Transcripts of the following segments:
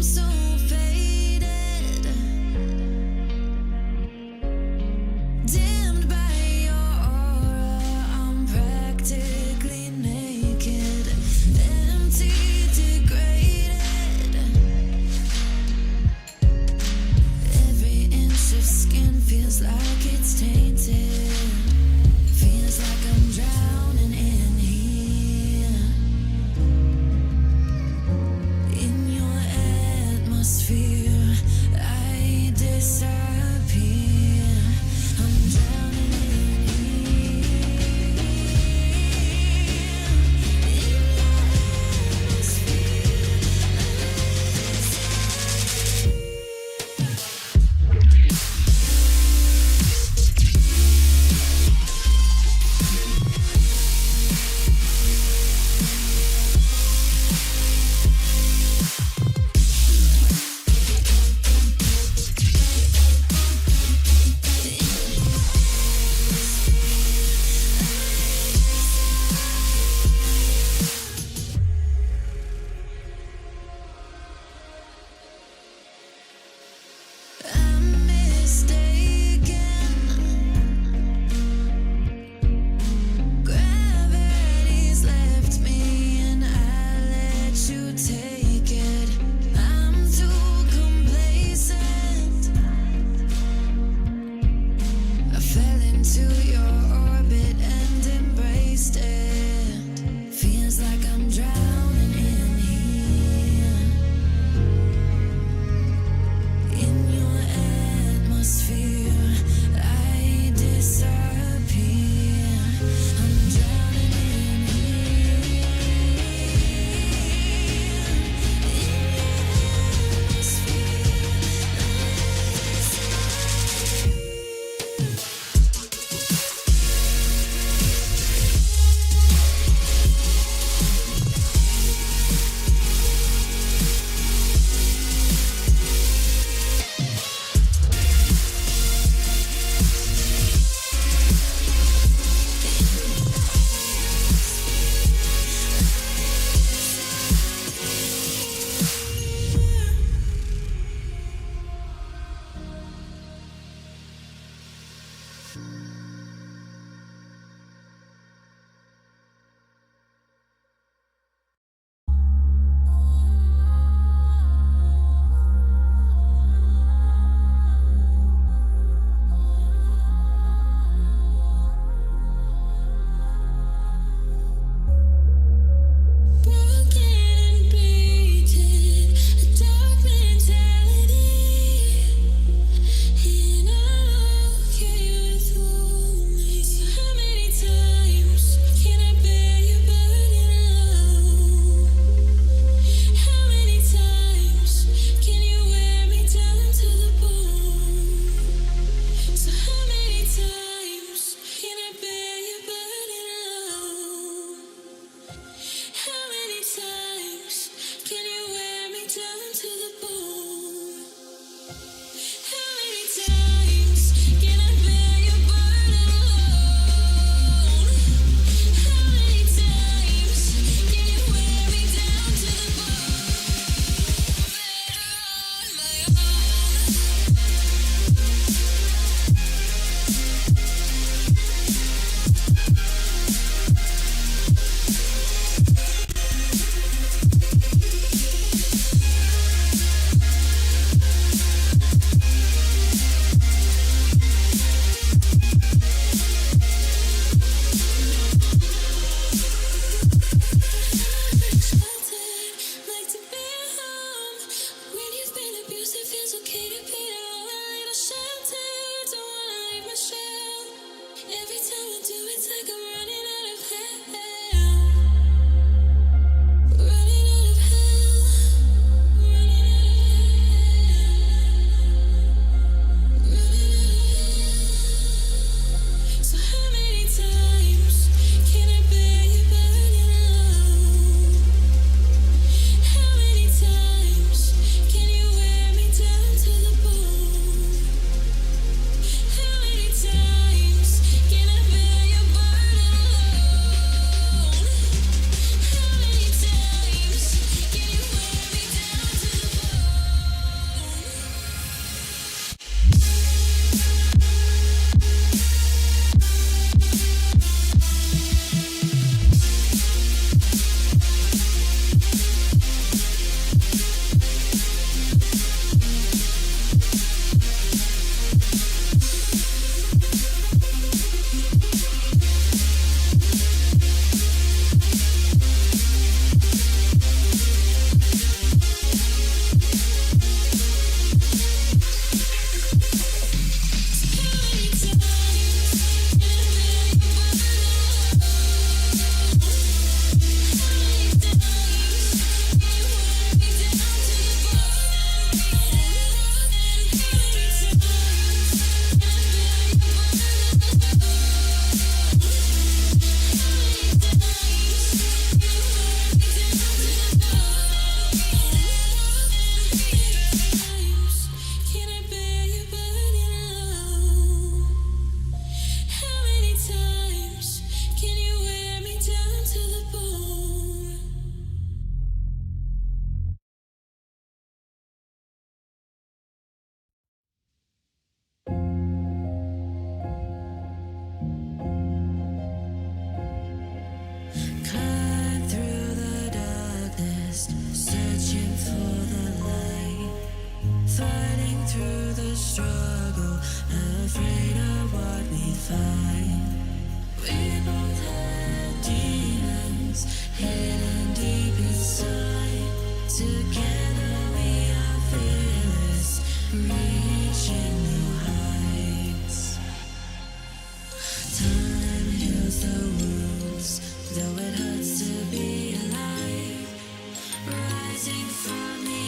so faded, dimmed by your aura. I'm practically naked, empty, degraded. Every inch of skin feels like it's tainted. Feels like I'm drowning in here. In your the struggle, afraid of what we find. We both have demons hidden deep inside. Together we are fearless, reaching new heights. Time heals the wounds, though it hurts to be alive. Rising from the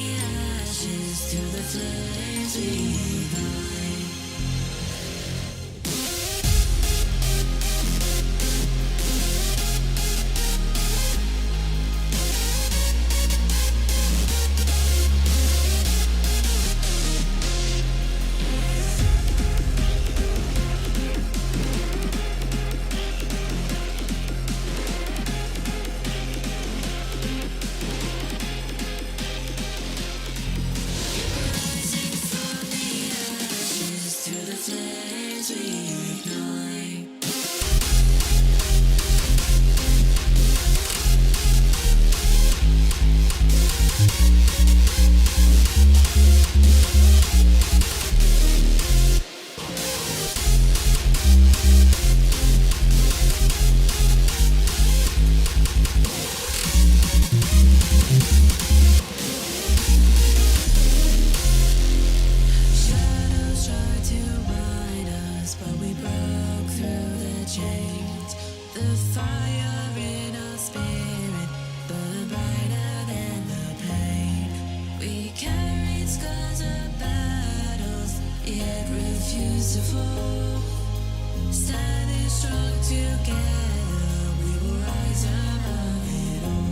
ashes to the flames we ignite. The fire in our spirit burned brighter than the pain. We carried scars of battles, yet refused to fall. Standing strong together, we will rise above it all.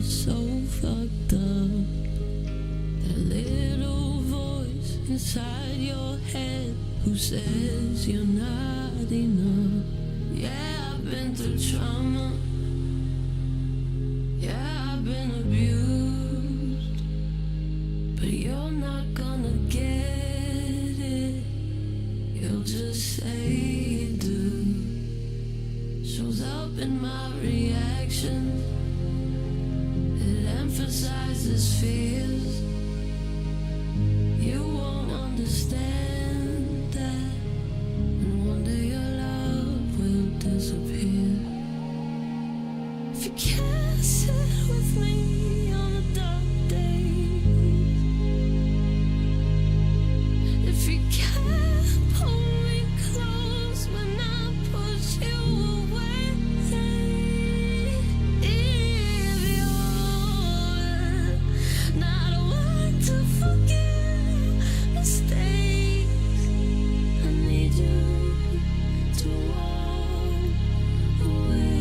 so fucked up. That little voice inside your head who says you're not enough. Yeah, I've been through trauma. Yeah, I've been abused. But you're not gonna get it. You'll just say you do. Shows up in my reaction. It emphasizes fears. You won't understand that. And one day your love will disappear. If you can't sit with me on a dark day, if you can't pull me close when I push you away, if you're not one to forgive mistakes, I need you to walk away.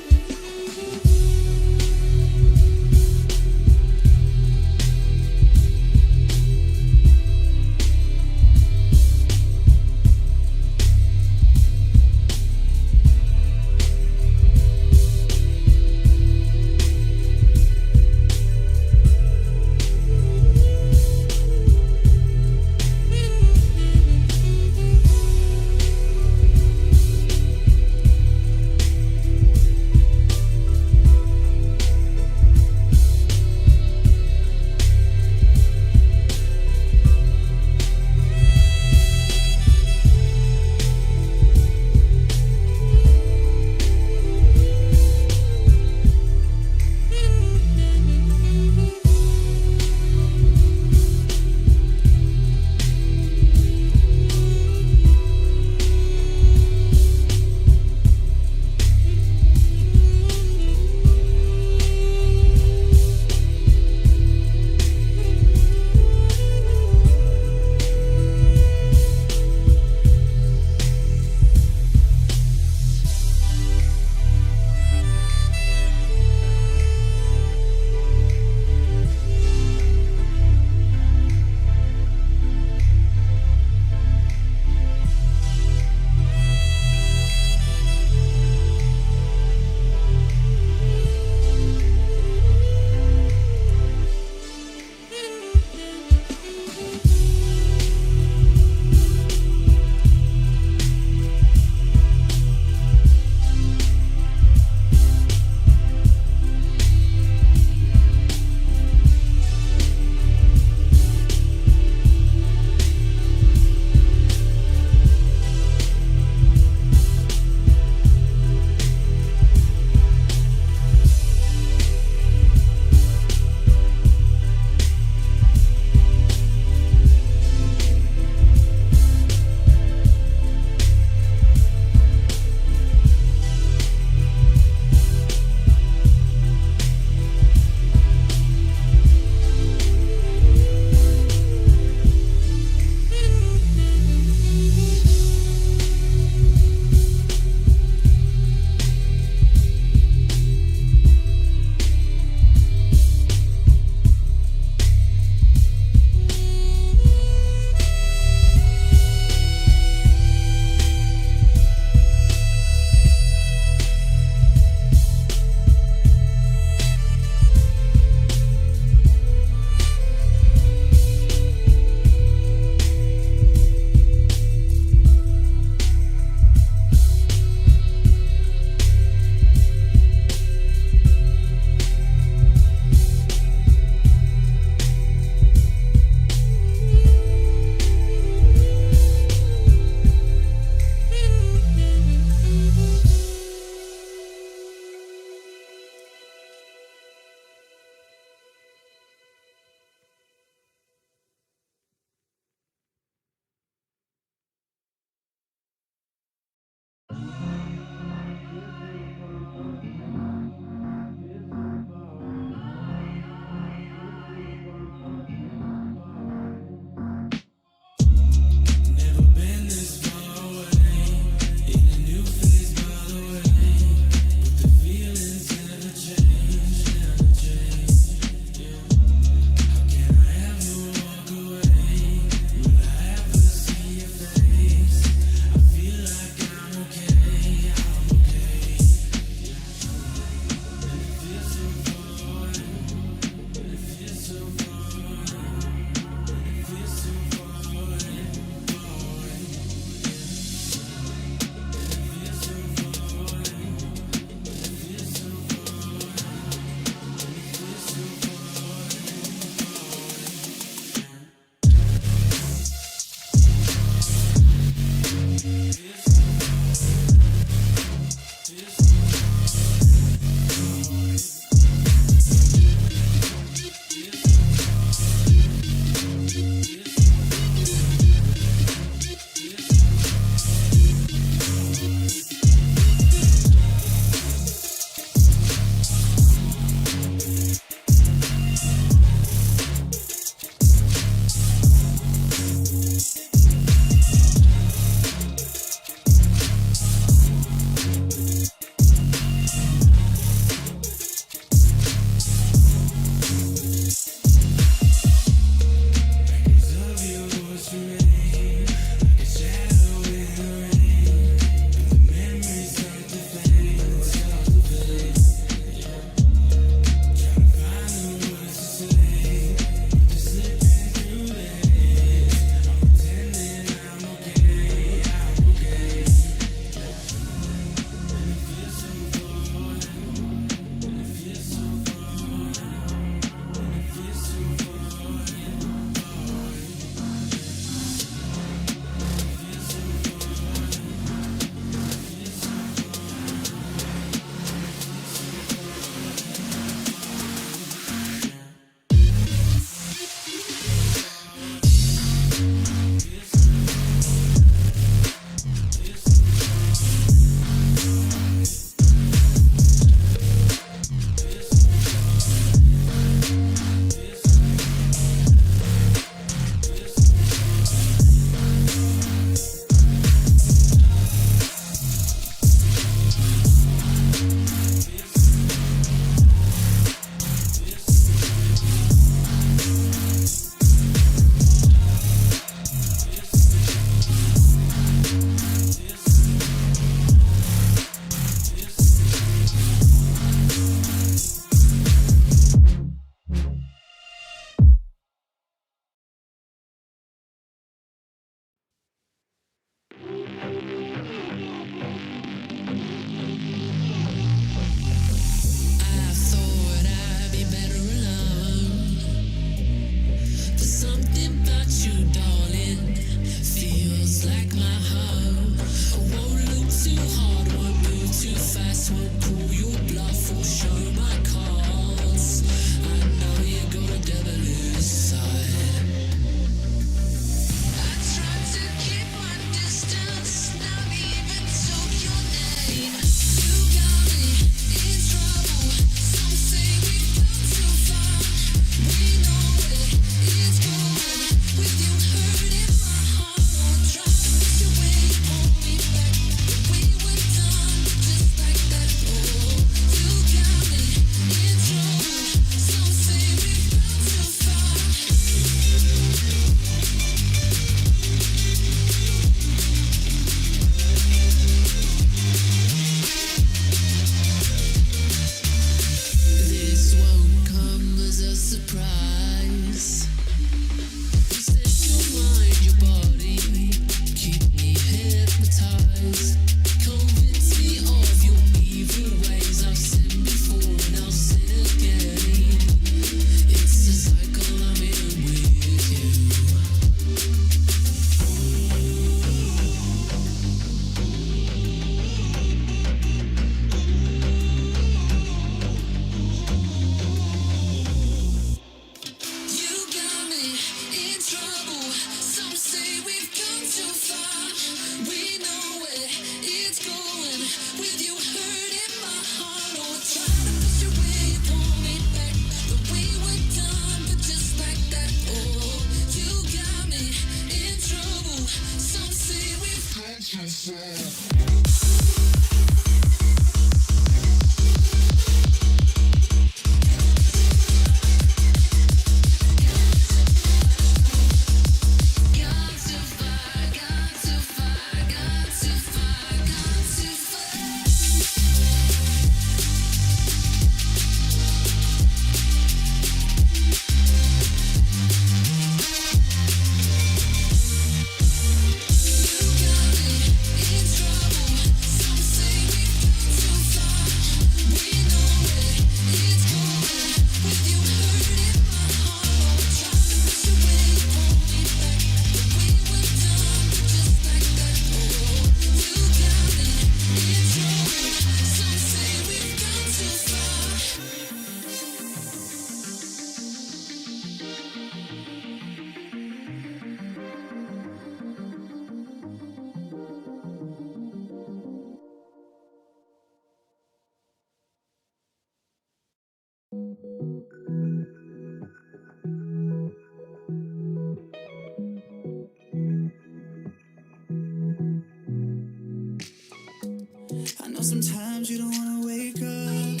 sometimes you don't wanna wake up.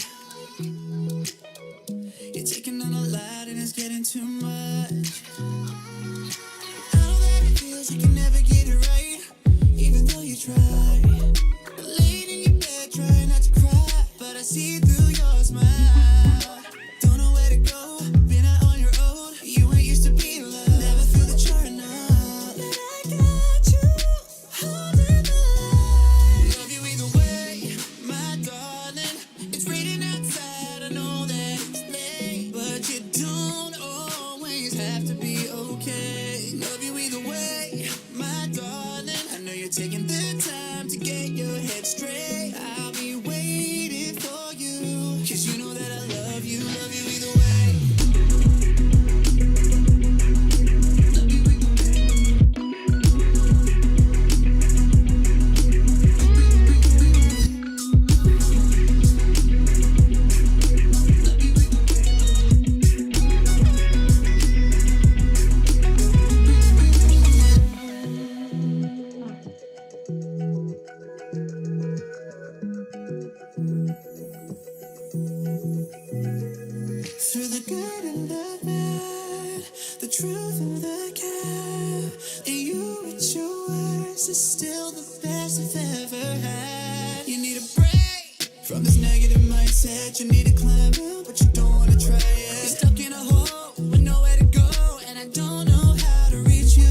You're taking on a lot and it's getting too much. I know that it feels like you never get it right, even though you try. Laying in your bed, trying not to cry, but I see through your smile. Don't know where to go, been out on your own. You ain't used to be loved, never feel that you're enough. But I got you, holding the line. Love you either way, my darling. It's raining outside, I know that it's late, but you don't always have to be okay. Love you either way, my darling. I know you're taking the time to get your head straight. I'll be waiting for you, 'cause you know that I love you either way. Through the good and the bad, the truth and the cap, and you at your worst is still the best I've ever had. You need a break from this negative mindset. You need to climb out, but you don't wanna try it. You're stuck in a hole with nowhere to go, and I don't know how to reach you.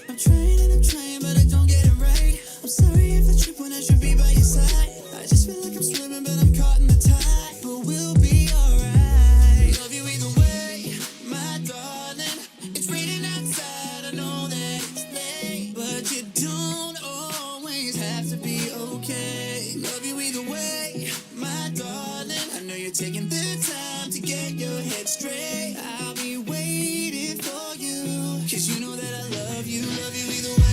I'm trying, but I don't get it right. I'm sorry if I trip when I should be by your side. I just feel like I'm swimming, but I'm caught in the tide. But we'll be alright. Love you either way, my darling. It's raining outside, I know that it's late, but you don't always have to be okay. Love you either way, my darling. I know you're taking the time to get your head straight. I'll be waiting for you, 'cause you know that I love you either way.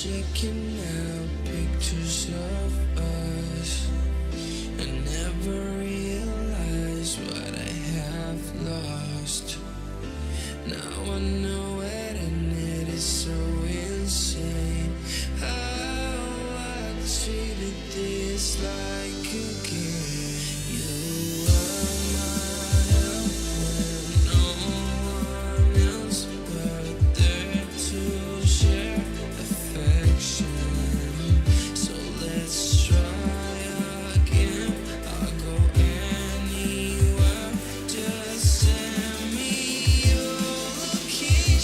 Checking out pictures of us, I never realized what I have lost. Now I know it, and it is so insane how I treated this like a game. You are my help when no one else but there to share affection. So let's try again. I'll go anywhere. Just send me your location.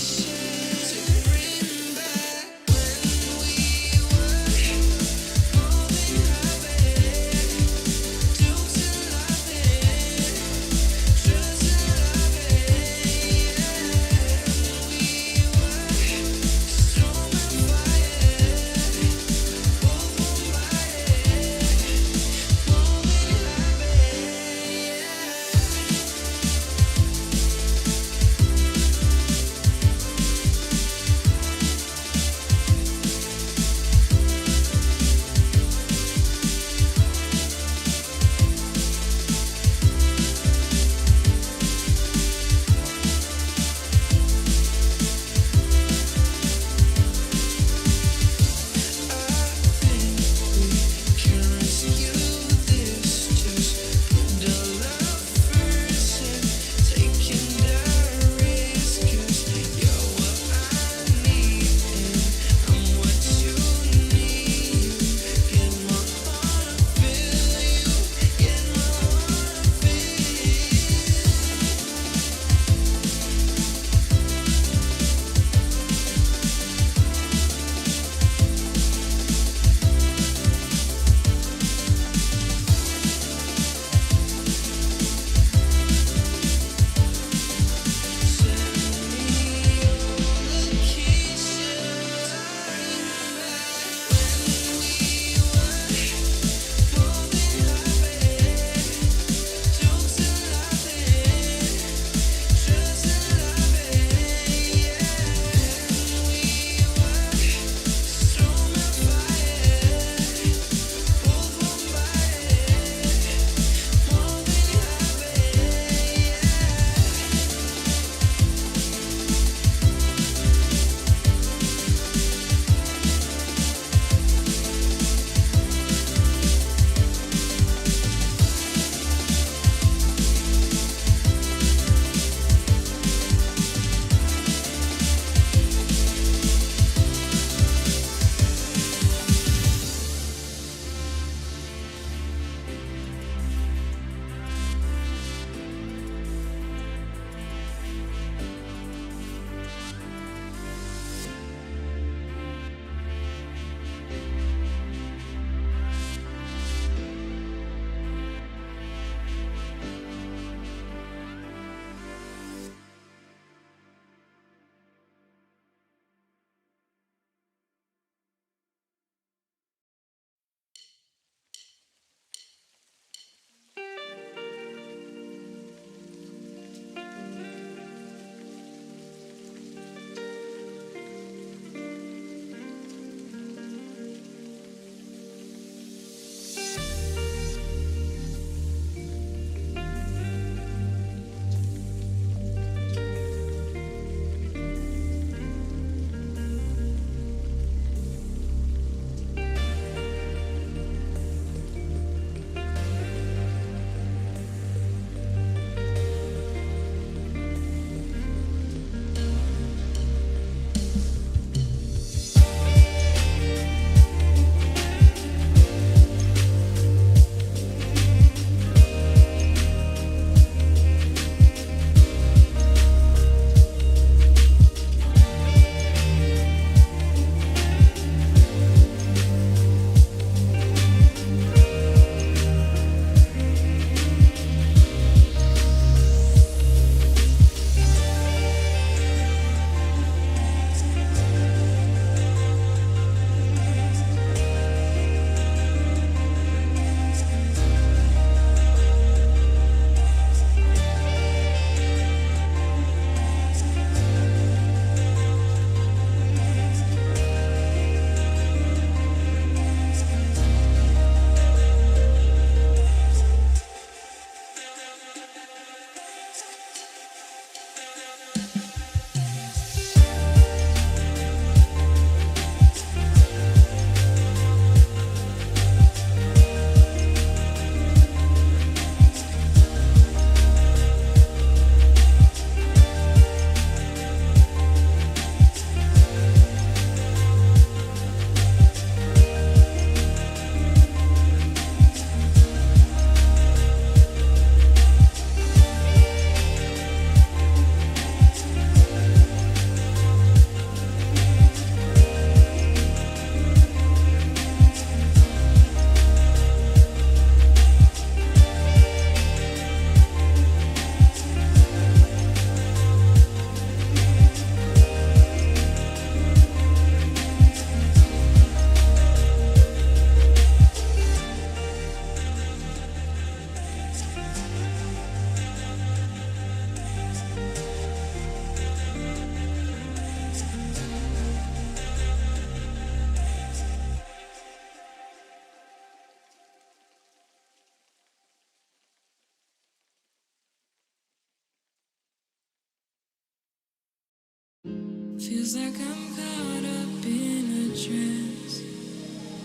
Feels like I'm caught up in a trance.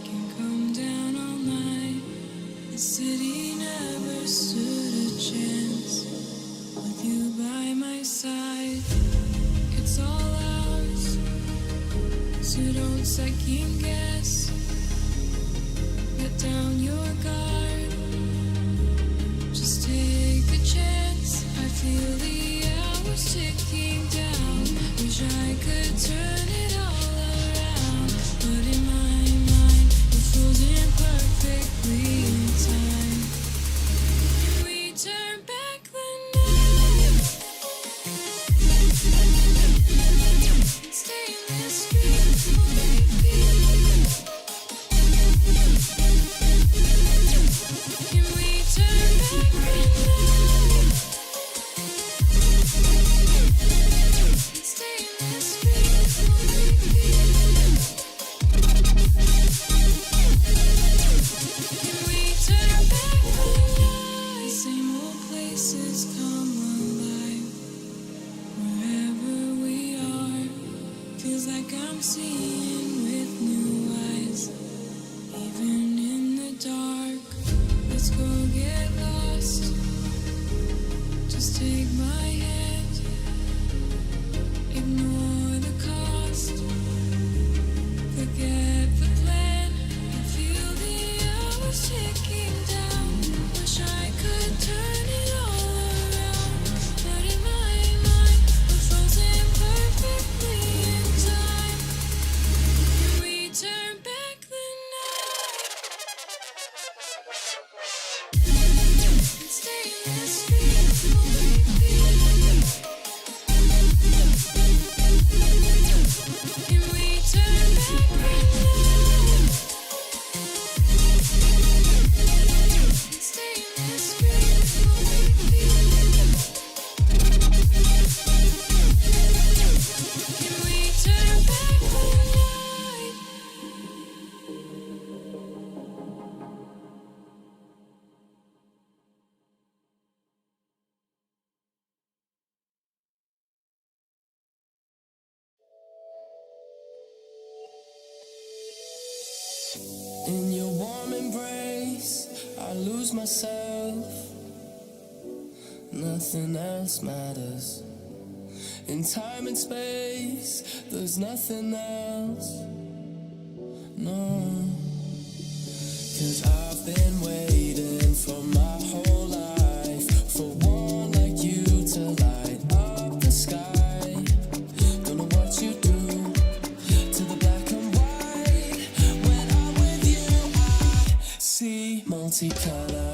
Can't come down all night. The city never stood a chance. With you by my side, it's all ours. So don't second guess. Let down your guard. Just take a chance. I feel the hours ticking down. Wish I could turn it all around, but in my mind we're frozen perfectly in time. Can we turn back the night? Stay in this street for maybe. Can we turn back the night? Stay in this street for maybe. Can we turn back the night? Same old places come alive. Wherever we are, feels like I'm seeing with new eyes. Even in the dark, let's go get lost. Just take my hand, ignore the cost. Forget the plan. I feel the hours ticking down. Wish I could turn it all around, but in my mind we're frozen perfectly in time. Can we turn back the night? Stay in this street for maybe. Can we turn back the night? Stay in this street for maybe. Can we turn back the night? In your warm embrace, I lose myself. Nothing else matters. In time and space, there's nothing else. No. 'Cause I've been waiting for my whole life for one like you to light up the sky. Don't know what you do to the black and white. When I'm with you, I see multicolor.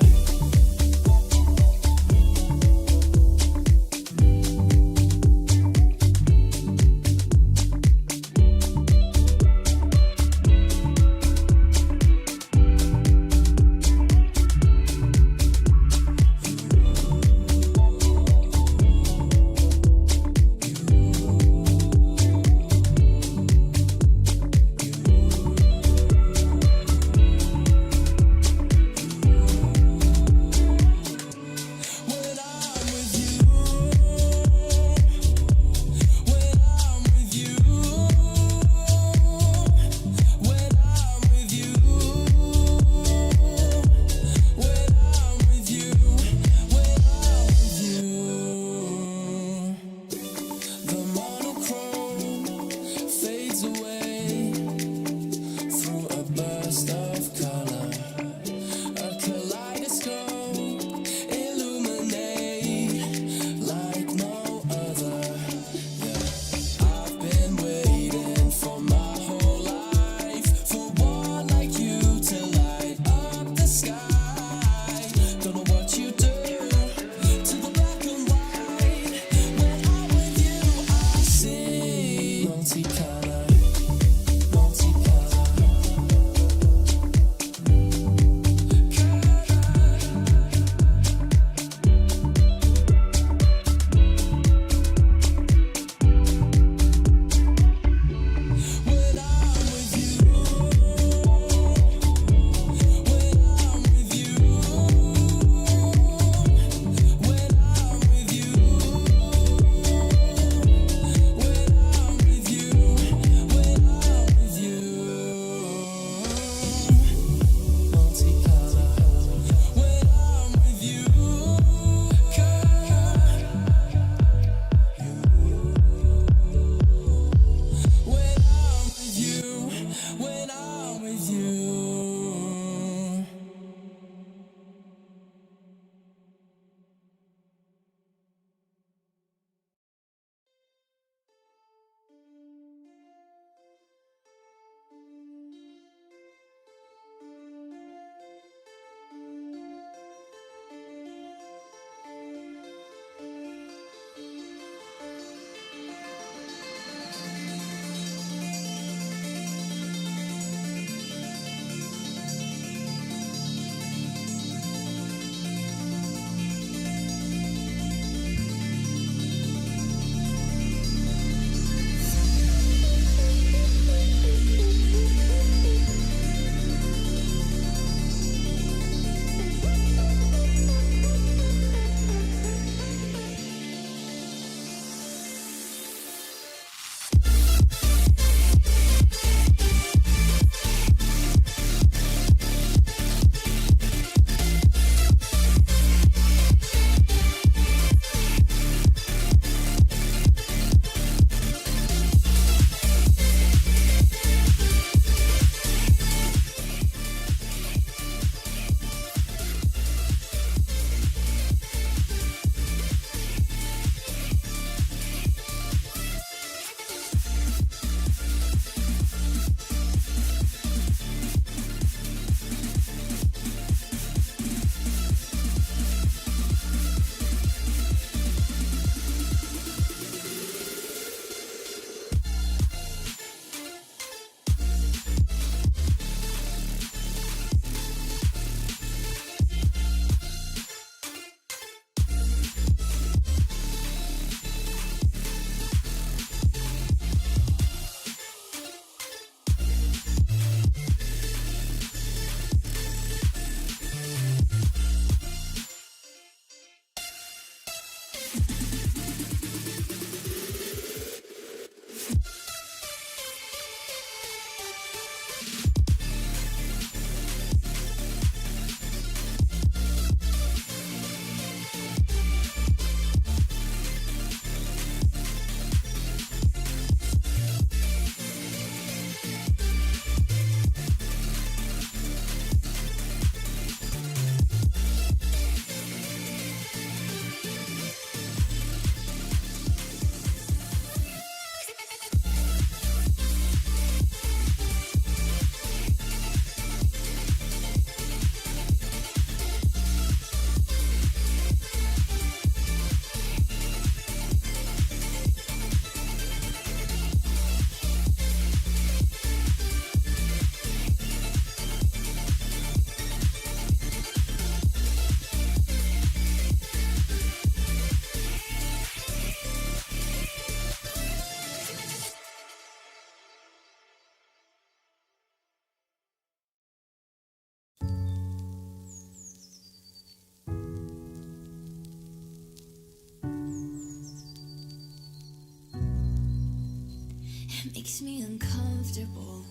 makes me uncomfortable.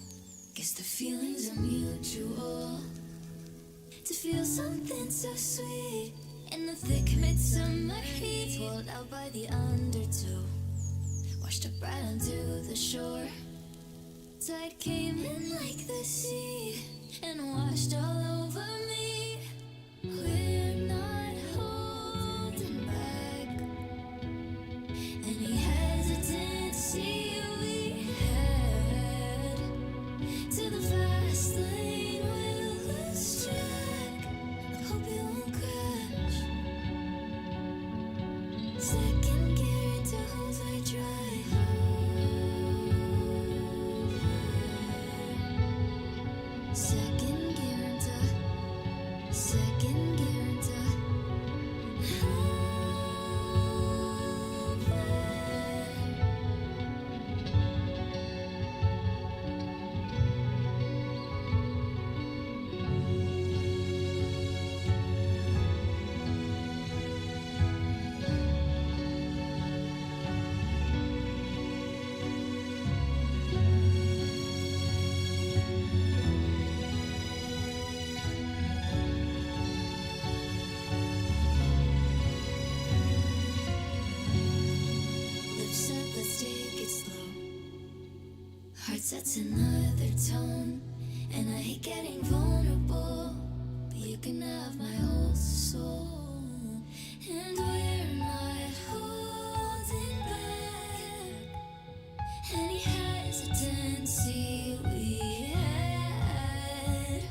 Guess the feelings are mutual. To feel something so sweet in the thick midsummer heat, swallowed out by the undertow, washed up right onto the shore. Tide came in like the sea and washed all over me. We're not holding back any hesitancy we had. To the fast lane we'll lose track. I hope you won't crash. Second gear into holes I drive. Second gear into, second gear into. Lips up, let's take it slow. Heart sets another tone, and I hate getting vulnerable, but you can have my whole soul. And we're not holding back any hesitancy we had.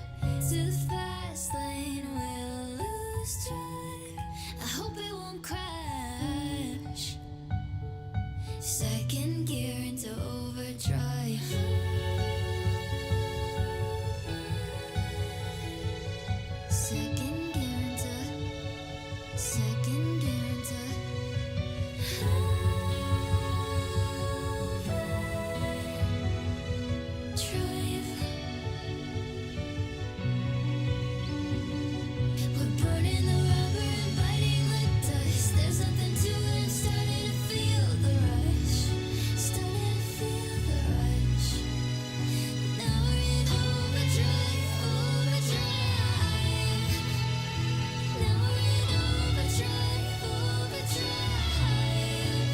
To the fast lane we'll lose track. I hope it won't crash. Second gear into overdrive. Second gear into, second gear into. Drive. We're burning the rubber and biting the dust. There's nothing to it, I'm starting to feel the rush. Starting to feel the rush. Now we're in overdrive, overdrive. Now we're in overdrive, overdrive.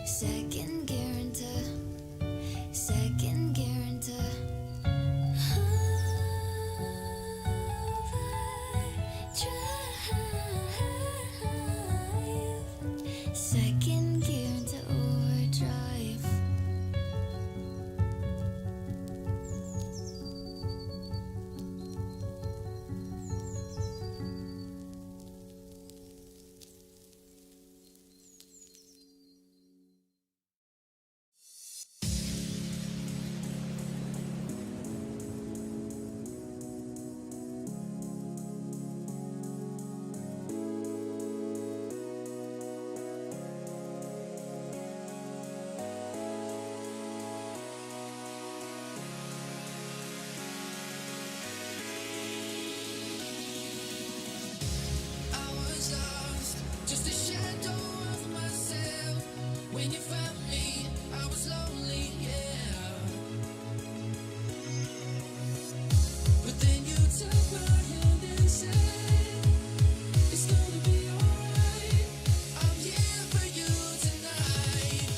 Second gear into, second gear into. Overdrive. Second gear into overdrive. I was lost, just a shadow of myself. When you found me, I was lonely, yeah. But then you took my hand and said, it's gonna be alright. I'm here for you tonight.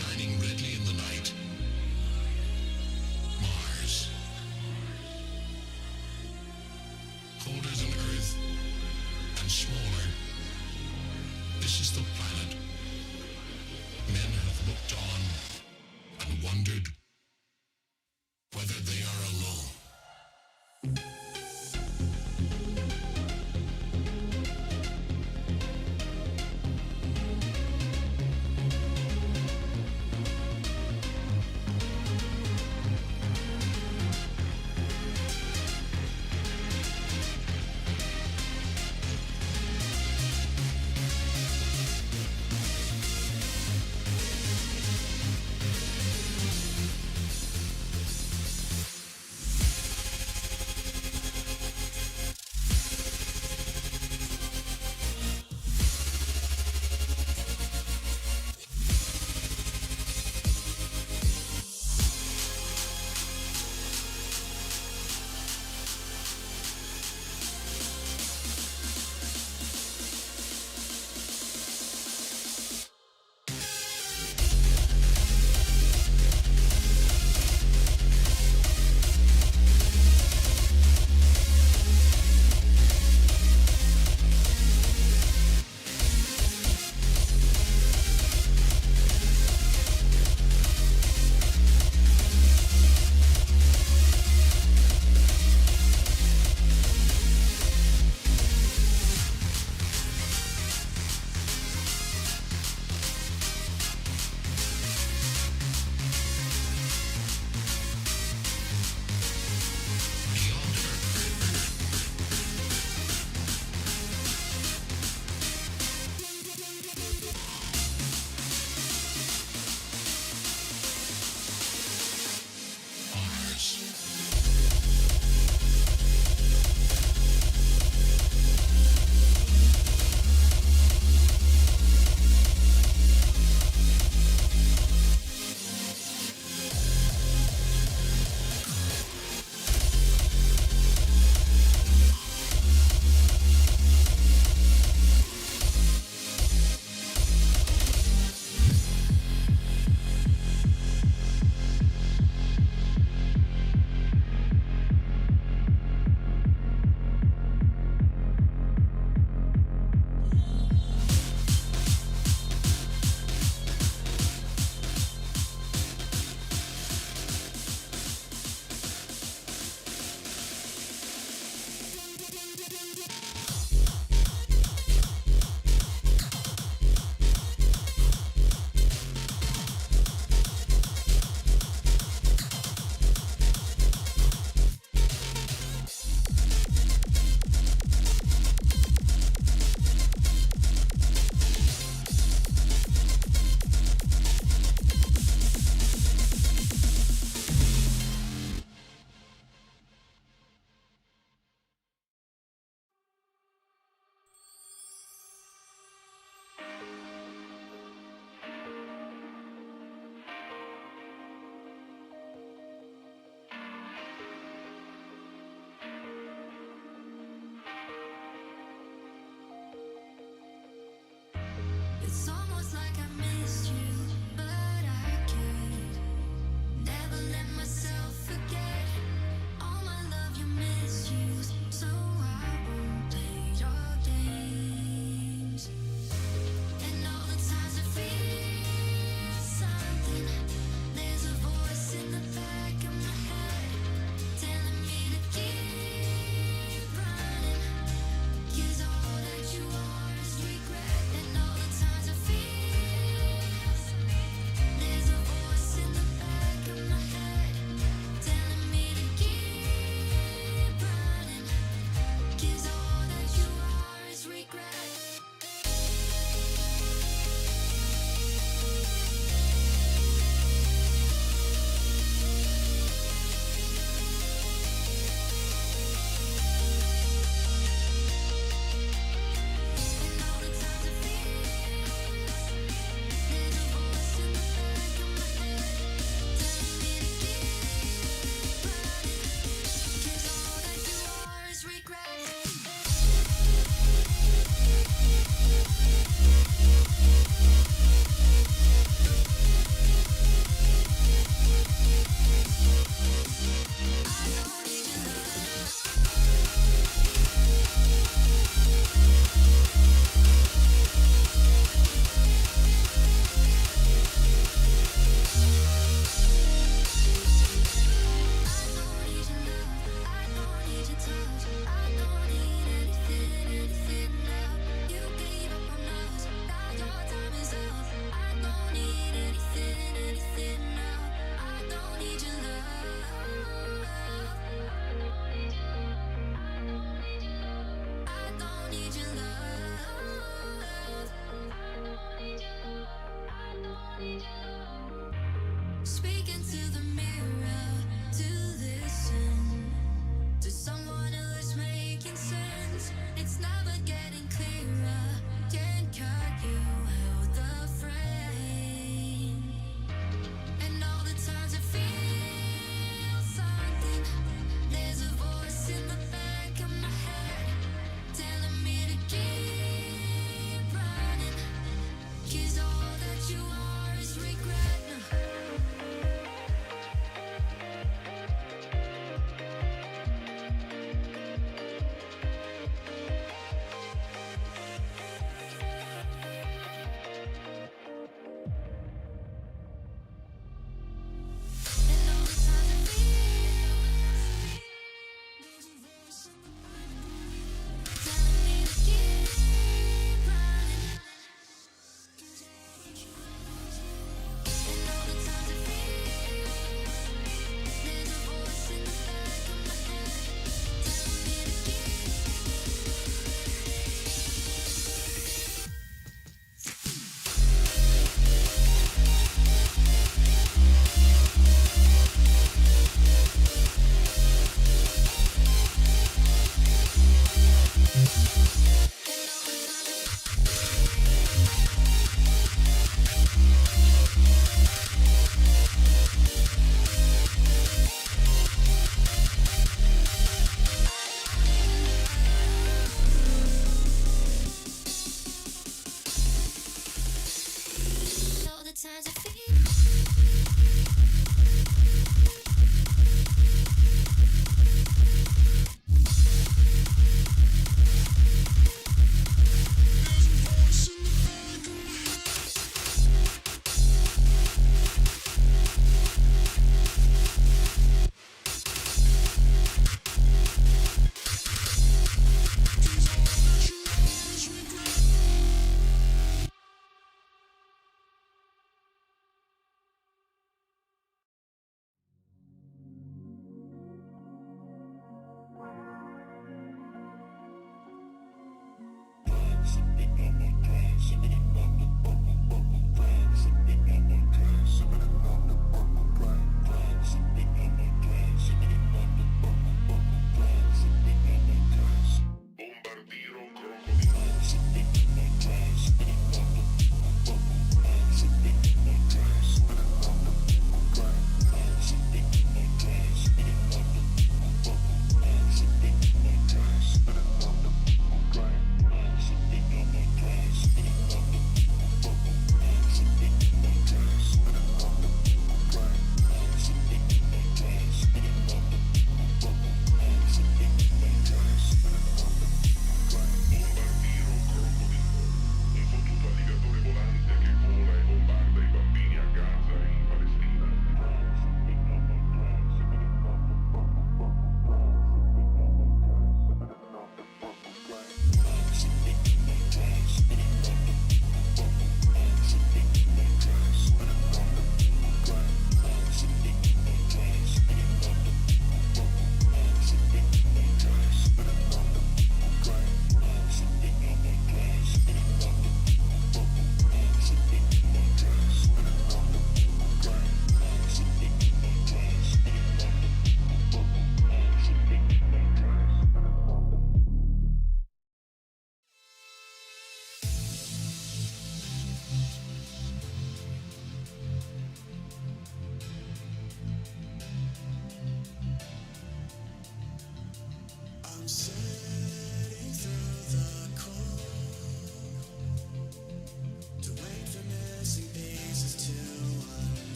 shining redly in the night. Mars. Colder than Earth and smaller. This is the planet. Men have looked on and wondered whether they are alone.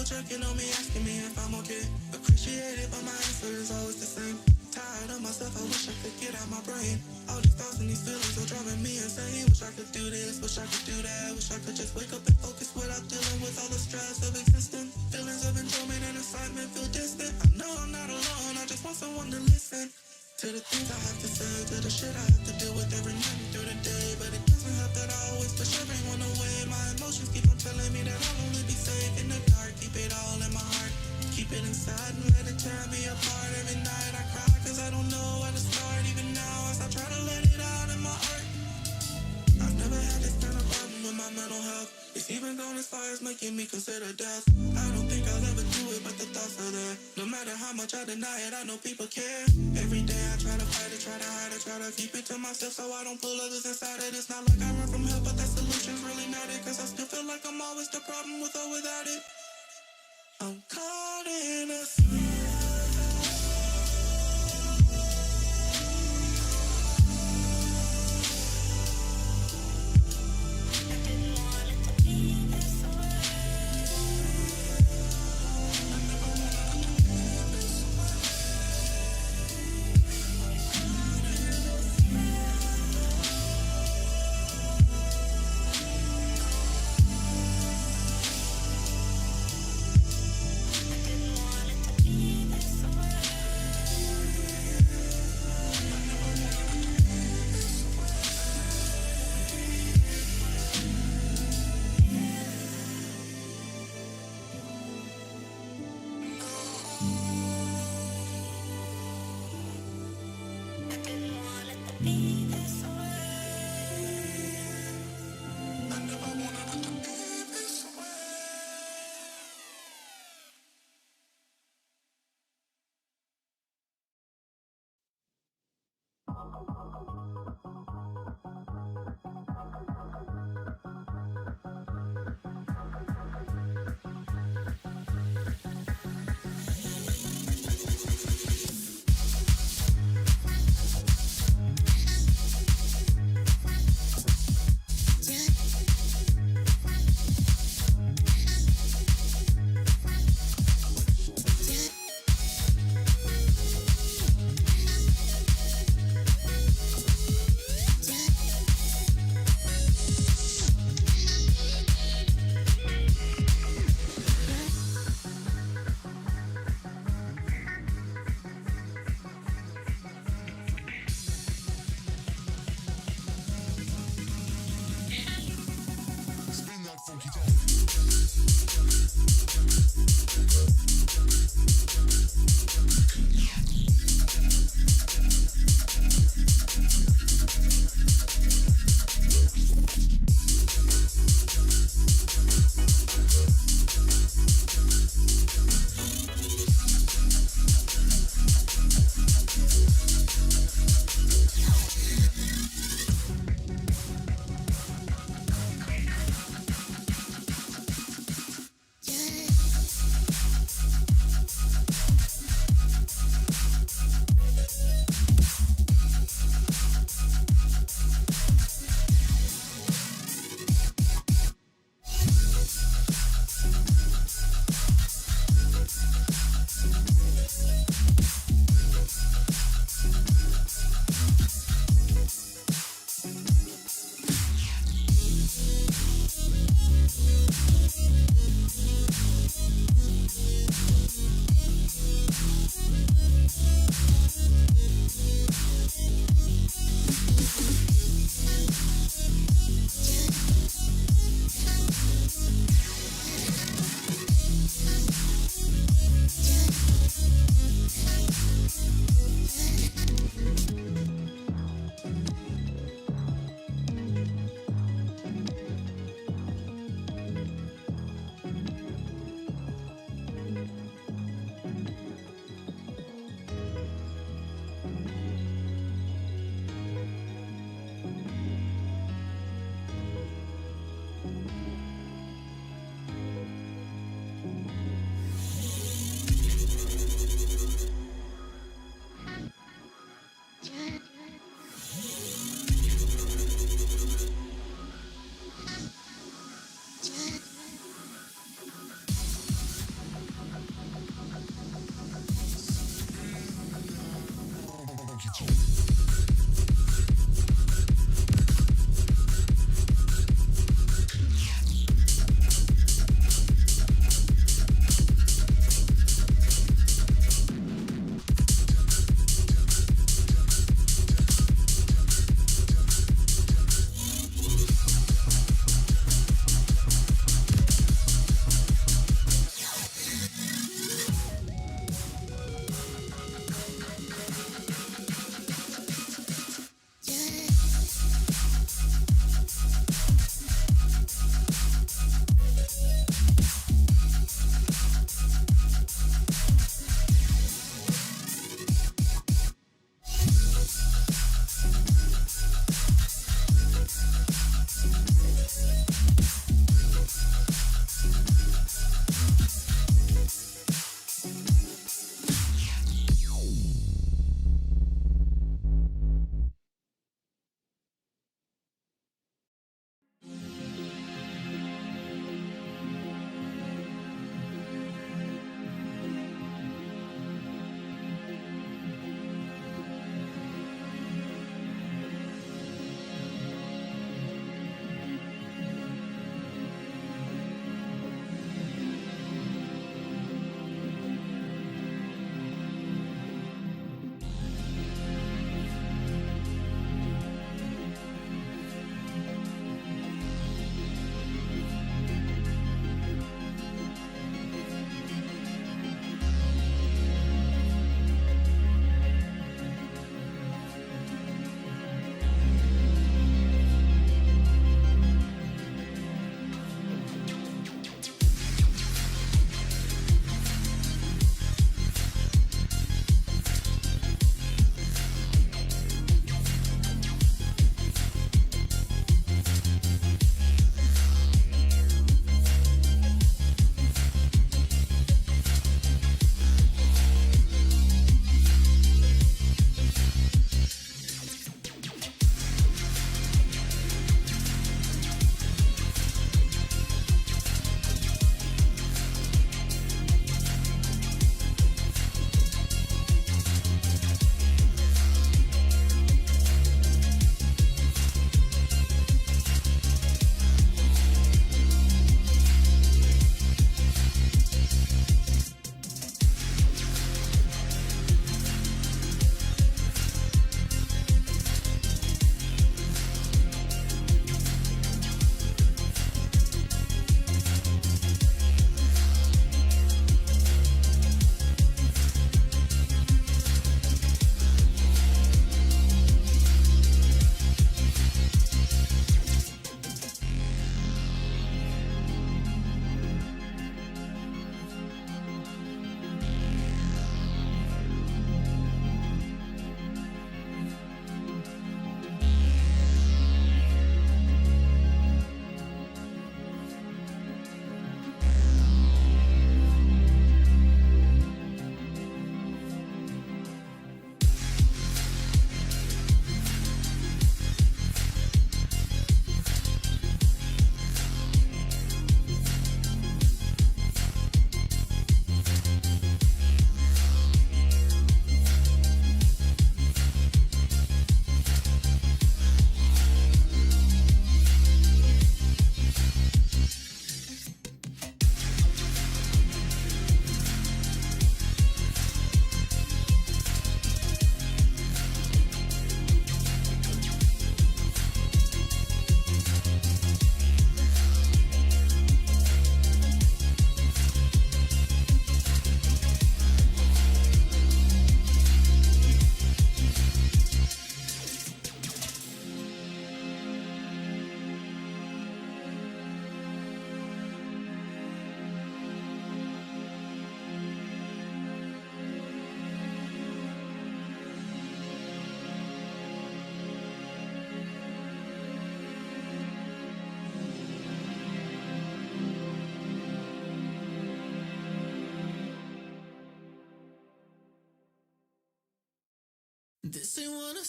checking on me, asking me if I'm okay. Appreciate it, but my answer is always the same. Tired of myself, I wish I could get out my brain. All these thoughts and these feelings are driving me insane. Wish I could do this, wish I could do that. Wish I could just wake up and focus without dealing with all the stress of existence. Feelings of enjoyment and excitement feel distant. I know I'm not alone, I just want someone to listen to the things I have to say, to the shit I have to deal with every night and through the day. But it doesn't help that I always push everyone away. My emotions keep on telling me that I'll only be safe in the dark. Keep it all in my heart, keep it inside and let it tear me apart. Every night I cry cause I don't know where to start. Even now as I try to let it out in my art. I've never had this kind of problem with my mental health. It's even gone as far as making me consider death. I don't think I'll ever do it, but the thoughts are there. No matter how much I deny it, I know people care. Every day I try to fight it, try to hide it, try to keep it to myself so I don't pull others inside it. It's not like I run from help, but that solution's really not it. Cause I still feel like I'm always the problem with or without it. I'm caught in a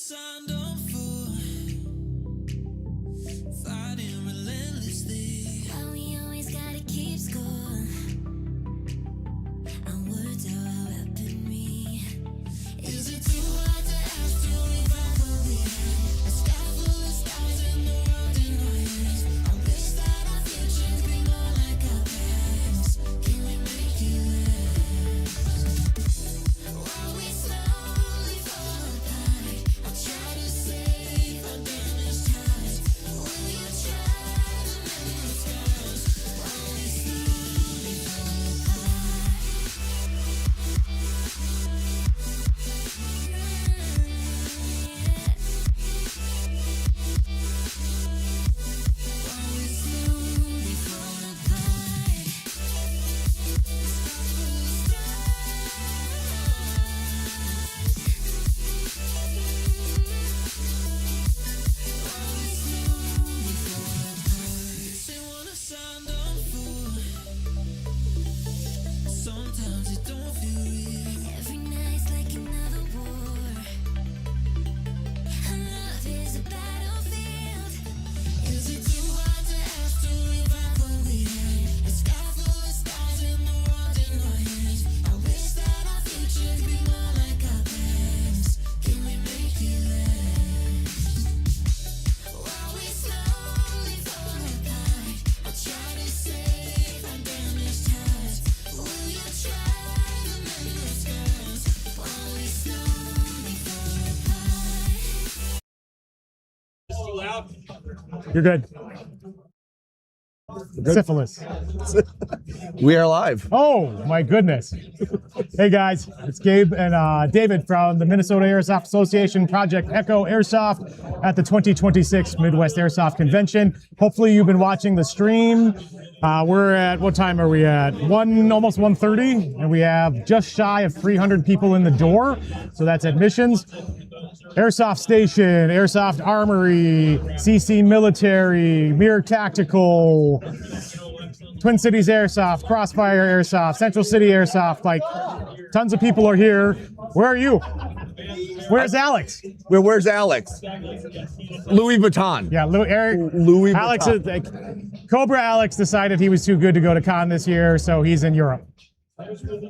signed up for fighting relentlessly. Why we always gotta keep score? And words are weaponry. Is it too hard to ask to revive what we had? A sky full of stars and the world in our hands. I wish that our futures be more like our past. Can we make it last? While we slowly fall apart, I try to save our damaged hearts. Will you try to mend the scars? While we slowly fall apart. Say what I signed up for. Sometimes it don't feel real. Every night's like another war. Love is a battlefield. Is it too hard to ask to revive what we had? A sky full of stars and the world in our hands. I wish that our futures be more like our past. Can we make it last? While we slowly fall apart, I try to save our damaged hearts. Will you try to mend the scars? While we slowly fall apart. You're good. Syphilis. We are live. Oh my goodness. Hey guys, it's Gabe and David from the Minnesota Airsoft Association Project Echo Airsoft at the 2026 Midwest Airsoft Convention. Hopefully you've been watching the stream. We're at, what time are we at? Almost 1:30, and we have just shy of 300 people in the door. So that's admissions. Airsoft Station, Airsoft Armory, CC Military, Mir Tactical, Twin Cities Airsoft, Crossfire Airsoft, Central City Airsoft. Like, tons of people are here. Where are you? Where's Alex? Where's Alex? Louis Vuitton. Yeah, Louis Alex Vuitton. is, Cobra Alex decided he was too good to go to con this year, so he's in Europe.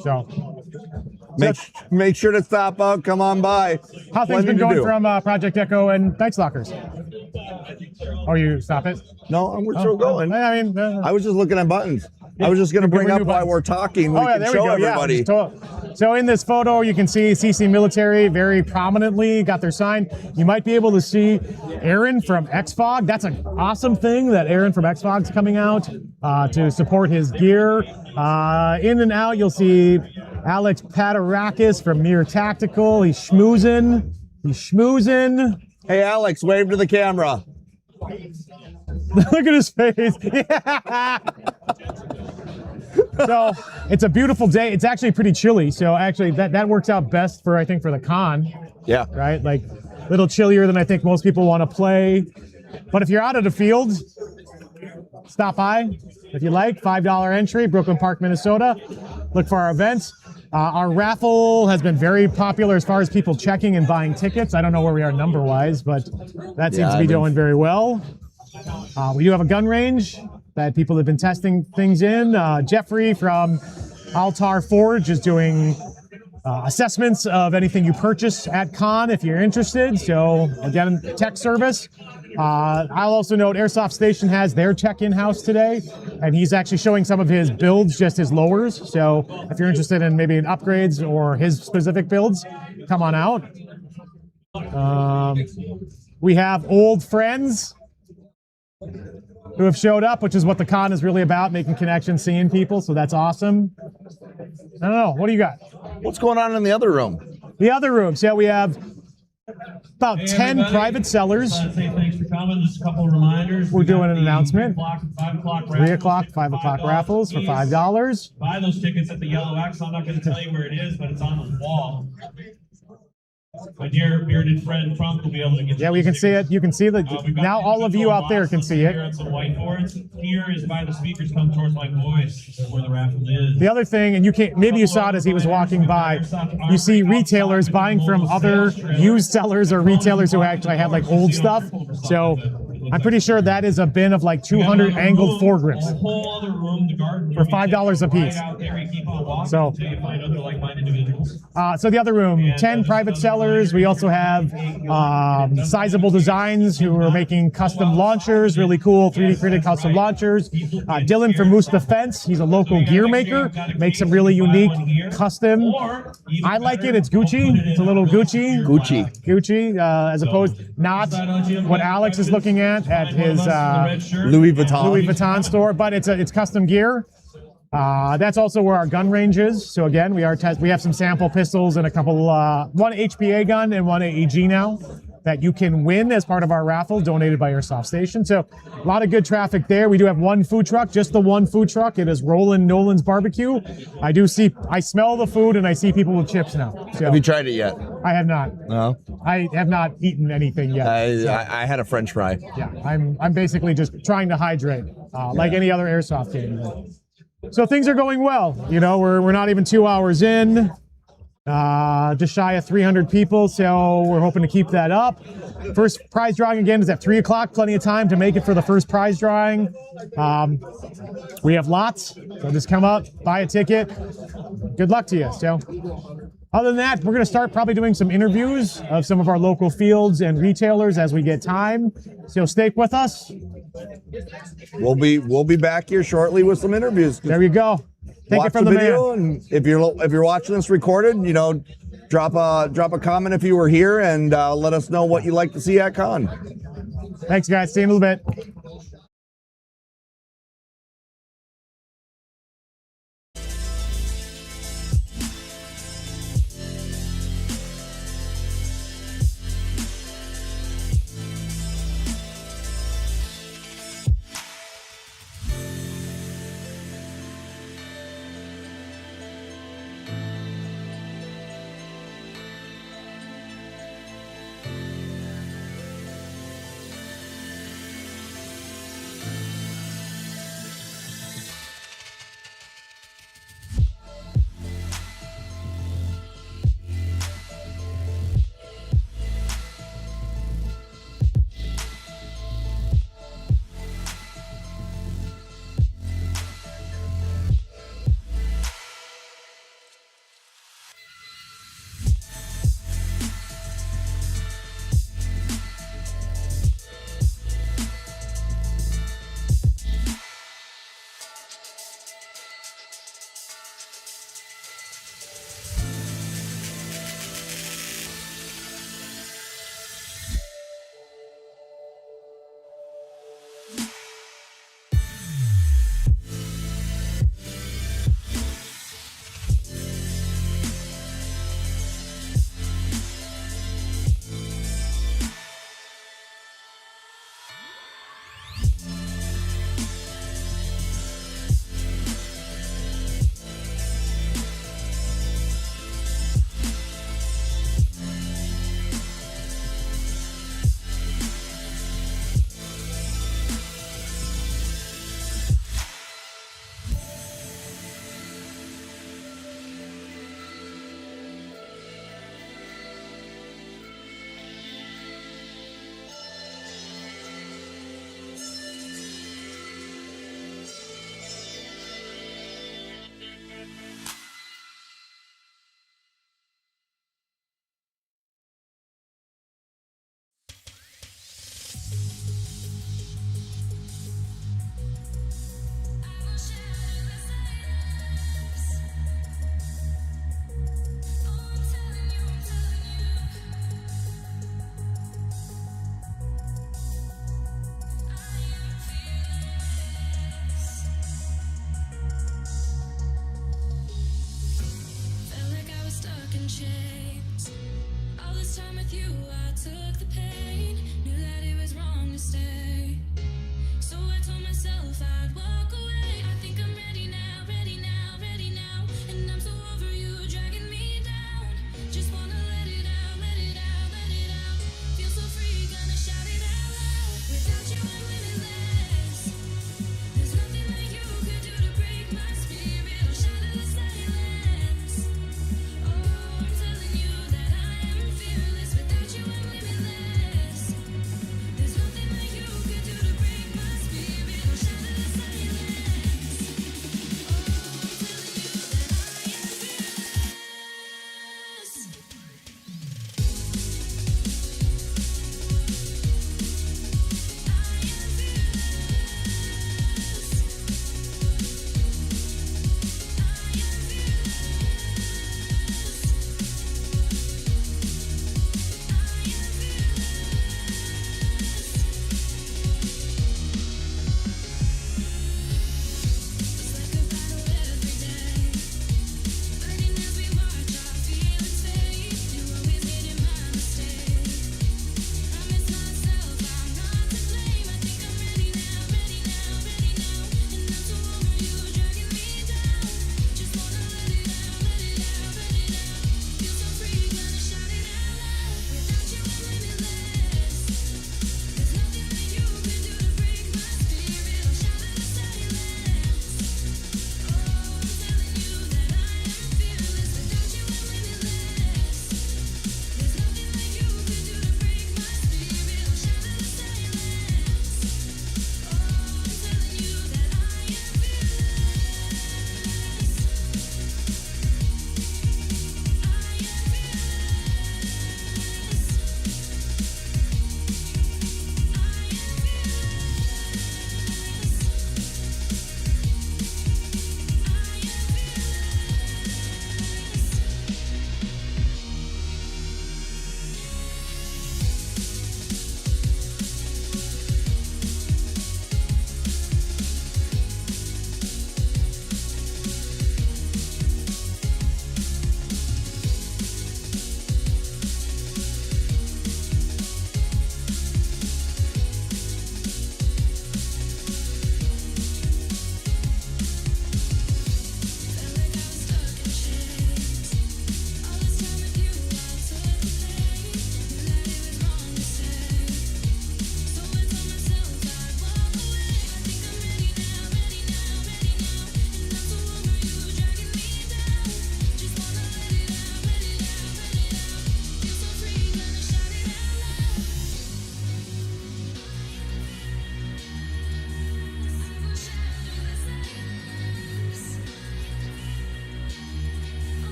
So, Make sure to stop out. Come on by. how things Plenty been to going do. from Project Echo and Night Stalkers? Oh, you stop it? No, we're still going. I mean, I was just looking at buttons. I was just going to Give me bring up new while buttons. we're talking. We Oh, yeah, can there show we go. everybody. Yeah, so in this photo, you can see CC Military very prominently got their sign. You might be able to see Aaron from XFOG. That's an awesome thing that Aaron from XFOG's coming out to support his gear. In and out, you'll see Alex Patarakis from Mir Tactical. He's schmoozing. Hey, Alex, wave to the camera. Look at his face. Yeah. So it's a beautiful day. It's actually pretty chilly. So actually that works out best for, I think, for the con, Yeah. right? Like a little chillier than I think most people want to play. But if you're out of the field, stop by if you like. $5 entry, Brooklyn Park, Minnesota. Look for our events. Our raffle has been very popular as far as people checking and buying tickets. I don't know where we are number-wise, but that seems to be doing very well. We do have a gun range that people have been testing things in. Jeffrey from Altar Forge is doing assessments of anything you purchase at con if you're interested. So again, tech service. I'll also note Airsoft Station has their tech in-house today, and he's actually showing some of his builds, just his lowers. So if you're interested in maybe in upgrades or his specific builds, come on out. We have old friends who have showed up, which is what the con is really about, making connections, seeing people. So that's awesome. I don't know. What do you got? What's going on in the other room? The other rooms. Yeah, we have about 10 private sellers. Say thanks for coming. Just a couple of reminders. We're We got doing an the announcement. 5 o'clock 3 o'clock, 5 o'clock raffles for $5. Buy those tickets at the yellow X. I'm not going to tell you where it is, but it's on the wall. My dear bearded friend Trump will be able to get. Yeah, we can see it. You can see the now. All of you out there can see it. Here on some whiteboards. Here is by the speakers come towards my voice. This is where the raffle is. The other thing, and you can't, maybe you saw it as he was walking by, you see retailers buying from other used sellers or retailers who actually have like old stuff. So I'm pretty sure that is a bin of like 200 angled foregrips for $5 a piece. So, so the other room, 10 private sellers. We also have Sizable Designs, who are making custom launchers, really cool 3D printed custom launchers. Dylan from Moose Defense, he's a local gear maker, makes some really unique custom. I like it. It's Gucci. It's a little Gucci. Gucci, as opposed not what Alex is looking at his Louis Vuitton store, but it's custom gear. That's also where our gun range is. So again, we have some sample pistols and a couple, one HPA gun and one AEG now that you can win as part of our raffle donated by Airsoft Station. So a lot of good traffic there. We do have one food truck, just the one food truck. It is Roland Nolan's Barbecue. I smell the food and I see people with chips now. So Have you tried it yet? I have not. No. I have not eaten anything yet. I had a French fry. Yeah, I'm basically just trying to hydrate, like any other Airsoft game. So things are going well. You know, we're not even 2 hours in. Just shy of 300 people, so we're hoping to keep that up. First prize drawing again is at 3 o'clock. Plenty of time to make it for the first prize drawing. We have lots, so just come up, buy a ticket. Good luck to you. So, other than that, we're going to start probably doing some interviews of some of our local fields and retailers as we get time. So stay with us. We'll be back here shortly with some interviews. There you go. Take it from the video, man. and if you're watching this recorded, you know, drop a comment if you were here, and let us know what you'd like to see at con. Thanks, guys. See you in a little bit.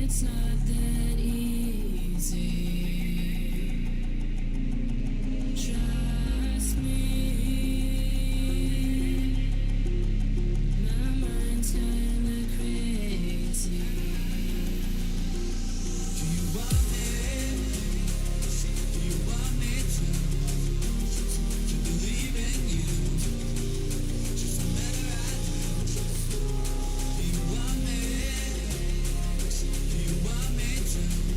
it's not that easy. Trust me, my mind's kinda crazy. Do you want me? Do you want me to believe in you? Just no matter I do. Do you want me? Do you want me to?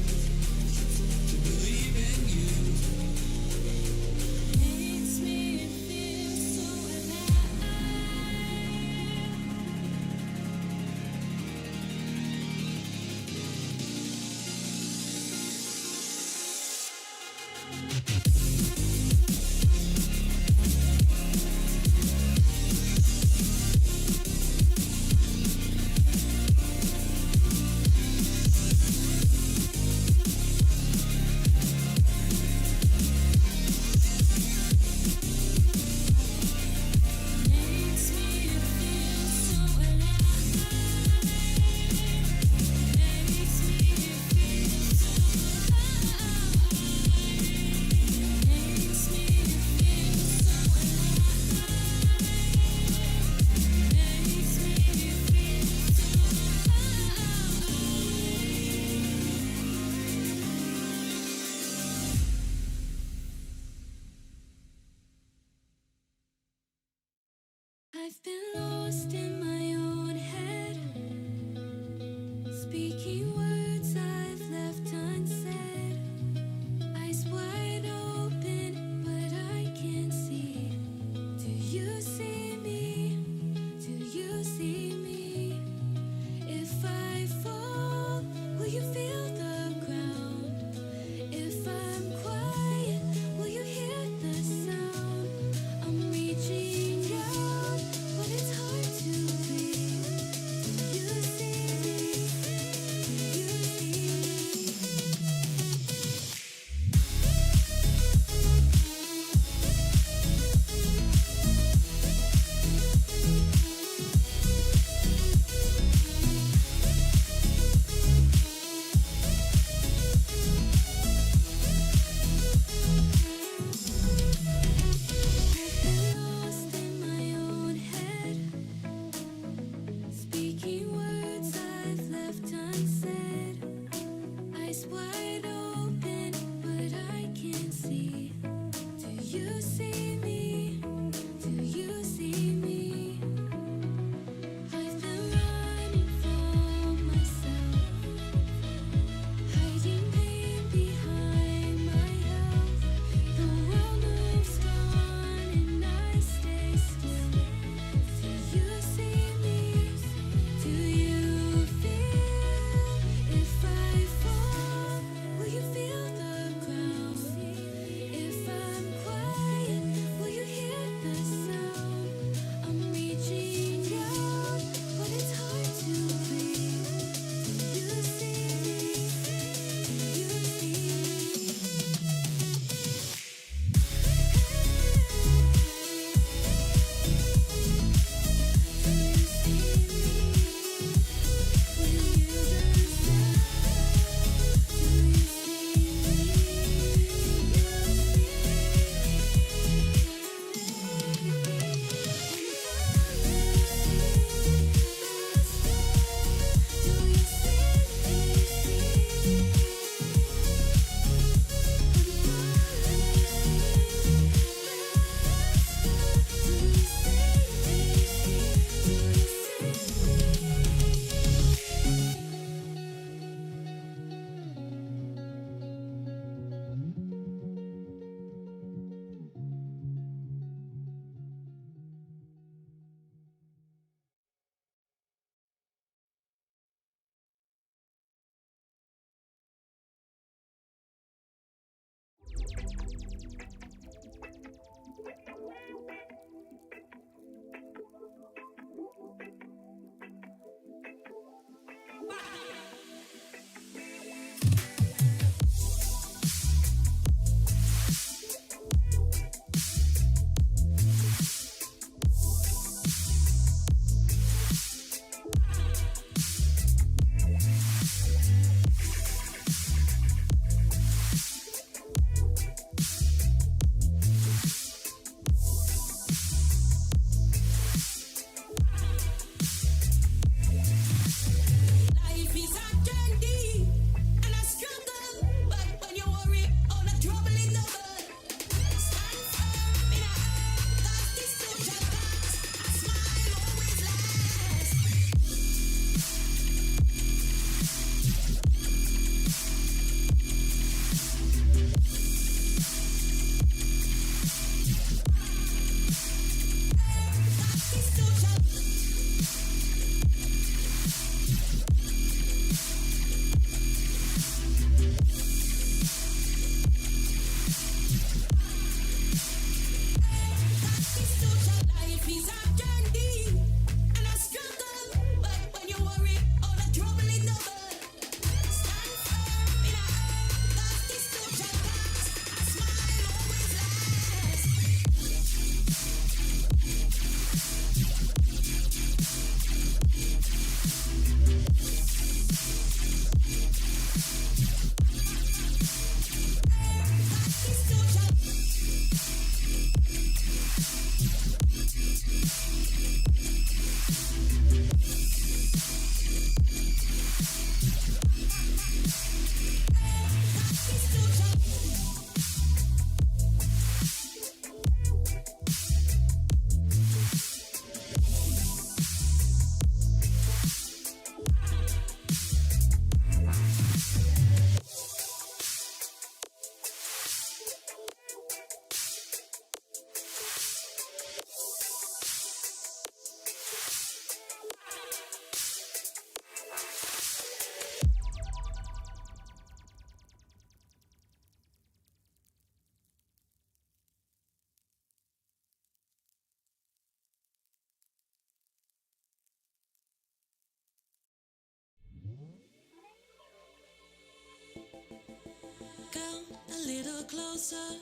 little closer.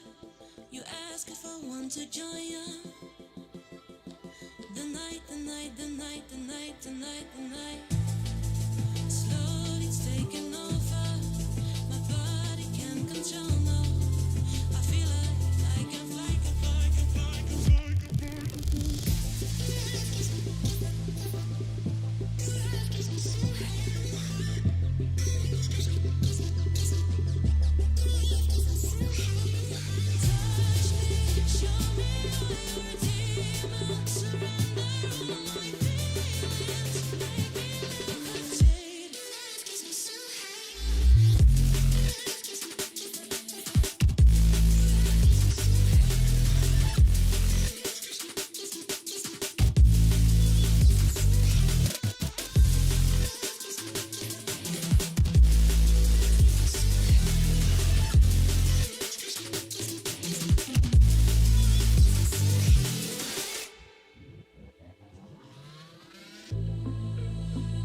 You ask if I want to join you. The night, the night, the night, the night, the night, the night. Slowly it's taking over. My body can't control now. I feel like I can fly, can fly, can fly, can fly, can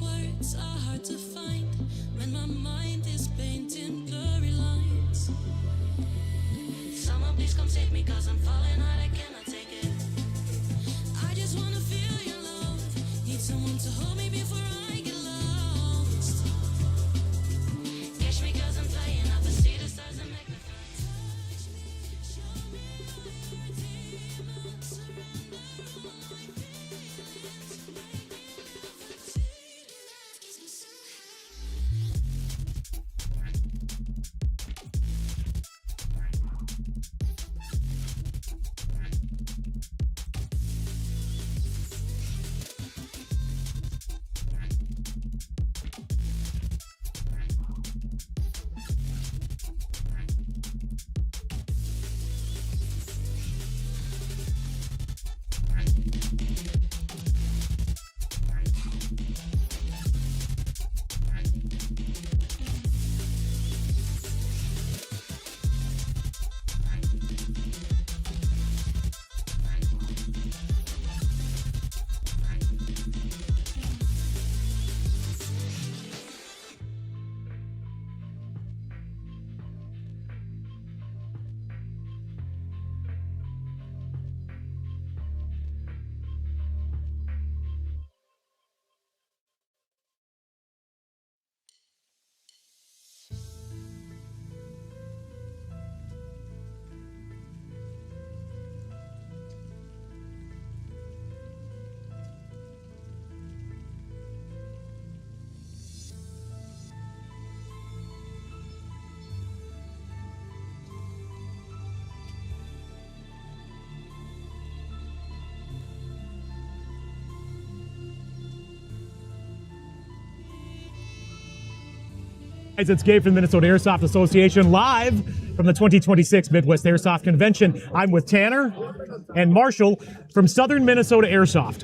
Words are hard to find when my mind is painting blurry lines. Someone please come save me, cause I'm falling out, I cannot take it. I just wanna feel your love. Need someone to hold me before I get lost. Catch me cause I'm flying up, I see the stars and make me fly. Touch me, show me all your demons. Surrender all my feelings. Make me levitate. Love gets me so high. Guys, it's Gabe from the Minnesota Airsoft Association, live from the 2026 Midwest Airsoft Convention. I'm with Tanner and Marshall from Southern Minnesota Airsoft.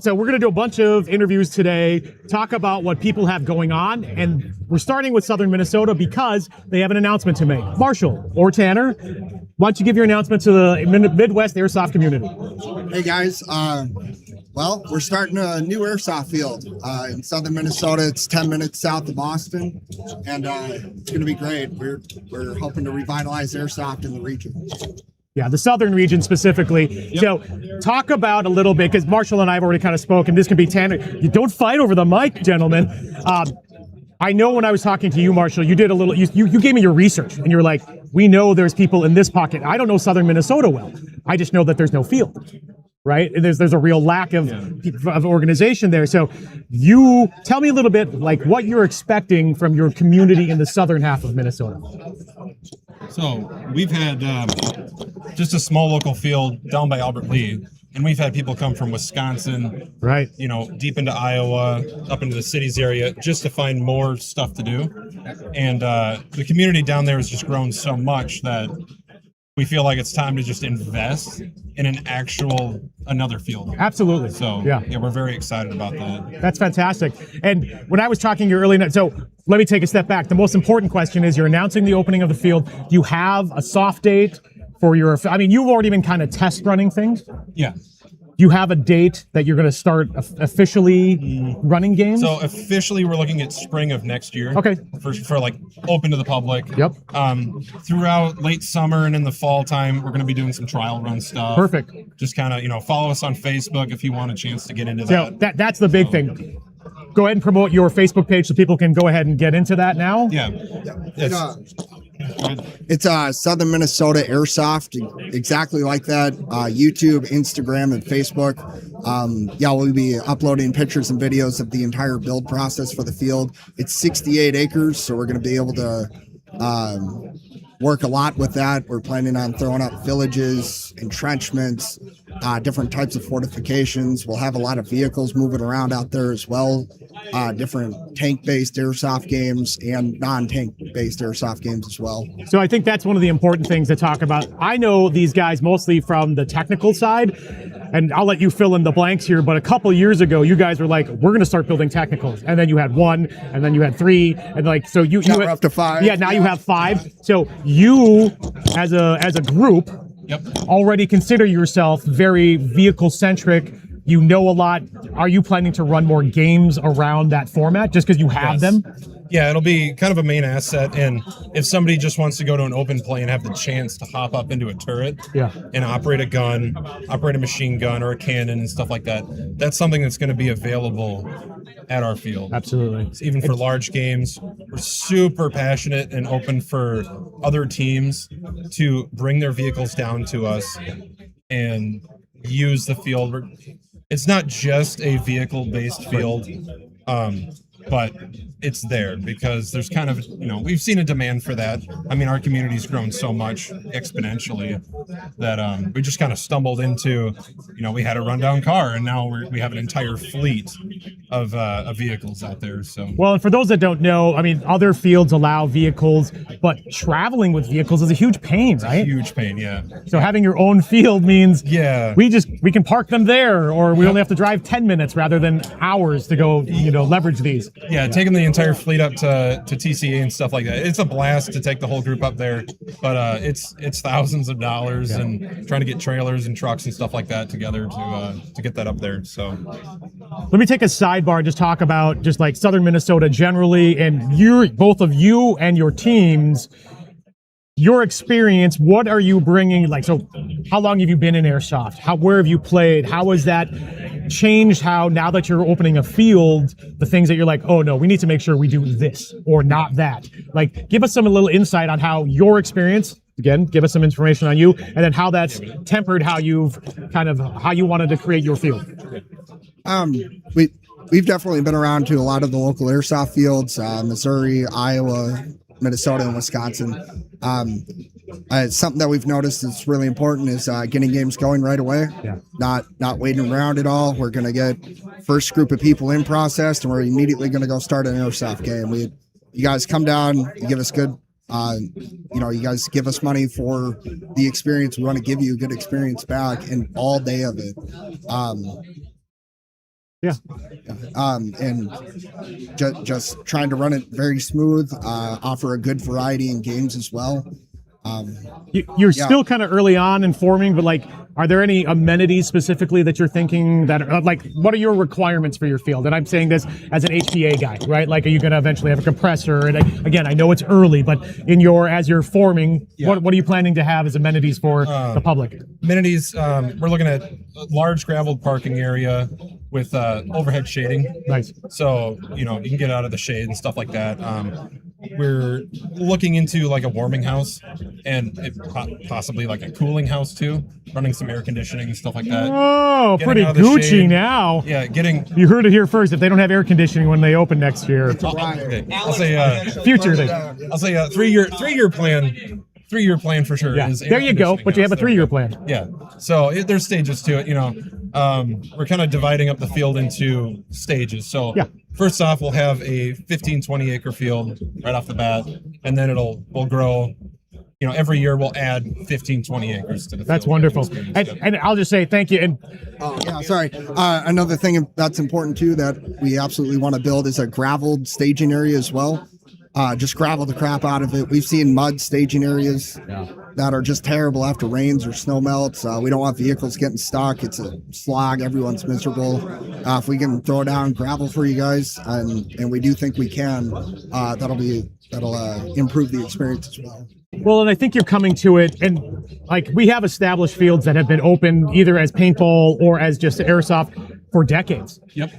So we're going to do a bunch of interviews today, talk about what people have going on, and we're starting with Southern Minnesota because they have an announcement to make. Marshall or Tanner, why don't you give your announcement to the Midwest Airsoft community? Hey guys, well, we're starting a new airsoft field in southern Minnesota. It's 10 minutes south of Boston, and it's going to be great. We're hoping to revitalize airsoft in the region. Yeah, the southern region specifically. Yep. So talk about a little bit, because Marshall and I have already kind of spoken. This can be Tanner. You don't fight over the mic, gentlemen. I know when I was talking to you, Marshall, you did a little, you gave me your research, and you're like, we know there's people in this pocket. I don't know southern Minnesota well. I just know that there's no field. Right? And there's a real lack of organization there. So you tell me a little bit like what you're expecting from your community in the southern half of Minnesota. So we've had just a small local field down by Albert Lee, and we've had people come from Wisconsin, right? You know, deep into Iowa, up into the cities area, just to find more stuff to do. And the community down there has just grown so much that we feel like it's time to just invest in another field. Absolutely. So yeah, we're very excited about that. That's fantastic. And when I was talking to you earlier, so let me take a step back. The most important question is, you're announcing the opening of the field. Do you have a soft date for your, I mean, you've already been kind of test running things. Yeah. you have a date that you're going to start officially running games? So officially, we're looking at spring of next year. Okay. For like open to the public. Yep. Throughout late summer and in the fall time, we're going to be doing some trial run stuff. Perfect. Just kind of, follow us on Facebook if you want a chance to get into So that. that's the big thing. Go ahead and promote your Facebook page so people can go ahead and get into that now. Yeah. It's Southern Minnesota Airsoft, exactly like that. YouTube, Instagram, and Facebook. We'll be uploading pictures and videos of the entire build process for the field. It's 68 acres, so we're going to be able to work a lot with that. We're planning on throwing up villages, entrenchments, different types of fortifications. We'll have a lot of vehicles moving around out there as well. Different tank-based airsoft games and non-tank-based airsoft games as well. So I think that's one of the important things to talk about. I know these guys mostly from the technical side, and I'll let you fill in the blanks here, but a couple years ago, you guys were like, we're going to start building technicals. And then you had 1, and then you had 3, and so you we're up to 5. Yeah, now you have 5. So you, as a group, already consider yourself very vehicle-centric. You know a lot. Are you planning to run more games around that format just because you have them? Yeah, it'll be kind of a main asset. And if somebody just wants to go to an open play and have the chance to hop up into a turret and operate a gun, operate a machine gun or a cannon and stuff like that, that's something that's going to be available at our field. Absolutely. Even for large games, we're super passionate and open for other teams to bring their vehicles down to us and use the field. It's not just a vehicle-based field, but it's there because there's kind of, we've seen a demand for that. I mean, our community's grown so much exponentially that we just kind of stumbled into, we had a rundown car and now we have an entire fleet of vehicles out there. So well, and for those that don't know, I mean, other fields allow vehicles, but traveling with vehicles is a huge pain, right? A huge pain, yeah. So having your own field means we can park them there, or we only have to drive 10 minutes rather than hours to go, leverage these. Yeah, taking the entire fleet up to TCA and stuff like that. It's a blast to take the whole group up there, but it's thousands of dollars and trying to get trailers and trucks and stuff like that together to get that up there. So let me take a sidebar, just talk about just like Southern Minnesota generally, and both of you and your teams. Your experience, what are you bringing? So how long have you been in Airsoft? Where have you played? How has that changed how now that you're opening a field, the things that you're like, oh no, we need to make sure we do this or not that? Like, give us a little insight on how your experience, again, give us some information on you, and then how that's tempered how you wanted to create your field. We've definitely been around to a lot of the local airsoft fields, Missouri, Iowa, Minnesota, and Wisconsin. Something that we've noticed is really important is getting games going right away. Yeah. Not waiting around at all. We're going to get first group of people in processed, and we're immediately going to go start an airsoft game. You guys come down, you give us good. You guys give us money for the experience. We want to give you a good experience back, and all day of it. And just trying to run it very smooth, offer a good variety in games as well. You're still kind of early on in forming, but are there any amenities specifically that you're thinking that are what are your requirements for your field? And I'm saying this as an HPA guy, right? Are you going to eventually have a compressor? And again, I know it's early, but as you're forming, what are you planning to have as amenities for the public? Amenities, we're looking at a large gravel parking area with overhead shading. Nice. So, you can get out of the shade and stuff like that. We're looking into a warming house and possibly a cooling house too, running some air conditioning and stuff like that. Oh, pretty Gucci now. Yeah, You heard it here first. If they don't have air conditioning when they open next year, I'll say future thing. I'll say a three-year plan. 3-year plan for sure. Yeah. There you go. But you have a 3-year plan. Yeah. So there's stages to it. We're kind of dividing up the field into stages. So first off, we'll have a 15, 20 acre field right off the bat, and then we'll grow. Every year we'll add 15, 20 acres to the field. That's wonderful. And I'll just say thank you. And another thing that's important too that we absolutely want to build is a graveled staging area as well. just gravel the crap out of it. We've seen mud staging areas that are just terrible after rains or snow melts. We don't want vehicles getting stuck. It's a slog. Everyone's miserable. If we can throw down gravel for you guys, and we do think we can, that'll improve the experience as well. Well, and I think you're coming to it, and like we have established fields that have been open either as paintball or as just airsoft for decades. Yep.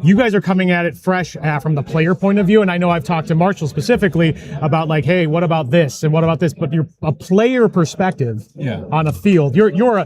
You guys are coming at it fresh from the player point of view, and I know I've talked to Marshall specifically about like, hey, what about this and what about this? But you're a player perspective on a field. You're a,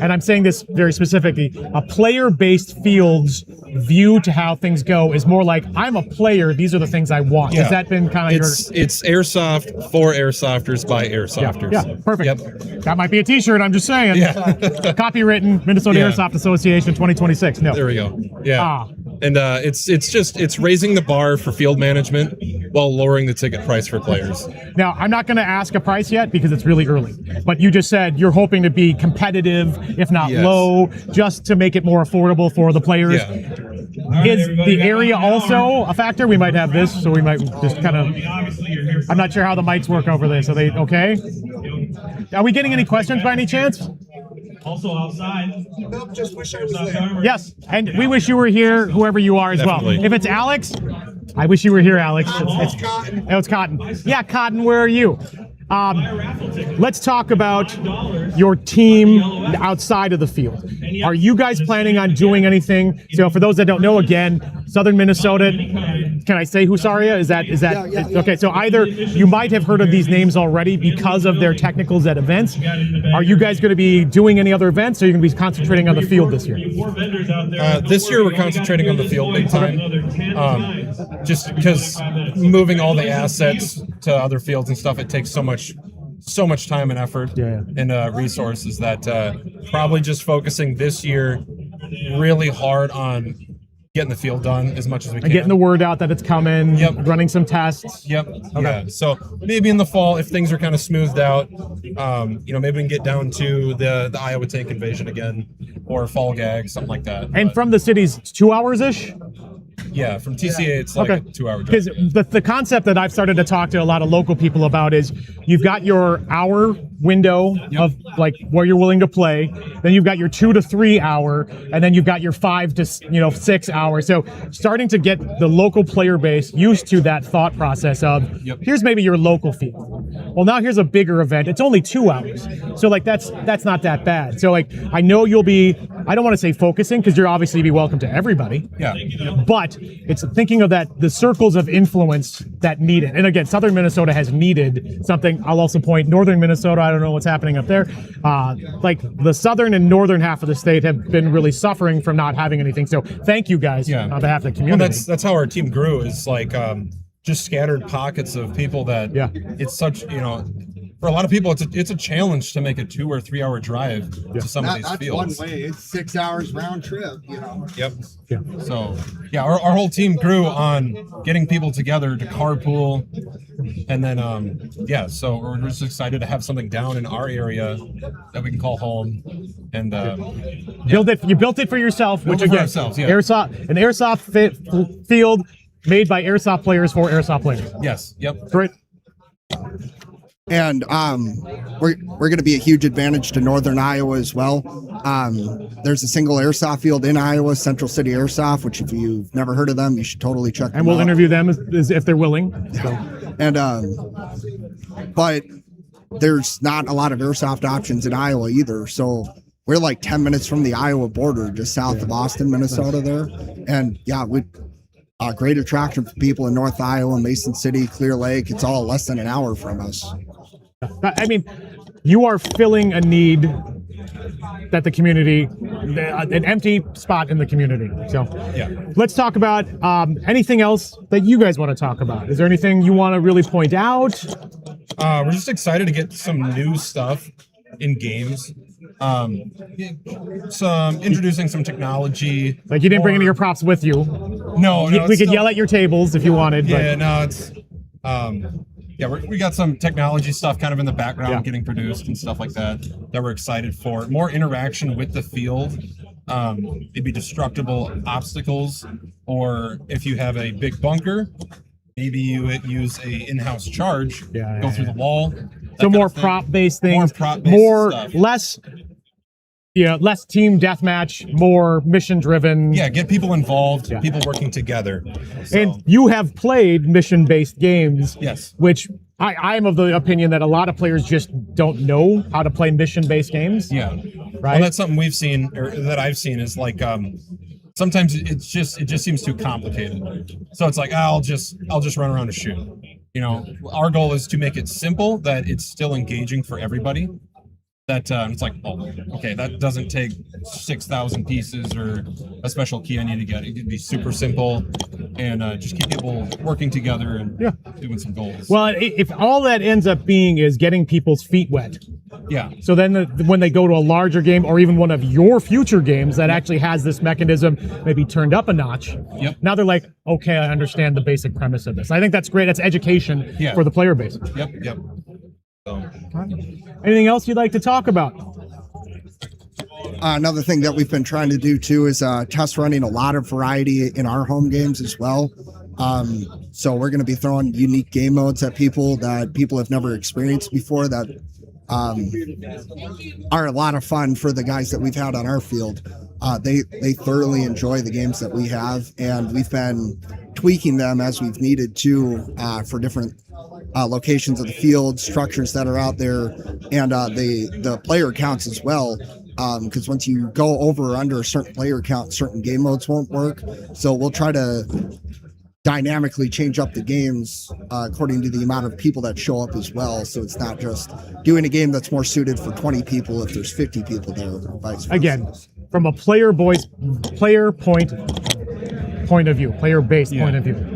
and I'm saying this very specifically, a player-based field's view to how things go is more like I'm a player. These are the things I want. Yeah. Has that been kind of It's airsoft for airsofters by airsofters. Yeah, perfect. Yep. That might be a T-shirt. I'm just saying. Yeah. Copywritten, Minnesota Airsoft Association 2026. No. There we go. Yeah. And it's raising the bar for field management while lowering the ticket price for players. Now, I'm not going to ask a price yet because it's really early. But you just said you're hoping to be competitive, if not low, just to make it more affordable for the players. Yeah. Is the area also a factor? We might have this, so we might just kind of. I'm not sure how the mics work over there. So they okay? Are we getting any questions by any chance? Also outside. Nope, just wish I was there. Yes, and we wish you were here, whoever you are as Definitely. well. If it's Alex, I wish you were here, Alex. It's Cotton. It's Cotton. Yeah, Cotton, where are you? Let's talk about your team outside of the field. Are you guys planning on doing anything? So for those that don't know, again, Southern Minnesota, can I say Husaria? Is that Yeah. okay? So either you might have heard of these names already because of their technicals at events. Are you guys going to be doing any other events, or are you going to be concentrating on the field this year? This year we're concentrating on the field big time, just because moving all the assets to other fields and stuff, it takes so much time and effort and resources that probably just focusing this year really hard on getting the field done as much as we can. Getting the word out that it's coming, running some tests. Yep. Okay. Yeah. So maybe in the fall, if things are kind of smoothed out, maybe we can get down to the Iowa Tank Invasion again, or Fall Gag, something like that. And from the cities, 2 hours-ish? Yeah, from TCA, it's like a 2 hour drive. Because the concept that I've started to talk to a lot of local people about is you've got your hour window of like where you're willing to play, then you've got your 2 to 3 hour, and then you've got your 5 to 6 hours. So starting to get the local player base used to that thought process of here's maybe your local field. Well, now here's a bigger event. It's only 2 hours, so like that's not that bad. So like I know you'll be. I don't want to say focusing because you're obviously be welcome to everybody. Yeah. But it's thinking of the circles of influence that need it. And again, Southern Minnesota has needed something. I'll also point Northern Minnesota. I don't know what's happening up there. Like the southern and northern half of the state have been really suffering from not having anything. So thank you guys on behalf of the community. Well, that's how our team grew, is like just scattered pockets of people that it's such, for a lot of people, it's a challenge to make a 2 or 3 hour drive to some of these That's fields. one way. It's 6 hours round trip. Yep. Yeah. So our whole team grew on getting people together to carpool, and then so we're just excited to have something down in our area that we can call home, and build it. You built it for yourself, which again, an airsoft field made by airsoft players for airsoft players. Yes. Yep. Great. And we're going to be a huge advantage to Northern Iowa as well. There's a single airsoft field in Iowa, Central City Airsoft, which if you've never heard of them, you should totally check them out. And we'll interview them as if they're willing. So. And but there's not a lot of airsoft options in Iowa either. So we're like 10 minutes from the Iowa border, just south of Austin, Minnesota there. And great attraction for people in North Iowa, Mason City, Clear Lake. It's all less than an hour from us. I mean, you are filling a need that the community, an empty spot in the community. So let's talk about anything else that you guys want to talk about. Is there anything you want to really point out? We're just excited to get some new stuff in games. Introducing some technology. Like you didn't bring any of your props with you. No, we could yell at your tables if you wanted. Yeah, no, it's we got some technology stuff kind of in the background getting produced and stuff like that we're excited for. More interaction with the field. Maybe destructible obstacles, or if you have a big bunker, Maybe you use a in-house charge, Yeah, go yeah, through yeah. the wall. So more prop-based things, prop-based more stuff. less team deathmatch, more mission-driven. Yeah, get people involved, Yeah. people working together. So, And you have played mission-based games, yes. which I'm of the opinion that a lot of players just don't know how to play mission-based games. Yeah. Right. Well, that's something we've seen, or that I've seen, is like sometimes it just seems too complicated. So it's like I'll just run around and shoot. You know, our goal is to make it simple, that it's still engaging for everybody. That it's like, oh, okay, that doesn't take 6,000 pieces or a special key I need to get. It could be super simple and just keep people working together and doing some goals. Well, if all that ends up being is getting people's feet wet, yeah. so then when they go to a larger game or even one of your future games that actually has this mechanism maybe turned up a notch, now they're like, okay, I understand the basic premise of this. I think that's great. That's education for the player base. Yep. So. Anything else you'd like to talk about? Another thing that we've been trying to do too is test running a lot of variety in our home games as well. So we're going to be throwing unique game modes at people that people have never experienced before, that are a lot of fun for the guys that we've had on our field. They thoroughly enjoy the games that we have, and we've been tweaking them as we've needed to for different locations of the field, structures that are out there, and the player counts as well. Because once you go over or under a certain player count, certain game modes won't work. So we'll try to dynamically change up the games according to the amount of people that show up as well. So it's not just doing a game that's more suited for 20 people if there's 50 people there, or vice versa. Again, from a player-based point of view,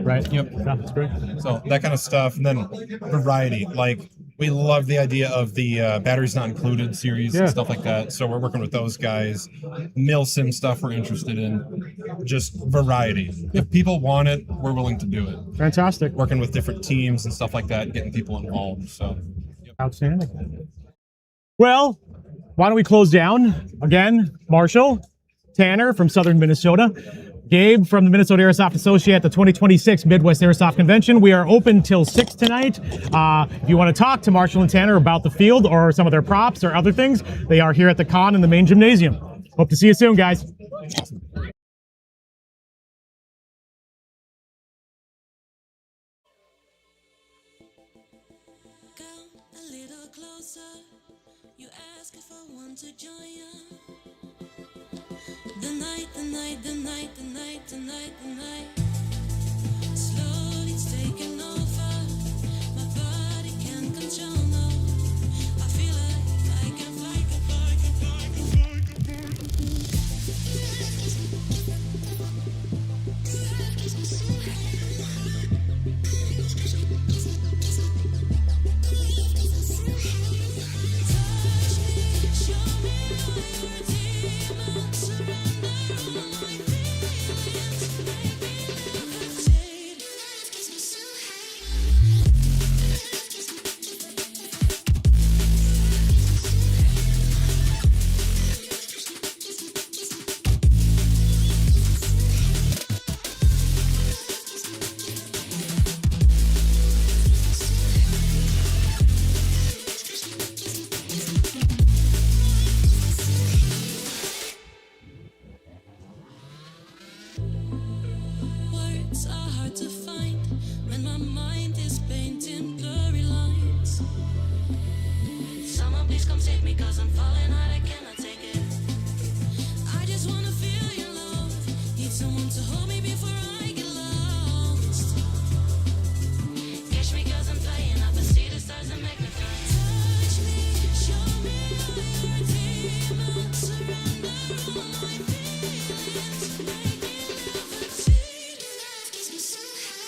right? Yep. Yeah, that's great. So that kind of stuff, and then variety. Like, we love the idea of the batteries not included series and stuff like that. So we're working with those guys. Milsim stuff we're interested in. Just variety. If people want it, we're willing to do it. Fantastic. Working with different teams and stuff like that, getting people involved. So Outstanding. Well, why don't we close down? Again, Marshall, Tanner from Southern Minnesota, Gabe from the Minnesota Airsoft Associate at the 2026 Midwest Airsoft Convention. We are open till 6 tonight. If you want to talk to Marshall and Tanner about the field or some of their props or other things, they are here at the con in the main gymnasium. Hope to see you soon, guys. Come a little closer. You ask if I want to join you. The night. Slowly it's taking over. My body can't control no. I feel like I can fly. Touch me, show me how you're a demon. Surrender all my feelings. Make me levitate. Love gets me so high. Words are hard to find when my mind is painting blurry lines. Someone please come save me, 'cause I'm falling out, I cannot take it. I just wanna feel your love. Need someone to hold me before I get lost. Catch me 'cause I'm flying up and see the stars and make me fly. Touch me, show me how you're a demon. Surrender all my feelings. Make me levitate. Love gets me so high.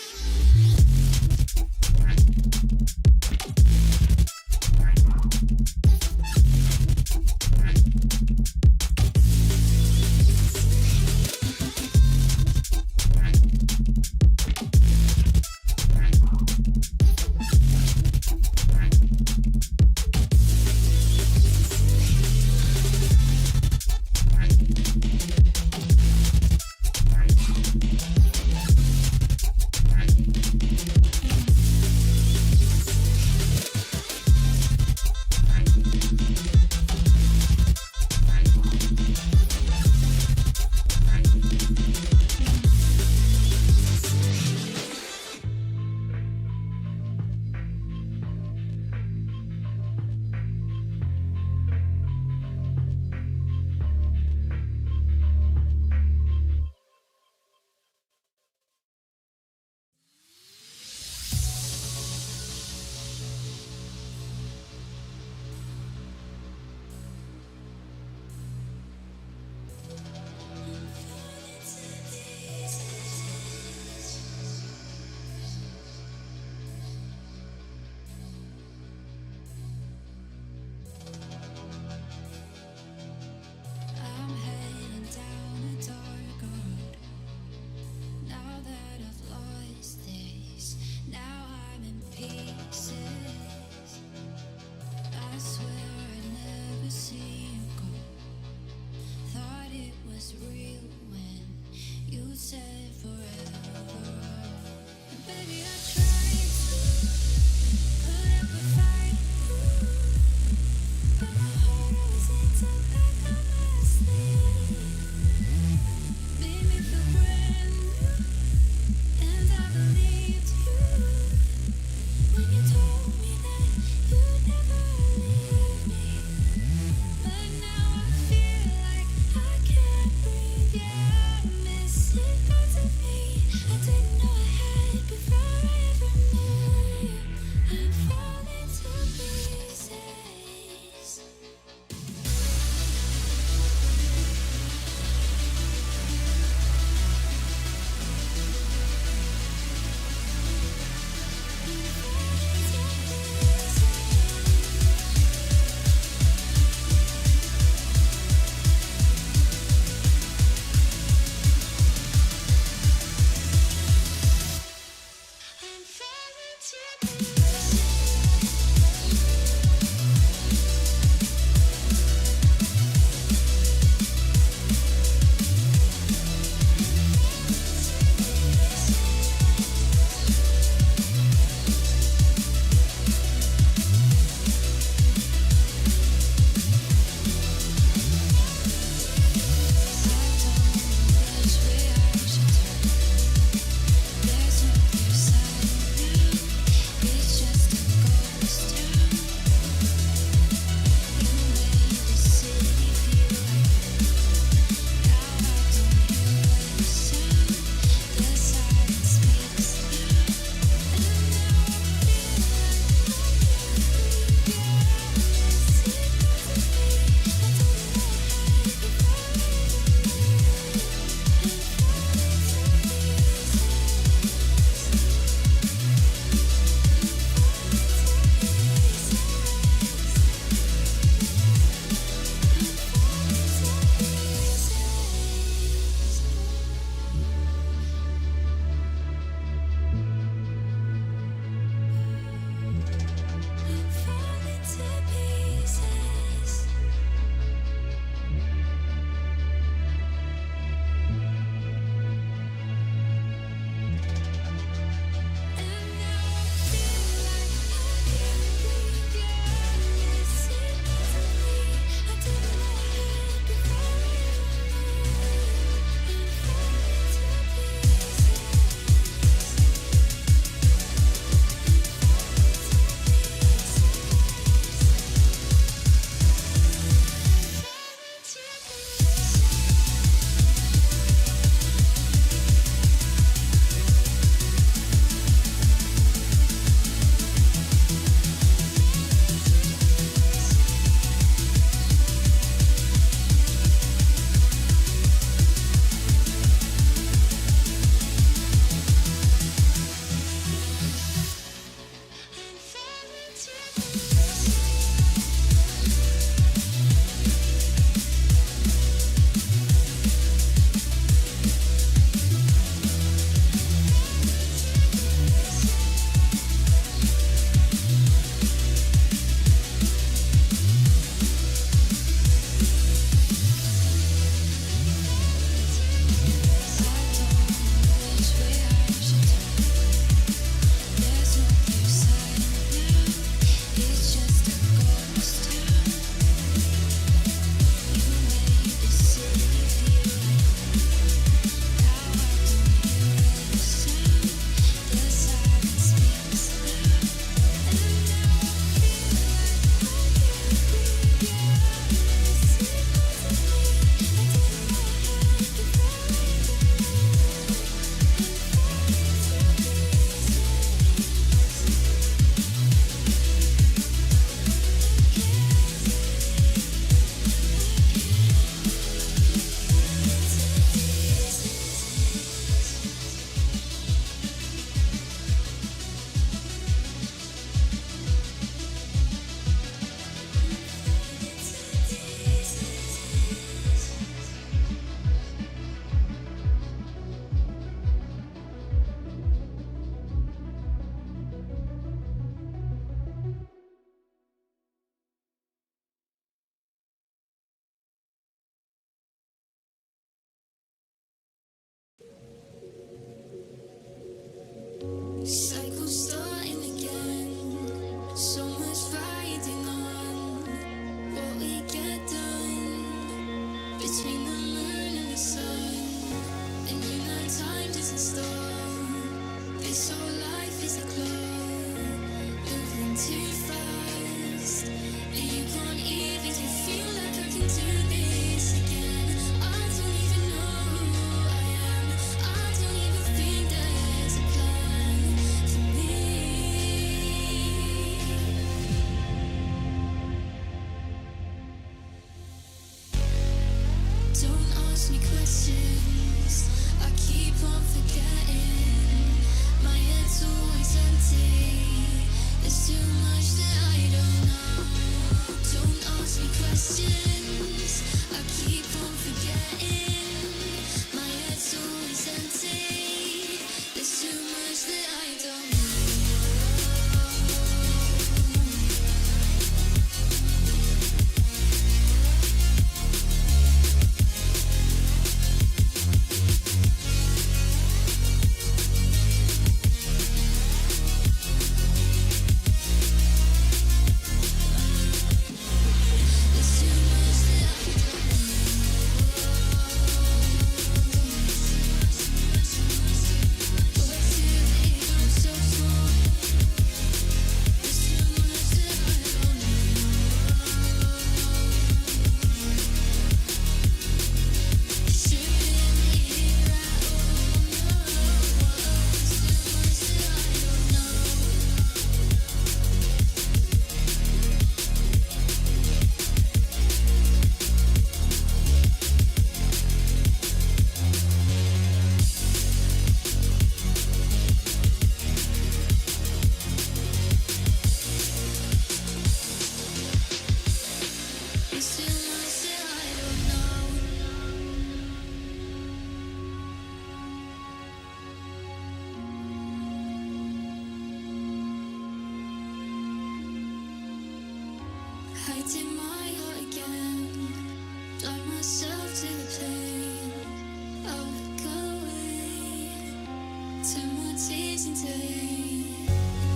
said forever. Baby, I tried to put up a fight, but my heart always ends up back on my sleeve. Made me feel brand new, and I believed you when you told me that you'd never leave me. But now I feel like I can't breathe. Yeah, I'm missing parts of me. Cycle starting again. So much riding on what we get done between the moon and the sun. And you know time doesn't stop. This whole life is a clock, moving too fast. And you can't even feel like I can do this again. I don't even know who I am. I don't even think there's a plan for me. Don't ask me questions, I keep on forgetting. My head's always empty, there's too much that I don't know. Don't ask me questions, I keep on forgetting. My head's always empty, there's too much that I don't know. Hiding my heart again, blind myself to the pain. I'll look away, turn my tears into rain.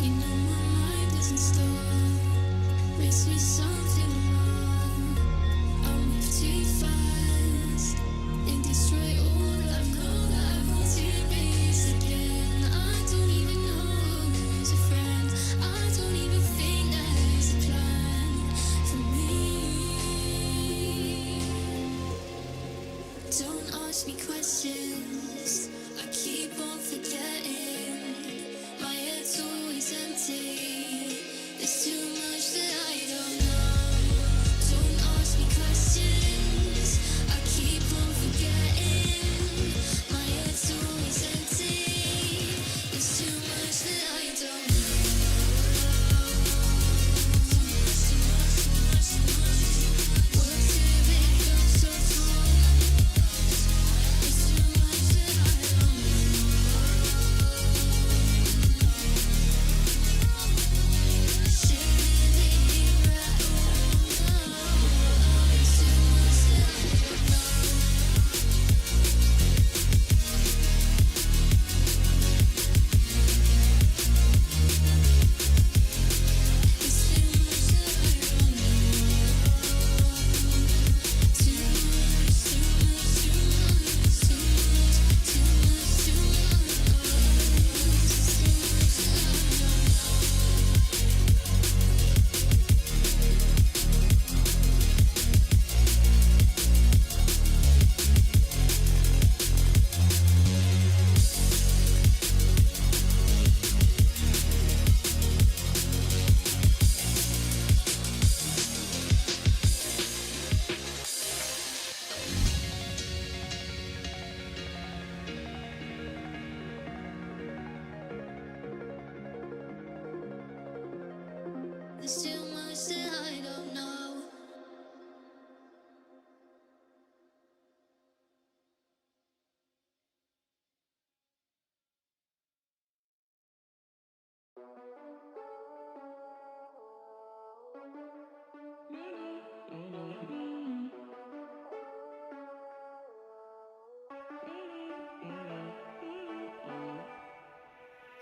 You know my mind doesn't stop, makes me something wrong. I move too fast and destroy all I know that I want to base again. I don't even know who's a friend. I don't even think there's a plan for me. Don't ask me questions, I keep on forgetting. My head's always empty, there's too much that I don't know.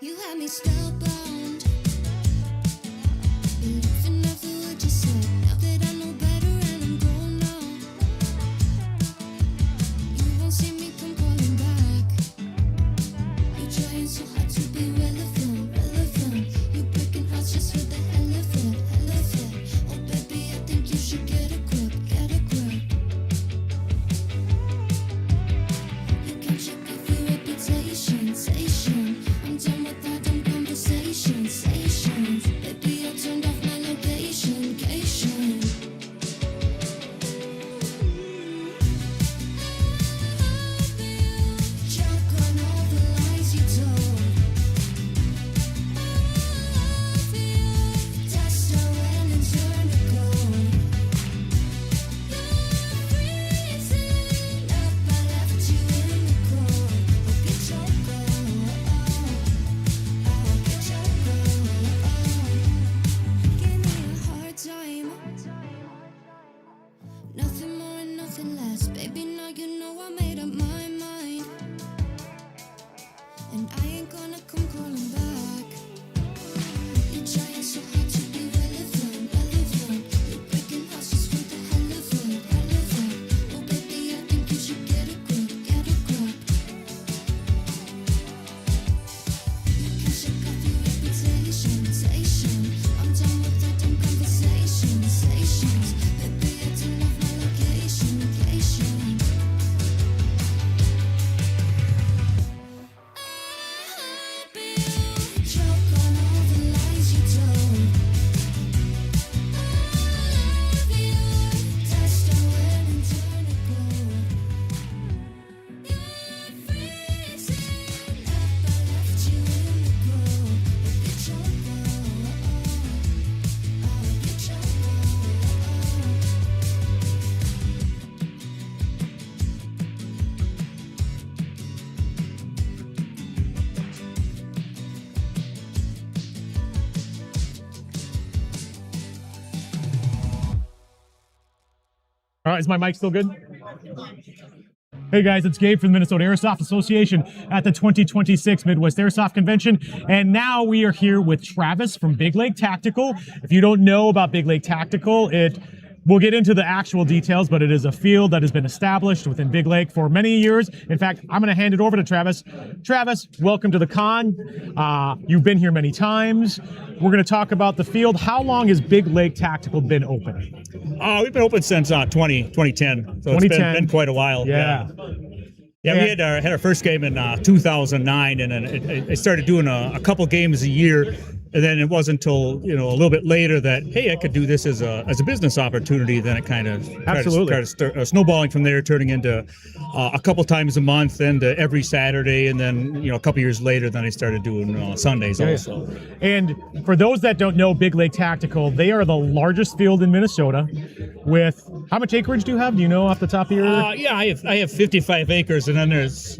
You had me spellbound, believing every word you said. Now that I know better and I'm grown now, you won't see me come calling back. You're trying so hard to be relevant, relevant. You're breaking hearts just for the hell of it, hell of it. Oh baby, I think you should get a grip, get a grip. You can check off your reputation, station. I'm done with all them conversations, stations. Baby, I turned off my location, location. Choke on all the lies you told. Test her when and turn to gold. Freezing up, I left you in the cold. Hope you choke on. Give me a hard time. Nothing more and nothing less. Baby, now you know I made up my mind. And I ain't gonna come crawling back. You're trying so hard to be relevant, relevant. You're breaking hearts just for the hell of it, hell of it. Oh baby, I think you should get a grip, get a grip. You can shake off your reputation, station. I'm done with all them conversations, stations. Baby, I turned off my location, location. Choke on all the lies you told. Test her when and turn to gold. You're freezing up, I left you in the cold. Hope you choke on, hope you choke on. All right, is my mic still good? Hey guys, it's Gabe from the Minnesota Airsoft Association at the 2026 Midwest Airsoft Convention. And now we are here with Travis from Big Lake Tactical. If you don't know about Big Lake Tactical, we'll get into the actual details, but it is a field that has been established within Big Lake for many years. In fact, I'm going to hand it over to Travis. Travis, welcome to the con. You've been here many times. We're going to talk about the field. How long has Big Lake Tactical been open? We've been open since 2010, so it's been quite a while. Yeah. Yeah, we had our first game in 2009, and then I started doing a couple games a year. And then it wasn't until a little bit later that, hey, I could do this as a business opportunity. Then it kind of started snowballing from there, turning into a couple times a month and every Saturday. And then a couple years later, then I started doing Sundays also. And for those that don't know Big Lake Tactical, they are the largest field in Minnesota. With how much acreage do you have? Do you know off the top of your? Yeah, I have 55 acres, and then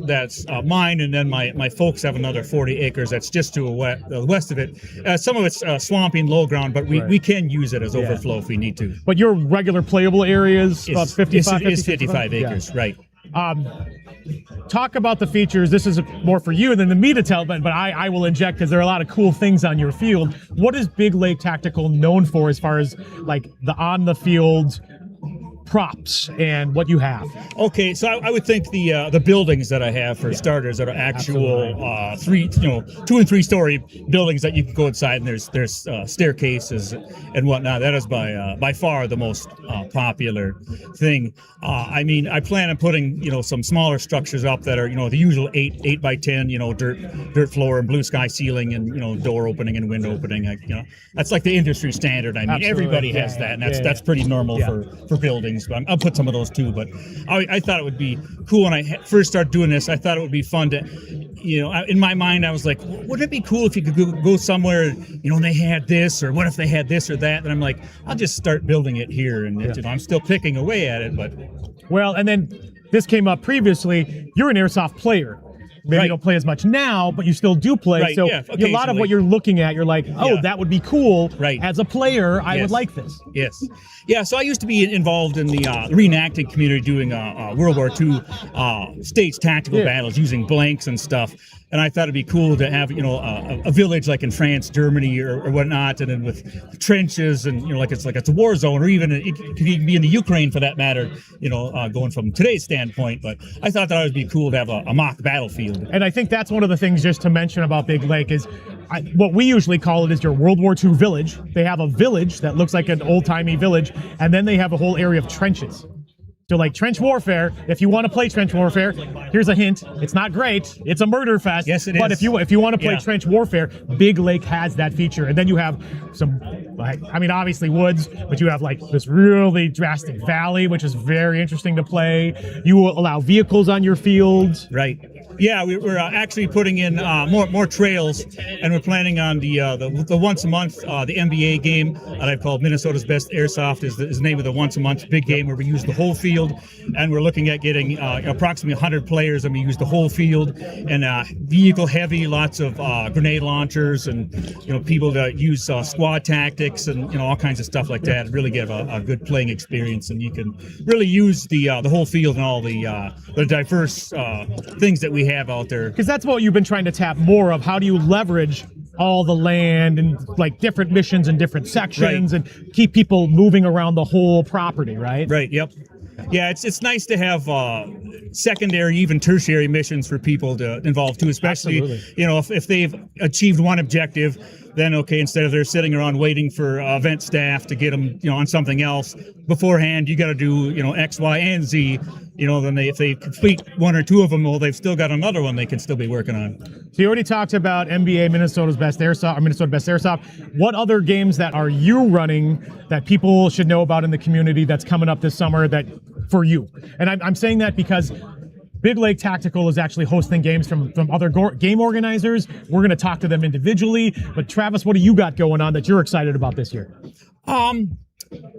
that's mine, and then my folks have another 40 acres. That's just to the west of it. Some of it's swampy and low ground, but we can use it as overflow if we need to. But your regular playable areas about 55 acres, right. Talk about the features. This is more for you than me to tell, but I will inject because there are a lot of cool things on your field. What is Big Lake Tactical known for as far as like the on the field props and what you have? Okay, so I would think the buildings that I have for starters that are actual 2 and 3 story buildings that you can go inside, and there's staircases and whatnot. That is by far the most popular thing. I mean, I plan on putting some smaller structures up that are the usual 8 by 10 dirt floor and blue sky ceiling and door opening and window opening. That's like the industry standard. I mean, everybody has that, and that's pretty normal for buildings. But I'll put some of those too. But I thought it would be cool when I first started doing this. I thought it would be fun to, in my mind, I was like, wouldn't it be cool if you could go somewhere, and they had this, or what if they had this or that? And I'm like, I'll just start building it here. And I'm still picking away at it. But well, and then this came up previously. You're an airsoft player. Maybe Right. you don't play as much now, but you still do play. Right, So yeah, a lot of occasionally. what you're looking at, you're like, oh, Yeah. that would be cool. Right. As a player, I would Yes. like this. Yes. Yeah, so I used to be involved in the reenacting community doing World War II staged tactical Yeah. battles using blanks and stuff. And I thought it'd be cool to have, a village like in France, Germany, or whatnot, and then with trenches and, like it's a war zone, or even it could even be in the Ukraine for that matter, going from today's standpoint. But I thought that would be cool to have a mock battlefield. And I think that's one of the things just to mention about Big Lake is what we usually call it is your World War II village. They have a village that looks like an old-timey village, and then they have a whole area of trenches. So like trench warfare, if you want to play trench warfare, here's a hint. It's not great. It's a murder fest. Yes, it But is. if you want to play Yeah. trench warfare, Big Lake has that feature. And then you have some, obviously woods, but you have like this really drastic valley, which is very interesting to play. You will allow vehicles on your field. Right. Yeah, we're actually putting in more trails, and we're planning on the once a month the NBA game that I've called Minnesota's Best Airsoft is the name of the once a month big game where we use the whole field, and we're looking at getting approximately 100 players, and we use the whole field and vehicle heavy, lots of grenade launchers, and people that use squad tactics and all kinds of stuff like that. Really get a good playing experience, and you can really use the whole field and all the diverse things that we have out there. Because that's what you've been trying to tap more of. How do you leverage all the land and like different missions and different sections and keep people moving around the whole property, right? Right, yep. Yeah, it's nice to have secondary, even tertiary missions for people to involve too, especially, Absolutely. if they've achieved one objective, then okay, instead of they're sitting around waiting for event staff to get them, on something else beforehand, you got to do, X, Y, and Z. Then if they complete one or two of them, well, they've still got another one they can still be working on. So you already talked about NBA Minnesota's Best Airsoft, or Minnesota Best Airsoft. What other games that are you running that people should know about in the community that's coming up this summer that for you? And I'm saying that because Big Lake Tactical is actually hosting games from other game organizers. We're going to talk to them individually. But Travis, what do you got going on that you're excited about this year?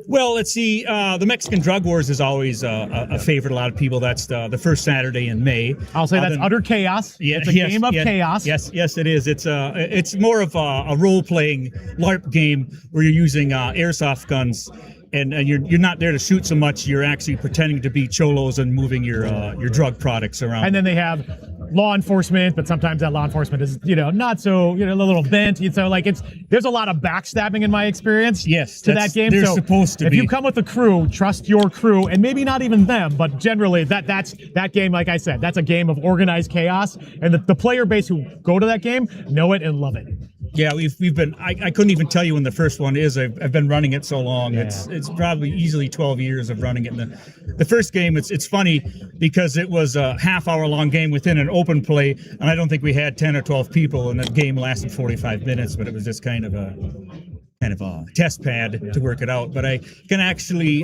Well, let's see. The Mexican Drug Wars is always a favorite. A lot of people. That's the first Saturday in May. I'll say that's utter chaos. It's a game of chaos. Yes, it is. It's more of a role-playing LARP game where you're using airsoft guns. And you're not there to shoot so much. You're actually pretending to be cholos and moving your drug products around. And then they have law enforcement, but sometimes that law enforcement is not so a little bent. So like there's a lot of backstabbing in my experience. Yes, to that game. They're so supposed to if be. you come with a crew, trust your crew, and maybe not even them, but generally that's that game. Like I said, that's a game of organized chaos, and the player base who go to that game know it and love it. Yeah, we've been. I couldn't even tell you when the first one is. I've been running it so long. Yeah. It's probably easily 12 years of running it. And the first game, it's funny because it was a half-hour long game within an open play, and I don't think we had 10 or 12 people, and the game lasted 45 minutes. But it was just kind of a test pad to work it out. But I can actually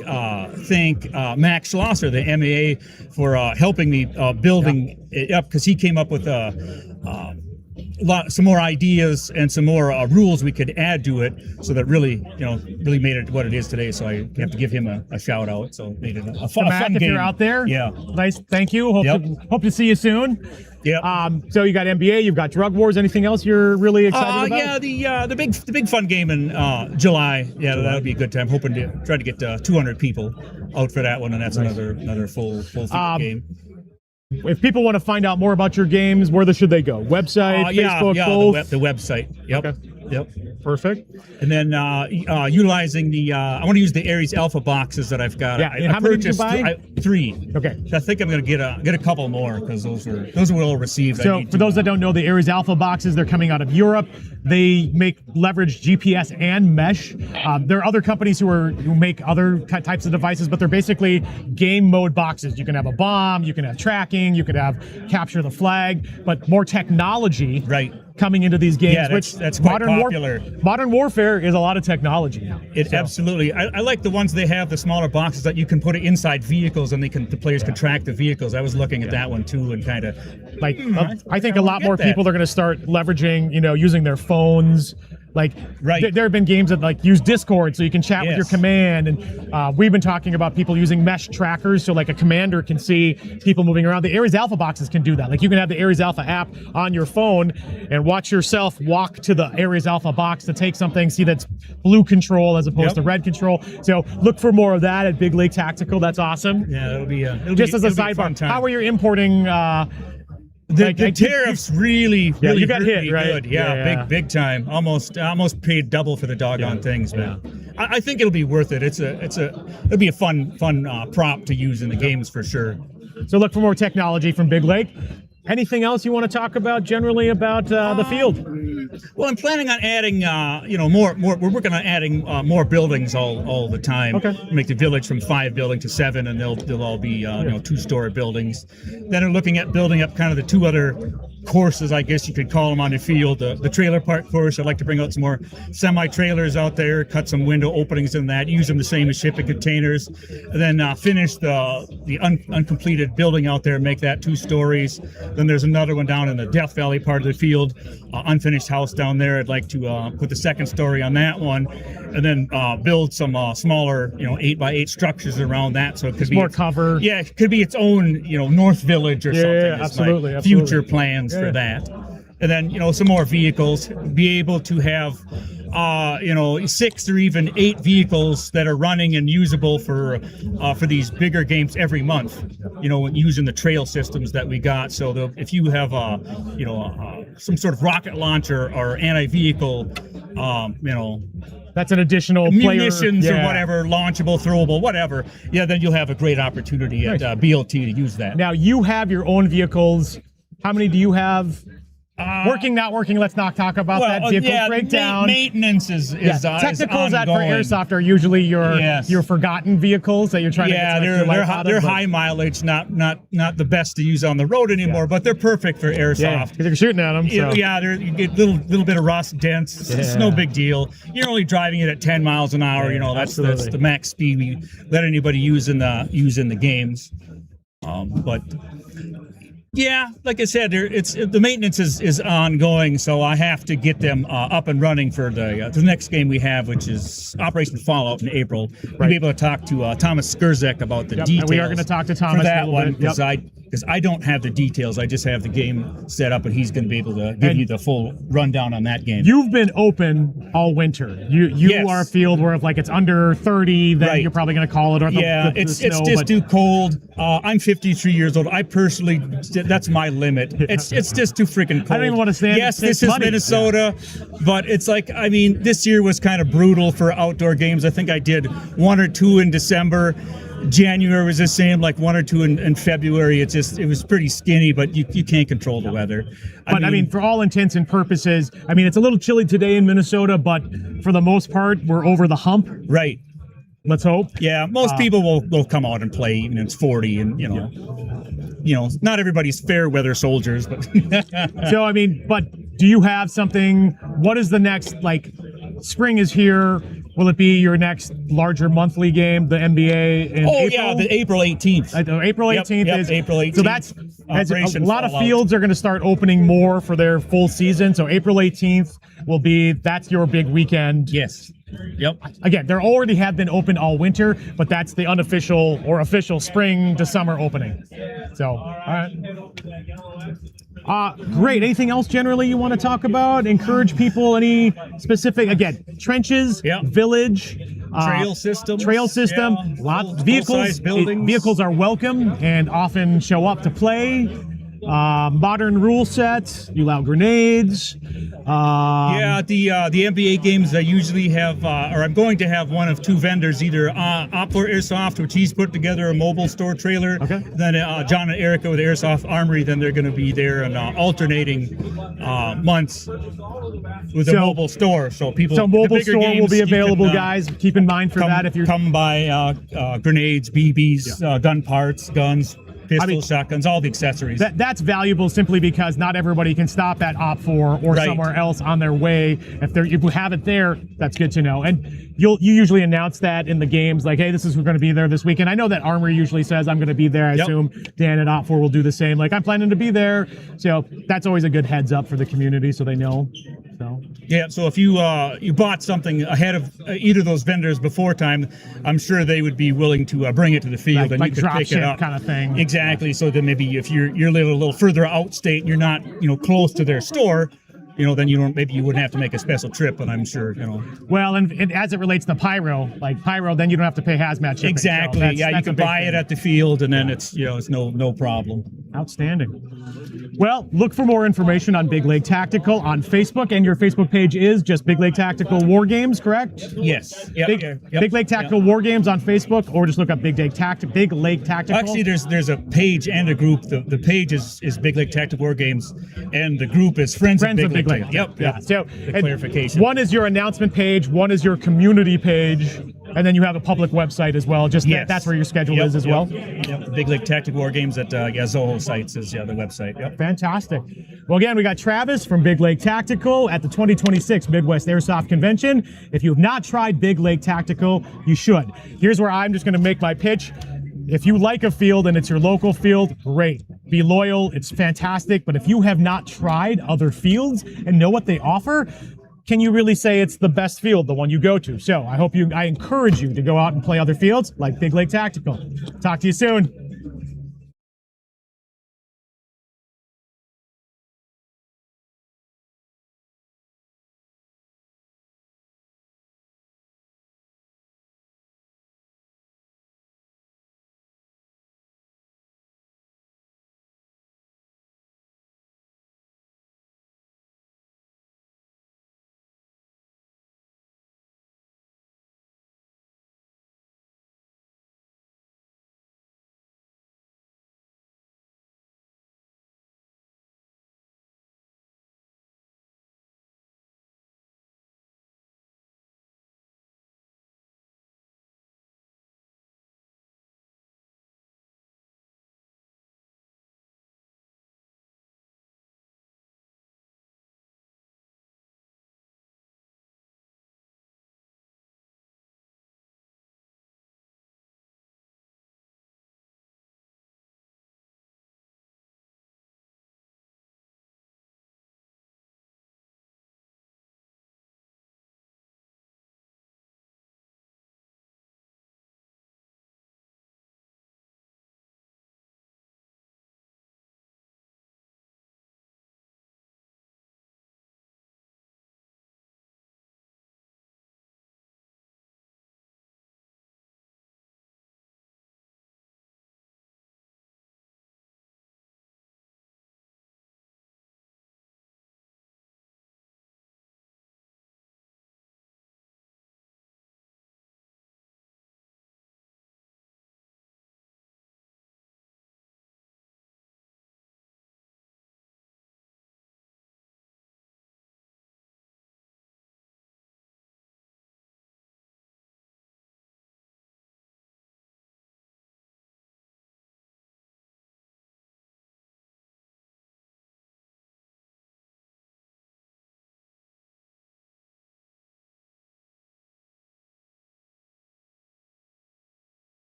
thank Max Schlosser, the MAA, for helping me building it up, because he came up with some more ideas and some more rules we could add to it, so that really made it what it is today. So I have to give him a shout out. So made it a fun Mac, game. if you're out there, Yeah. nice. Thank you. Hope to see you soon. Yeah. So you got NBA, you've got Drug Wars. Anything else you're really excited about? Yeah, the big fun game in July. Yeah, that'll be a good time. Hoping to try to get 200 people out for that one, and that's another full game. If people want to find out more about your games, where should they go? Website, Facebook, both? The website. Yep. Okay. Yep. Perfect. And then utilizing I want to use the Aries Alpha boxes that I've got. Yeah. I And how many did you purchased buy? 3. Okay. So I think I'm going to get a couple more, because those were well received. So for those that don't know, the Aries Alpha boxes, they're coming out of Europe. They leverage GPS and mesh. There are other companies who make other types of devices, but they're basically game mode boxes. You can have a bomb, you can have tracking, you could have capture the flag, but more technology. Right. Coming into these games, Yeah, that's quite popular. Modern warfare is a lot of technology now. Absolutely. I like the ones they have, the smaller boxes that you can put it inside vehicles, and the players can track the vehicles. I was looking at that one too, and kind of I think a lot more people are going to start leveraging, using their phones Like Right. there have been games that like use Discord so you can chat with your Yes. command, and we've been talking about people using mesh trackers so like a commander can see people moving around. The Ares Alpha boxes can do that. Like you can have the Ares Alpha app on your phone and watch yourself walk to the Ares Alpha box to take something, see that's blue control as opposed Yep. to red control. So look for more of that at Big Lake Tactical. That's awesome. Yeah, it'll be Just as a it'll be fun sidebar, time. how are you importing? The tariffs really you got hurt hit, me right? good. Yeah, Yeah. big time. Almost paid double for the doggone things, but I think it'll be worth it. It'll be a fun prop to use in the games for sure. So look for more technology from Big Lake. Anything else you want to talk about generally about the field? Well, I'm planning on adding, more. We're working on adding more buildings all the time. Okay. Make the village from 5 building to 7, and they'll all be 2-story buildings. Then I'm looking at building up kind of the 2 other courses, I guess you could call them, on the field. The trailer park course. I'd like to bring out some more semi-trailers out there, cut some window openings in that, use them the same as shipping containers, and then finish the uncompleted building out there, make that 2 stories. Then there's another one down in the Death Valley part of the field, unfinished house down there. I'd like to put the 2nd story on that one, and then build some smaller, 8x8 structures around that. So it could be More cover. Yeah, it could be its own, North Village or something. yeah, is my absolutely. Future plans Yeah. for that. And then, some more vehicles. Be able to have 6 or even 8 vehicles that are running and usable for these bigger games every month. Using the trail systems that we got. So if you have some sort of rocket launcher or anti-vehicle, That's an additional player. munitions or whatever, launchable, throwable, whatever. Yeah, then you'll have a great opportunity at BLT to use that. Now you have your own vehicles. How many do you have? Working, not working. Let's not talk about that. Vehicle breakdown. Maintenance is Technicals that for ongoing. Airsoft are usually Yes. your forgotten vehicles that you're trying to get some extra life out of, they're but- high mileage, not the best to use on the road anymore, but they're perfect for Yeah, Airsoft. because you're shooting at them. So. Yeah, you get little bit of rust dents. It's no big deal. You're only driving it at 10 miles an hour. That's absolutely. the max speed we let anybody use in the games. But yeah, like I said, the maintenance is ongoing, so I have to get them up and running for the next game we have, which is Operation Fallout in April. We'll be able to talk to Thomas Skurzek about the details. And we are going to talk to Thomas for that a little one bit. Yep. because I don't have the details. I just have the game set up, and he's going to be able to give you the full rundown on that game. You've been open all winter. You Yes. are a field where if like it's under 30, then Right. you're probably going to call it. Or It's snow, just but- too cold. I'm 53 years old. I personally, that's my limit. It's just too freaking cold. I don't even want to stand. Yes, save this is money. Minnesota, but it's like, this year was kind of brutal for outdoor games. I think I did 1 or 2 in December. January was the same, like 1 or 2 in February. It was pretty skinny, but you can't control the weather. But for all intents and purposes, it's a little chilly today in Minnesota, but for the most part, we're over the hump. Right. Let's hope. Yeah, most people will come out and play even it's 40, and not everybody's fair weather soldiers, but So but do you have something? What is the next spring is here? Will it be your next larger monthly game, the NBA in April? yeah, the April 18th. April 18th Yep, is April 18th. So that's Operation a lot of Fallout. fields are going to start opening more for their full season. So April 18th that's your big weekend. Yes. Yep. Again, there already have been open all winter, but that's the unofficial or official spring to summer opening. So, all right. Great. Anything else generally you want to talk about? Encourage people? Any specific? Again, trenches, village, Trail system. Vehicles. Full-size buildings. Vehicles are welcome and often show up to play. Modern rule sets. You allow grenades. The NBA games I usually have, or I'm going to have one of 2 vendors, either Opler Airsoft, which he's put together a mobile store trailer. Okay. Then John and Erica with Airsoft Armory. Then they're going to be there in alternating months with a mobile store. So people. So mobile the bigger store will games, be you available, can, guys. Keep in mind for that if you're come by grenades, BBs, gun parts, guns. Pistols, shotguns, all the accessories. That's valuable simply because not everybody can stop at Op4 or somewhere else on their way. If you have it there, that's good to know. And you usually announce that in the games, like, hey, this is who's going to be there this weekend. I know that Armory usually says I'm going to be there. I assume Dan at Op4 will do the same. Like, I'm planning to be there. So that's always a good heads up for the community so they know. So. Yeah, so if you bought something ahead of either of those vendors before time, I'm sure they would be willing to bring it to the field, and like you could drop pick ship it up kind of thing. Exactly. So then maybe if you're living a little further out state and you're not close to their store, then maybe you wouldn't have to make a special trip. And I'm sure Well, and as it relates to pyro, then you don't have to pay hazmat shipping. exactly. So Yeah, you that's a can big buy thing. it at the field, and then it's no problem. Outstanding. Well, look for more information on Big Lake Tactical on Facebook, and your Facebook page is just Big Lake Tactical War Games, correct? Yes. Yep. Big Lake Tactical War Games on Facebook, or just look up Big Lake Tactical. Actually, there's a page and a group. The page is Big Lake Tactical War Games, and the group is Friends of Big Lake. Yep. Yeah. So the clarification. One is your announcement page, one is your community page, and then you have a public website as well. Just that's where your schedule is as well. Yep. Big Lake Tactical War Games at Zoho Sites is the other website. Yep. Fantastic. Well, again, we got Travis from Big Lake Tactical at the 2026 Midwest Airsoft Convention. If you have not tried Big Lake Tactical, you should. Here's where I'm just going to make my pitch. If you like a field and it's your local field, great. Be loyal. It's fantastic. But if you have not tried other fields and know what they offer, can you really say it's the best field, the one you go to? So I encourage you to go out and play other fields like Big Lake Tactical. Talk to you soon.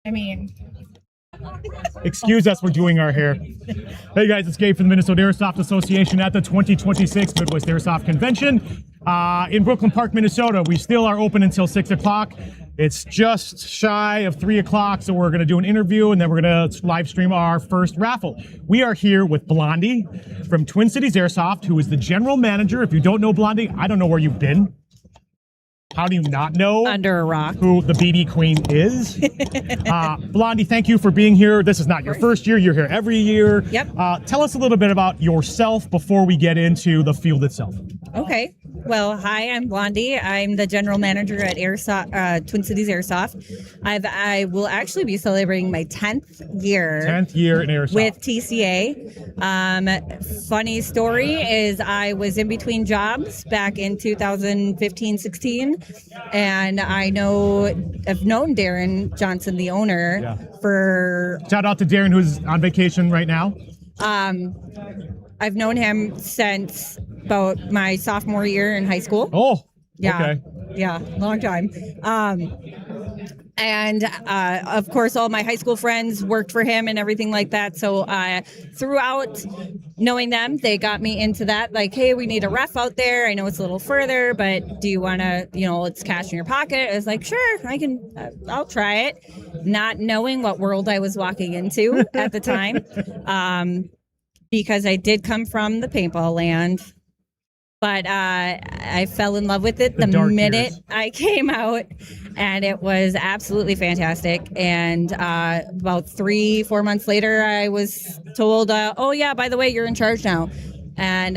I mean, Excuse us, we're doing our hair. Hey guys, it's Gabe from the Minnesota Airsoft Association at the 2026 Midwest Airsoft Convention in Brooklyn Park, Minnesota. We still are open until 6 o'clock. It's just shy of 3 o'clock, so we're going to do an interview and then we're going to live stream our first raffle. We are here with Blondie from Twin Cities Airsoft, who is the general manager. If you don't know Blondie, I don't know where you've been. How do you not know under a rock who the BB Queen is? Blondie, thank you for being here. This is not your first year. You're here every year. Yep. Tell us a little bit about yourself before we get into the field itself. Okay. Well, hi, I'm Blondie. I'm the general manager at Airsoft, Twin Cities Airsoft. I will actually be celebrating my 10th year. 10th year in Airsoft. With TCA. Funny story is I was in between jobs back in 2015-16, and I've known Darren Johnson, the owner, for... Shout out to Darren, who's on vacation right now. I've known him since about my sophomore year in high school. Oh, yeah. Okay. Yeah, long time. And of course, all my high school friends worked for him and everything like that. So throughout knowing them, they got me into that. Like, hey, we need a ref out there. I know it's a little further, but do you want to, it's cash in your pocket. I was like, sure, I'll try it. Not knowing what world I was walking into at the time. Because I did come from the paintball land. But I fell in love with it the minute I came out, and it was absolutely fantastic. And about 3-4 months later, I was told, oh, yeah, by the way, you're in charge now. And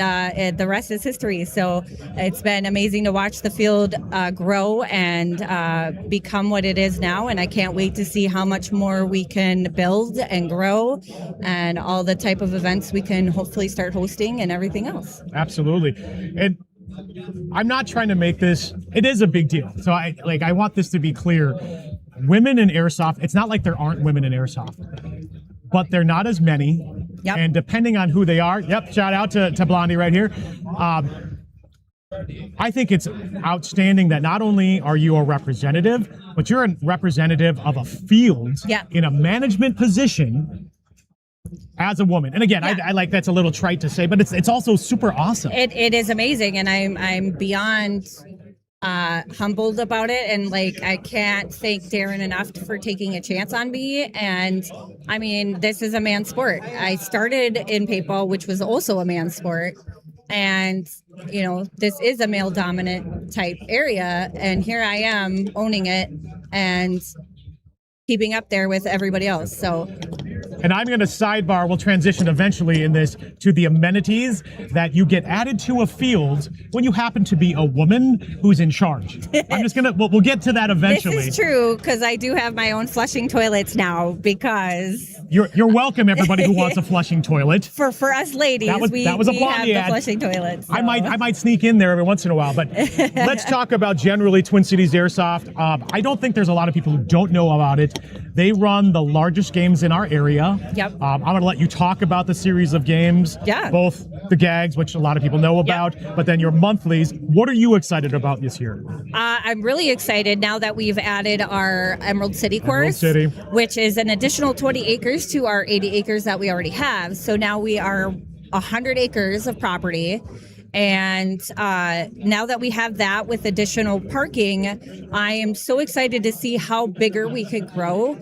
the rest is history. So it's been amazing to watch the field grow and become what it is now. And I can't wait to see how much more we can build and grow and all the type of events we can hopefully start hosting and everything else. Absolutely. And I'm not trying to make this, it is a big deal. So I want this to be clear. Women in Airsoft, it's not like there aren't women in Airsoft, but they're not as many. Yep. And depending on who they are, shout out to Blondie right here. I think it's outstanding that not only are you a representative, but you're a representative of a field in a management position as a woman. And again, I like, that's a little trite to say, but it's also super awesome. It is amazing, and I'm beyond humbled about it, and I can't thank Darren enough for taking a chance on me. And I mean, this is a man's sport. I started in paintball, which was also a man's sport, and this is a male dominant type area, and here I am owning it and keeping up there with everybody else. So And I'm going to sidebar, we'll transition eventually in this to the amenities that you get added to a field when you happen to be a woman who's in charge. I'm just going to, we'll get to that eventually. This is true, because I do have my own flushing toilets now, because... You're welcome, everybody who wants a flushing toilet. For us ladies, that was a we have Blondie the ad. flushing toilets. So. I might sneak in there every once in a while, but let's talk about generally Twin Cities Airsoft. I don't think there's a lot of people who don't know about it. They run the largest games in our area. Yep. I'm going to let you talk about the series of games. Yeah. Both the gags, which a lot of people know about, but then your monthlies. What are you excited about this year? I'm really excited now that we've added our Emerald City course, which is an additional 20 acres to our 80 acres that we already have. So now we are 100 acres of property. And now that we have that with additional parking, I am so excited to see how bigger we could grow.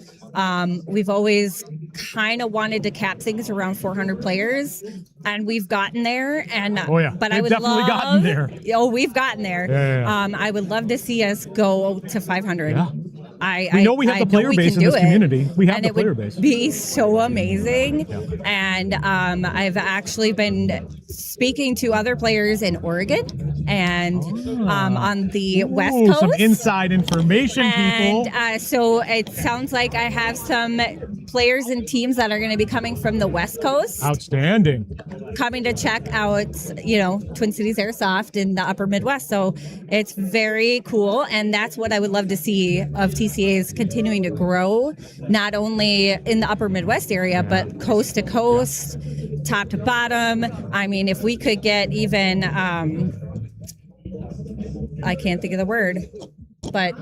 We've always kind of wanted to cap things around 400 players, and we've gotten there. And but I would definitely gotten there. Oh, we've gotten there. Yeah. I would love to see us go to 500. Yeah. We know we have the player base in this community. We have the player base. It would be so amazing. Yeah. And I've actually been speaking to other players in Oregon and on the West Coast. Some inside information, people. And so it sounds like I have some players and teams that are going to be coming from the West Coast. Outstanding. Coming to check out, Twin Cities Airsoft in the upper Midwest. So it's very cool. And that's what I would love to see of TCAs continuing to grow, not only in the upper Midwest area, but coast to coast, top to bottom. I mean, if we could get even, I can't think of the word, but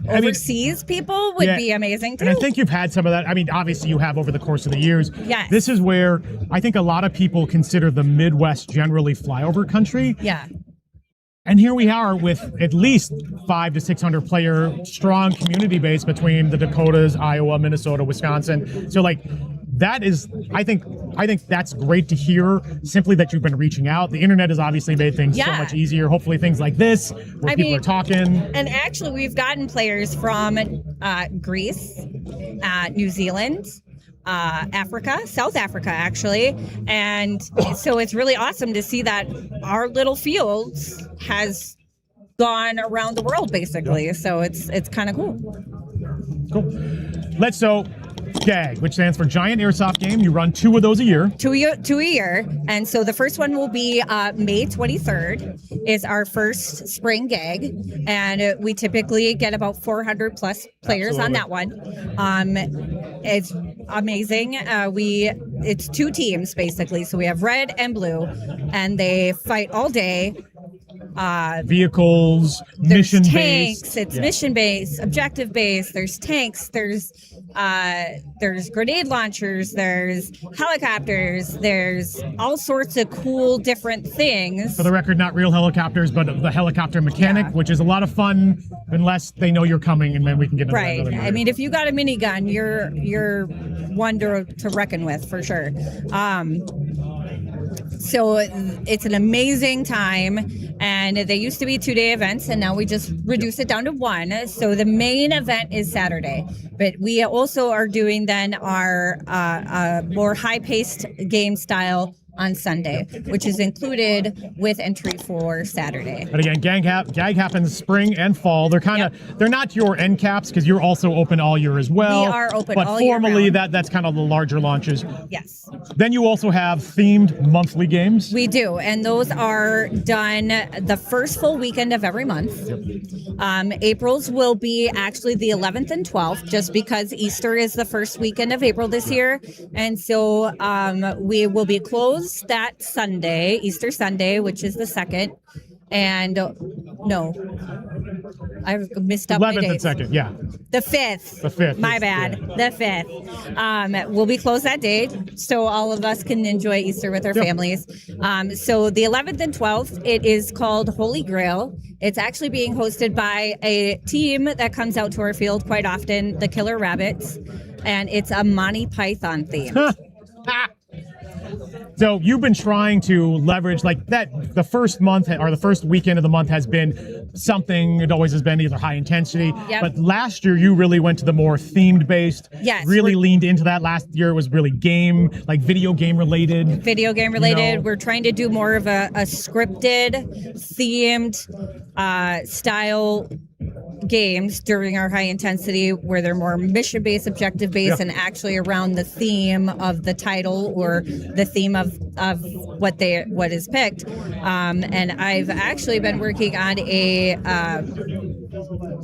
overseas people would yeah, be amazing too. And I think you've had some of that. I mean, obviously you have over the course of the years. Yes. This is where I think a lot of people consider the Midwest generally flyover country. Yeah. And here we are with at least 500 to 600 player strong community base between the Dakotas, Iowa, Minnesota, Wisconsin. So like that is, I think that's great to hear. Simply that you've been reaching out. The internet has obviously made things so much easier. Hopefully things like this, where people are talking. And actually, we've gotten players from Greece, New Zealand, Africa, South Africa, actually. And so it's really awesome to see that our little field has gone around the world, basically. So it's kind of cool. Cool. So GAG, which stands for Giant Airsoft Game. You run 2 of those a year. Two a year. And so the first one will be May 23rd is our first spring GAG. And we typically get about 400 plus players on that one. It's amazing. It's 2 teams, basically. So we have red and blue, and they fight all day. Vehicles, mission tanks, based. it's mission based, objective based. There's tanks, there's grenade launchers, there's helicopters, there's all sorts of cool different things. For the record, not real helicopters, but the helicopter mechanic, which is a lot of fun unless they know you're coming, and then we can get into right. another I mean, if you got a minigun, you're one to reckon with for sure. So it's an amazing time, and they used to be 2-day events, and now we just reduce it down to 1. So the main event is Saturday, but we also are doing then our more high-paced game style on Sunday, which is included with entry for Saturday. But again, GAG happens spring and fall. They're kind of they're not your end caps because you're also open all year as well. We are open but all year formally round. that's kind of the larger launches. Yes. Then you also have themed monthly games. We do, and those are done the first full weekend of every month. April's will be actually the 11th and 12th, just because Easter is the first weekend of April this year, and so we will be closed that Sunday, Easter Sunday, which is the 2nd, and no, I've missed up my 11th and dates. 2nd, yeah. The 5th. The 5th. My bad. The 5th. We'll be closed that day, so all of us can enjoy Easter with our families. So the 11th and 12th, it is called Holy Grail. It's actually being hosted by a team that comes out to our field quite often, the Killer Rabbits, and it's a Monty Python theme. So you've been trying to leverage like that. The first month or the first weekend of the month has been something. It always has been either high intensity. Yep. But last year you really went to the more themed based. Yes, Really leaned into that. Last year it was really video game related. Video game related. You know? We're trying to do more of a scripted, themed style games during our high intensity, where they're more mission based, objective based, and actually around the theme of the title or the theme of what is picked. And I've actually been working on a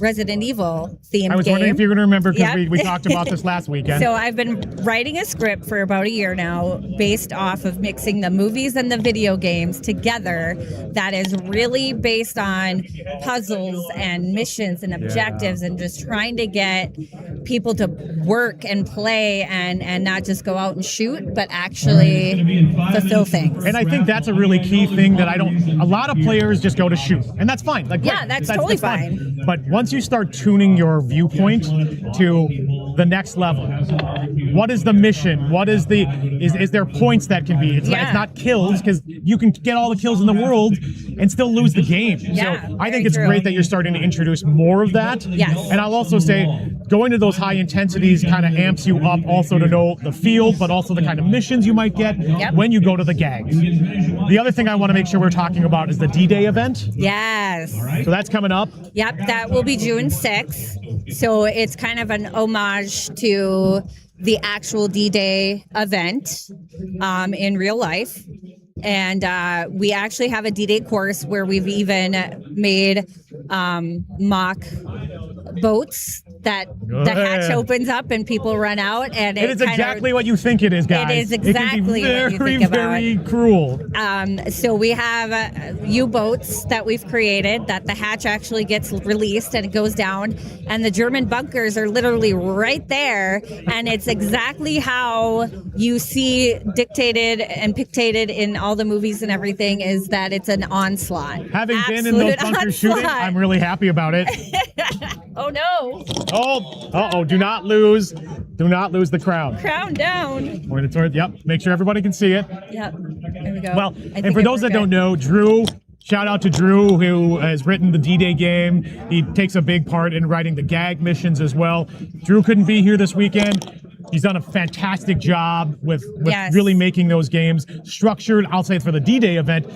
Resident Evil themed I was game. wondering if you're going to remember because Yep. we talked about this last weekend. So I've been writing a script for about a year now based off of mixing the movies and the video games together that is really based on puzzles and missions and objectives and just trying to get people to work and play and not just go out and shoot, but actually fulfill things. And I think that's a really key thing that a lot of players just go to shoot, and that's fine. Like, Yeah, great. that's totally fine. But once you start tuning your viewpoint to the next level, what is the mission? What is is there points that can be? It's not kills, because you can get all the kills in the world and still lose the game. Yeah, so I think very it's true. great that you're starting to introduce more of that. Yes. And I'll also say going to those high intensities kind of amps you up also to know the field, but also the kind of missions you might get when you go to the gags. The other thing I want to make sure we're talking about is the D-Day event. Yes. So that's coming up. Yep, that will be June 6th. So it's kind of an homage to the actual D-Day event in real life. And we actually have a D-Day course where we've even made mock boats that the hatch opens up and people run out, and it is exactly what you think it is, guys. It is exactly it can be what you think about. very cruel. So we have U-boats that we've created that the hatch actually gets released and it goes down, and the German bunkers are literally right there, and it's exactly how you see dictated and pictated in all the movies and everything, is that it's an onslaught. Having been in those bunkers shooting, I'm really happy about it. Oh no! Oh, do not lose the crown. Crown down. Point it toward, yep, make sure everybody can see it. Yep, there we go. Well, and for those that don't know, Drew, shout out to Drew, who has written the D-Day game. He takes a big part in writing the gag missions as well. Drew couldn't be here this weekend. He's done a fantastic job with really making those games structured. I'll say for the D-Day event,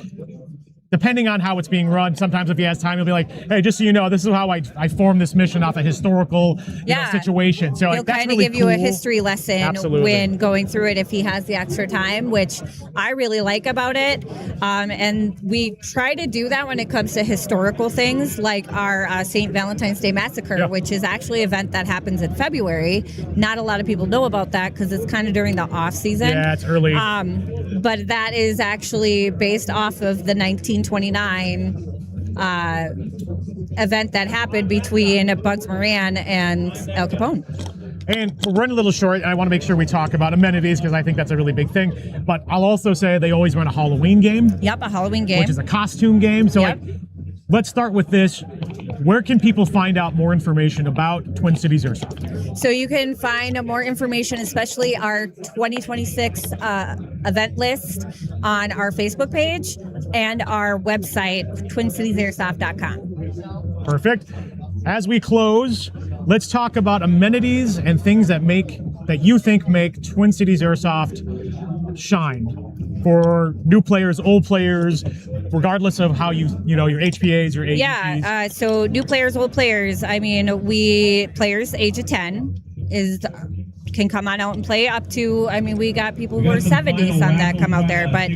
depending on how it's being run, sometimes if he has time, he'll be like, hey, just so you know, this is how I formed this mission off a historical situation. So he'll that's kind of really give you a cool. history lesson when going through it if he has the extra time, which I really like about it. And we try to do that when it comes to historical things like our St. Valentine's Day Massacre, which is actually an event that happens in February. Not a lot of people know about that because it's kind of during the off season. Yeah, it's early. But that is actually based off of the 1929 event that happened between Bugs Moran and Al Capone. And we're running a little short, and I want to make sure we talk about amenities because I think that's a really big thing. But I'll also say they always run a Halloween game. Yep, a Halloween game. Which is a costume game. So let's start with this. Where can people find out more information about Twin Cities Airsoft? So you can find more information, especially our 2026 event list, on our Facebook page and our website, twincitiesairsoft.com. Perfect. As we close, let's talk about amenities and things that you think make Twin Cities Airsoft shine for new players, old players, regardless of how your HPAs, your AGPs. Yeah, so new players, old players. I mean, players age of 10 can come on out and play up to, we got people who are 70 some that come out there, but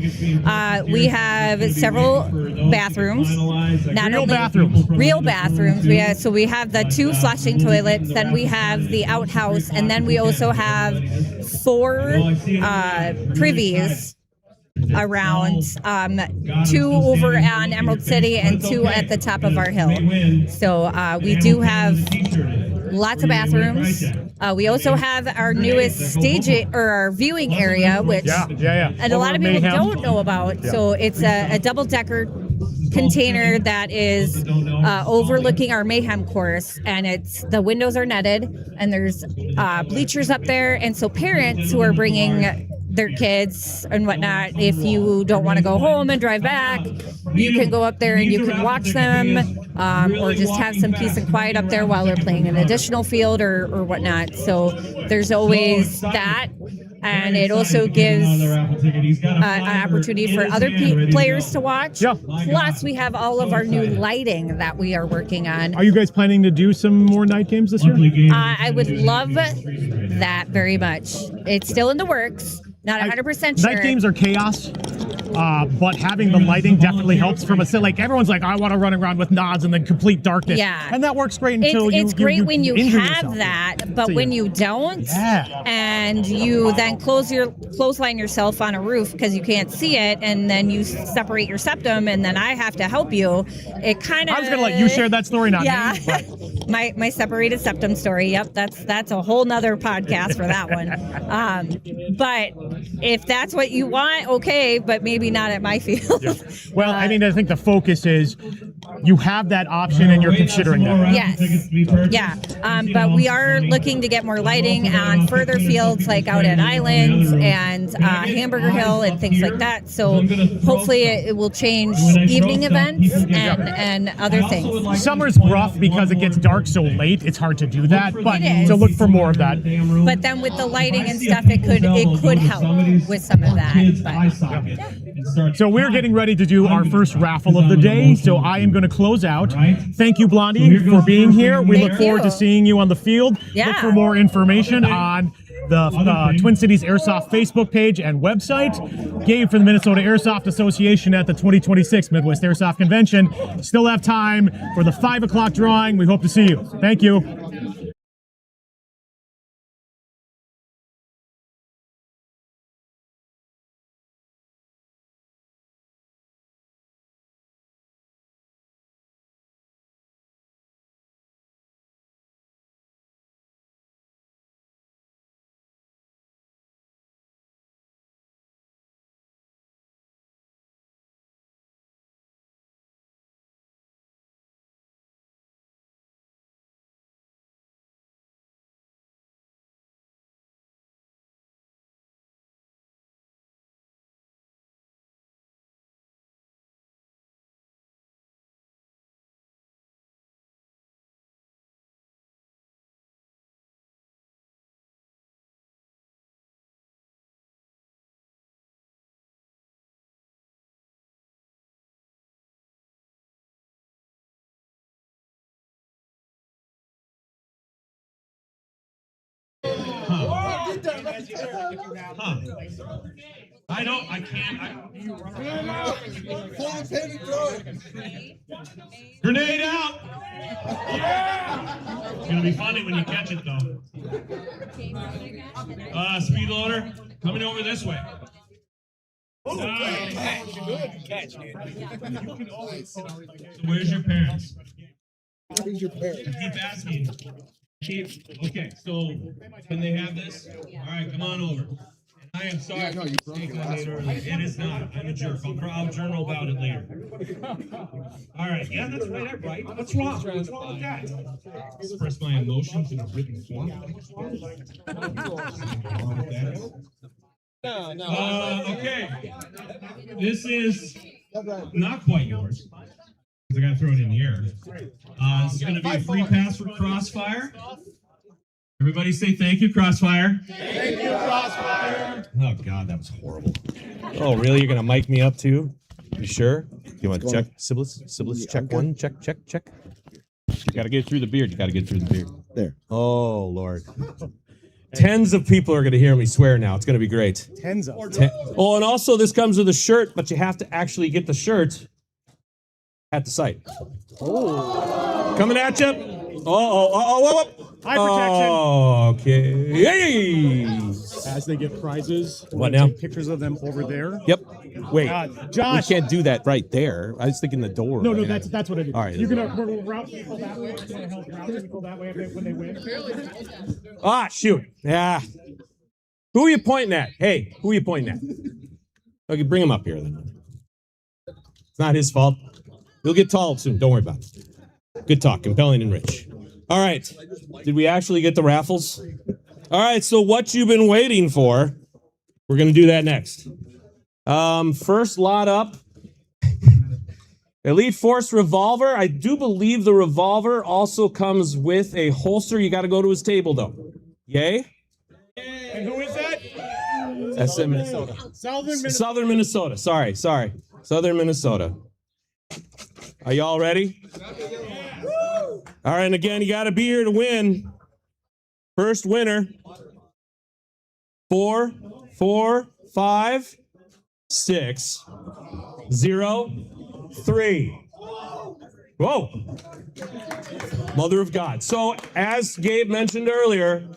we have several bathrooms. Real bathrooms. We have the 2 flushing toilets, then we have the outhouse, and then we also have 4 privies around, 2 over on Emerald City and 2 at the top of our hill. So we do have lots of bathrooms. We also have our newest our viewing area, which and a lot of people don't know about. Yeah. So it's a double-decker container that is overlooking our Mayhem course, and the windows are netted, and there's bleachers up there, and so parents who are bringing their kids and whatnot, if you don't want to go home and drive back, you can go up there and you can watch them, or just have some peace and quiet up there while they're playing an additional field or whatnot. So there's always that. And it also gives an opportunity for other players to watch. Yeah. Plus, we have all of our new lighting that we are working on. Are you guys planning to do some more night games this year? I would love that very much. It's still in the works. Not 100% sure. Night games are chaos, but having the lighting definitely helps from like everyone's like, I want to run around with nods and then complete darkness. Yeah. And that works great until it's great when you have yourself. That, but when you don't, and you then clothesline yourself on a roof because you can't see it, and then you separate your septum, and then I have to help you. It kind of. I was gonna let you share that story, not me. But. My separated septum story. Yep, that's a whole nother podcast for that one. But if that's what you want, okay, but maybe not at my field. Yeah. Well, I think the focus is you have that option and you're considering that. Yes. Yeah. But we are looking to get more lighting on further fields, like out at Islands and Hamburger Hill and things like that. So hopefully it will change evening events and other things. Summer's rough because it gets dark so late. It's hard to do that, but to look for more of that. But then with the lighting and stuff, it could help with some of that. But, So we're getting ready to do our first raffle of the day. So I am going to going to close out. Right. Thank you, Blondie, So here goes for the being first here. thing. We Thank look forward you. to seeing you on the field. Yeah. Look for more information on the Other thing. Twin Cities Airsoft Facebook page and website. Gabe from the Minnesota Airsoft Association at the 2026 Midwest Airsoft Convention. Still have time for the 5 o'clock drawing. We hope to see you. Thank you. I don't. I can't. Grenade out! Yeah! It's gonna be funny when you catch it, though. Speed loader, coming over this way. Nice. Good catch, So where's your parents? Who's your parent? Keep asking. Okay, so can they have this? All right, come on over. I am sorry. Yeah, no, you for the mistake I made earlier. It is not. I'm a jerk. I'll journal about it later. All right. Yeah, that's right. Right. What's wrong? What's wrong with that? Express my emotions in a written form. Okay. This is not quite yours. Because I got to throw it in the air. This is going to be a free pass for Crossfire. Everybody say thank you, Crossfire. Thank you, Crossfire. Oh, God, that was horrible. Oh, really? You're gonna mic me up too? You sure? You want to check Siblets? Check one. Check. You gotta get through the beard. There. Oh Lord. Tens of people are gonna hear me swear now. It's gonna be great. Tens of. Oh, and also this comes with a shirt, but you have to actually get the shirt at the site. Oh. Coming at you. Oh. Eye protection. Okay. Hey. As they get prizes, we're What gonna now? take pictures of them over there. Yep. Wait. Josh. We can't do that right there. I was thinking the door. No, I mean, that's what I do. All right. You're gonna we'll route people that way. You wanna help route people that way when they win. Ah, shoot. Yeah. Who are you pointing at? Hey, who are you pointing at? Okay, bring him up here then. It's not his fault. He'll get tall soon. Don't worry about it. Good talk. Compelling and rich. All right. Did we actually get the raffles? All right. So what you've been waiting for, we're going to do that next. First lot up. Elite Force revolver. I do believe the revolver also comes with a holster. You got to go to his table though. Yay? And who is that? SM Minnesota. Southern Minnesota. Sorry. Southern Minnesota. Are y'all ready? All right, and again, you got to be here to win. First winner. 4, 4, 5, 6, 0, 3. Whoa. Mother of God. So, as Gabe mentioned earlier,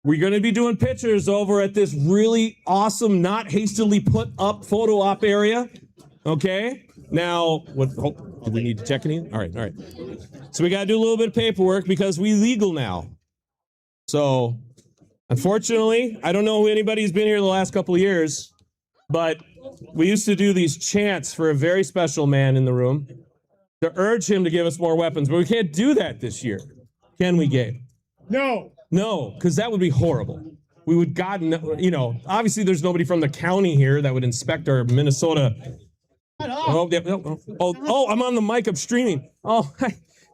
we're going to be doing pictures over at this really awesome, not hastily put up photo op area. Okay? Now, do we need to check anything? All right. So we got to do a little bit of paperwork because we legal now. So, unfortunately, I don't know if anybody's been here the last couple of years, but we used to do these chants for a very special man in the room to urge him to give us more weapons, but we can't do that this year. Can we, Gabe? No. No, because that would be horrible. We would, obviously there's nobody from the county here that would inspect our Minnesota. Oh, I'm on the mic. I'm streaming. Oh,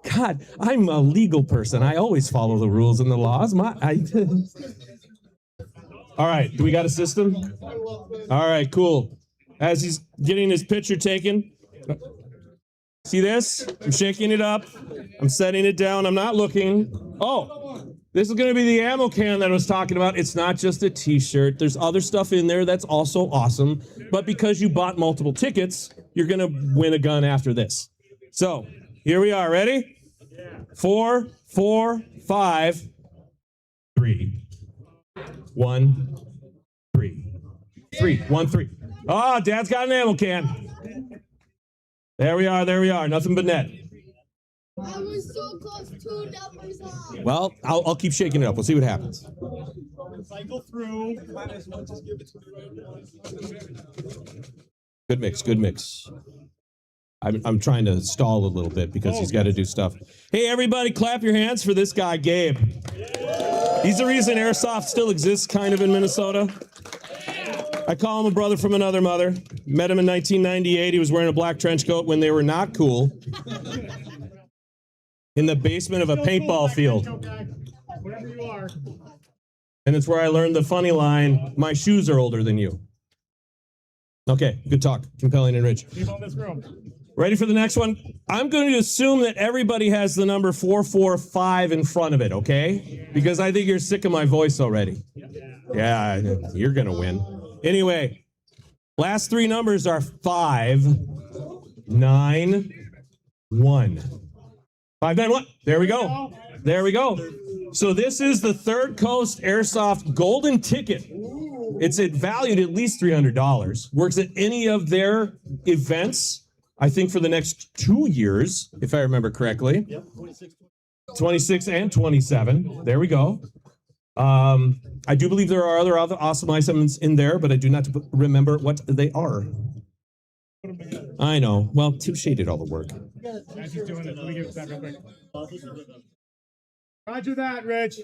God, I'm a legal person. I always follow the rules and the laws. All right, do we got a system? All right, cool. As he's getting his picture taken, See this? I'm shaking it up. I'm setting it down. I'm not looking. Oh, this is going to be the ammo can that I was talking about. It's not just a t-shirt. There's other stuff in there that's also awesome. But because you bought multiple tickets, you're going to win a gun after this. So here we are. Ready? 4, 4, 5, 3, 1, 3, 3, 1, 3. Oh, Dad's got an ammo can. There we are. There we are. Nothing but net. I was so close, 2 numbers off. Well, I'll keep shaking it up. We'll see what happens. Cycle through. Good mix. Good mix. I'm trying to stall a little bit because he's got to do stuff. Hey, everybody, clap your hands for this guy, Gabe. He's the reason Airsoft still exists kind of in Minnesota. I call him a brother from another mother. Met him in 1998. He was wearing a black trench coat when they were not cool. In the basement of a paintball field. Whatever you are. And it's where I learned the funny line, my shoes are older than you. Okay, good talk. Compelling and rich. Leave on this room. Ready for the next one? I'm going to assume that everybody has the number 445 in front of it, okay? Because I think you're sick of my voice already. Yeah, you're going to win. Anyway, last 3 numbers are 5, 9, 1. 5, 9, 1. There we go. There we go. So this is the Third Coast Airsoft Golden Ticket. It's valued at least $300. Works at any of their events, I think for the next 2 years, if I remember correctly. Yep, 26 and 27. There we go. I do believe there are other awesome items in there, but I do not remember what they are. I know. Well, Tim Shea did all the work. As he's doing it, let me give that real quick. Roger that, Rich.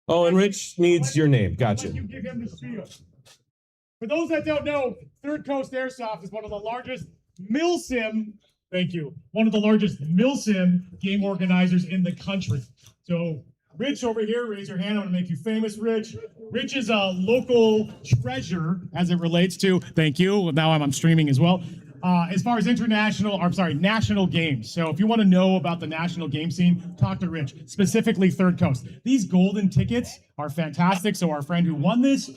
Oh, and Rich needs your name. Gotcha. You give him the spiel. For those that don't know, Third Coast Airsoft is one of the largest milsim, thank you, one of the largest milsim game organizers in the country. So Rich over here, raise your hand. I'm going to make you famous, Rich. Rich is a local treasure as it relates to, thank you. Now I'm streaming as well. As far as national games. So if you want to know about the national game scene, talk to Rich, specifically Third Coast. These golden tickets are fantastic. So our friend who won this,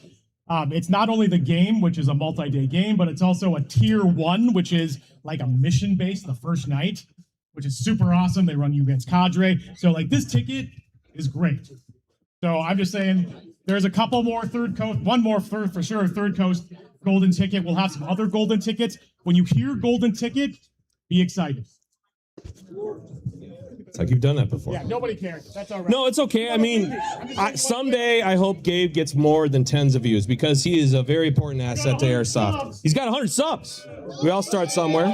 it's not only the game, which is a multi-day game, but it's also a tier 1, which is like a mission base the first night, which is super awesome. They run you against Cadre. So like this ticket is great. So I'm just saying there's a couple more Third Coast, one more for sure, Third Coast golden ticket. We'll have some other golden tickets. When you hear golden ticket, be excited. It's like you've done that before. Yeah, nobody cares. That's all right. No, it's okay. I mean, someday I hope Gabe gets more than tens of views because he is a very important asset to Airsoft. He's got 100 subs. We all start somewhere.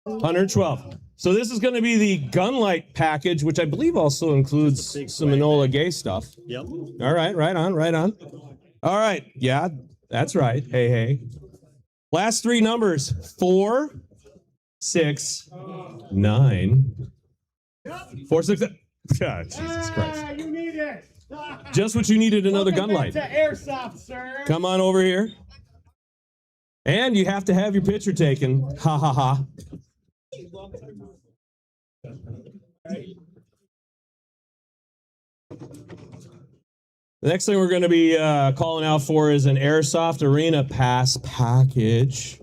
112. So this is going to be the Gunlight package, which I believe also includes some Enola Gay stuff. Yep. All right, right on, right on. All right, yeah, that's right. Hey, hey. Last 3 numbers, 4, 6, 9. 4, 6, 7. God, Jesus Christ. You need it. Just what you needed, another Gunlight. To Airsoft, sir. Come on over here. And you have to have your picture taken. Ha ha ha. The next thing we're going to be calling out for is an Airsoft Arena Pass package.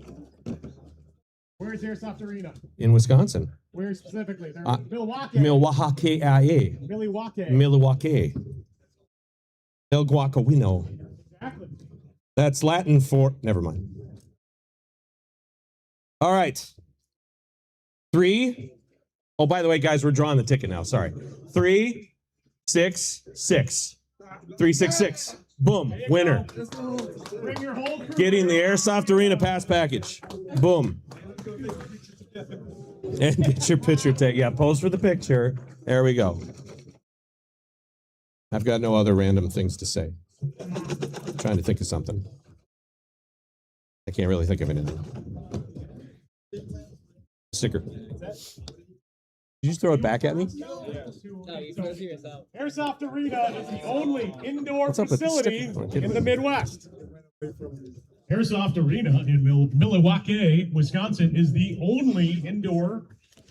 Where's Airsoft Arena? In Wisconsin. Where specifically? They're in Milwaukee. Milwaukee. Milwaukee. Milwaukee. El Guacamino. Exactly. That's Latin for... Never mind. All right. 3. Oh, by the way, guys, we're drawing the ticket now. Sorry. 3, 6, 6. 3, 6, 6. Boom. Winner. Bring your whole crew. Getting the Airsoft Arena Pass package. Boom. And get your picture taken. Yeah, pose for the picture. There we go. I've got no other random things to say. I'm trying to think of something. I can't really think of anything. Sticker. Did you just throw it back at me? Airsoft Arena is the only indoor What's up with the facility sticker? in the Midwest. Airsoft Arena in Milwaukee, Wisconsin is the only indoor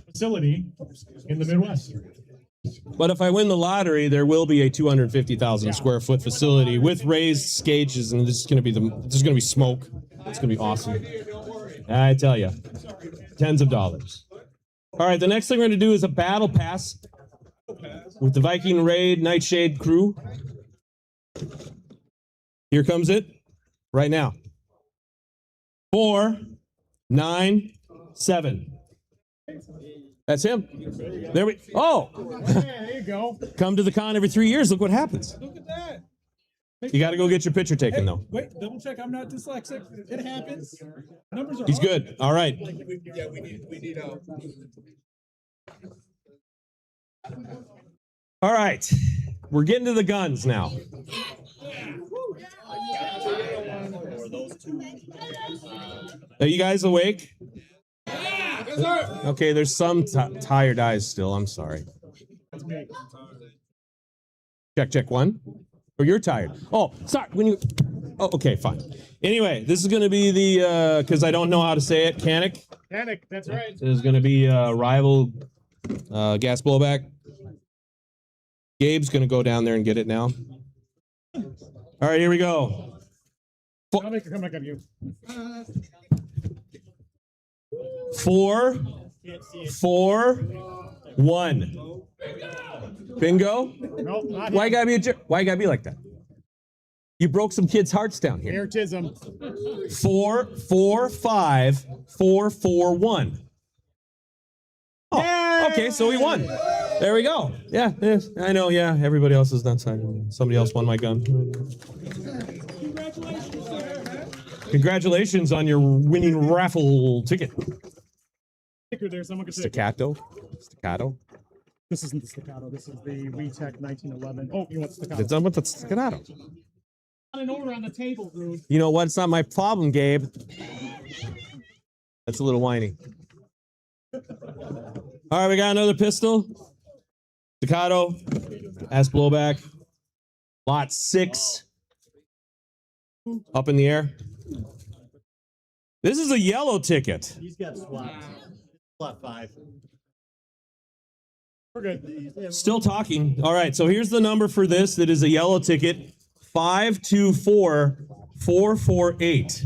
facility in the Midwest. But if I win the lottery, there will be a 250,000 square foot facility with raised cages, and this is going to be smoke. It's going to be awesome. I tell you, tens of dollars. All right, the next thing we're going to do is a battle pass with the Viking Raid Nightshade crew. Here comes it right now. 4, 9, 7. That's him. There we. Oh, There you go. come to the con every 3 years. Look what happens. Look at that. You got to go get your picture taken, though. Wait, double check. I'm not dyslexic. It happens. Numbers are. He's hard. good. All right. Yeah, we need All right. We're getting to the guns now. Are you guys awake? Okay, there's some tired eyes still. I'm sorry. Check 1. Oh, you're tired. Oh, sorry. Oh, okay, fine. Anyway, this is going to be the, because I don't know how to say it, Canic. Panic, that's right. This is going to be rival gas blowback. Gabe's going to go down there and get it now. All right, here we go. I'll make her come back on you. 4, 4, 1. Bingo. Nope, not Why him. gotta be a jerk? Why gotta be like that? You broke some kids' hearts down here. Autism. 4, 4, 5, 4, 4, 1. Oh, okay, so he won. There we go. Yeah, I know. Yeah, everybody else is not signing. Somebody else won my gun. Congratulations on your winning raffle ticket. Sticker there, someone could take it. Staccato. This isn't the staccato. This is the WeTech 1911. Oh, you want staccato? It's done with the staccato. Not an order on the table, dude. You know what? It's not my problem, Gabe. That's a little whiny. All right, we got another pistol. Staccato. Ass blowback. Lot 6. Up in the air. This is a yellow ticket. He's got SWAT. Slot 5. We're good. Still talking. All right, so here's the number for this. That is a yellow ticket. 524448.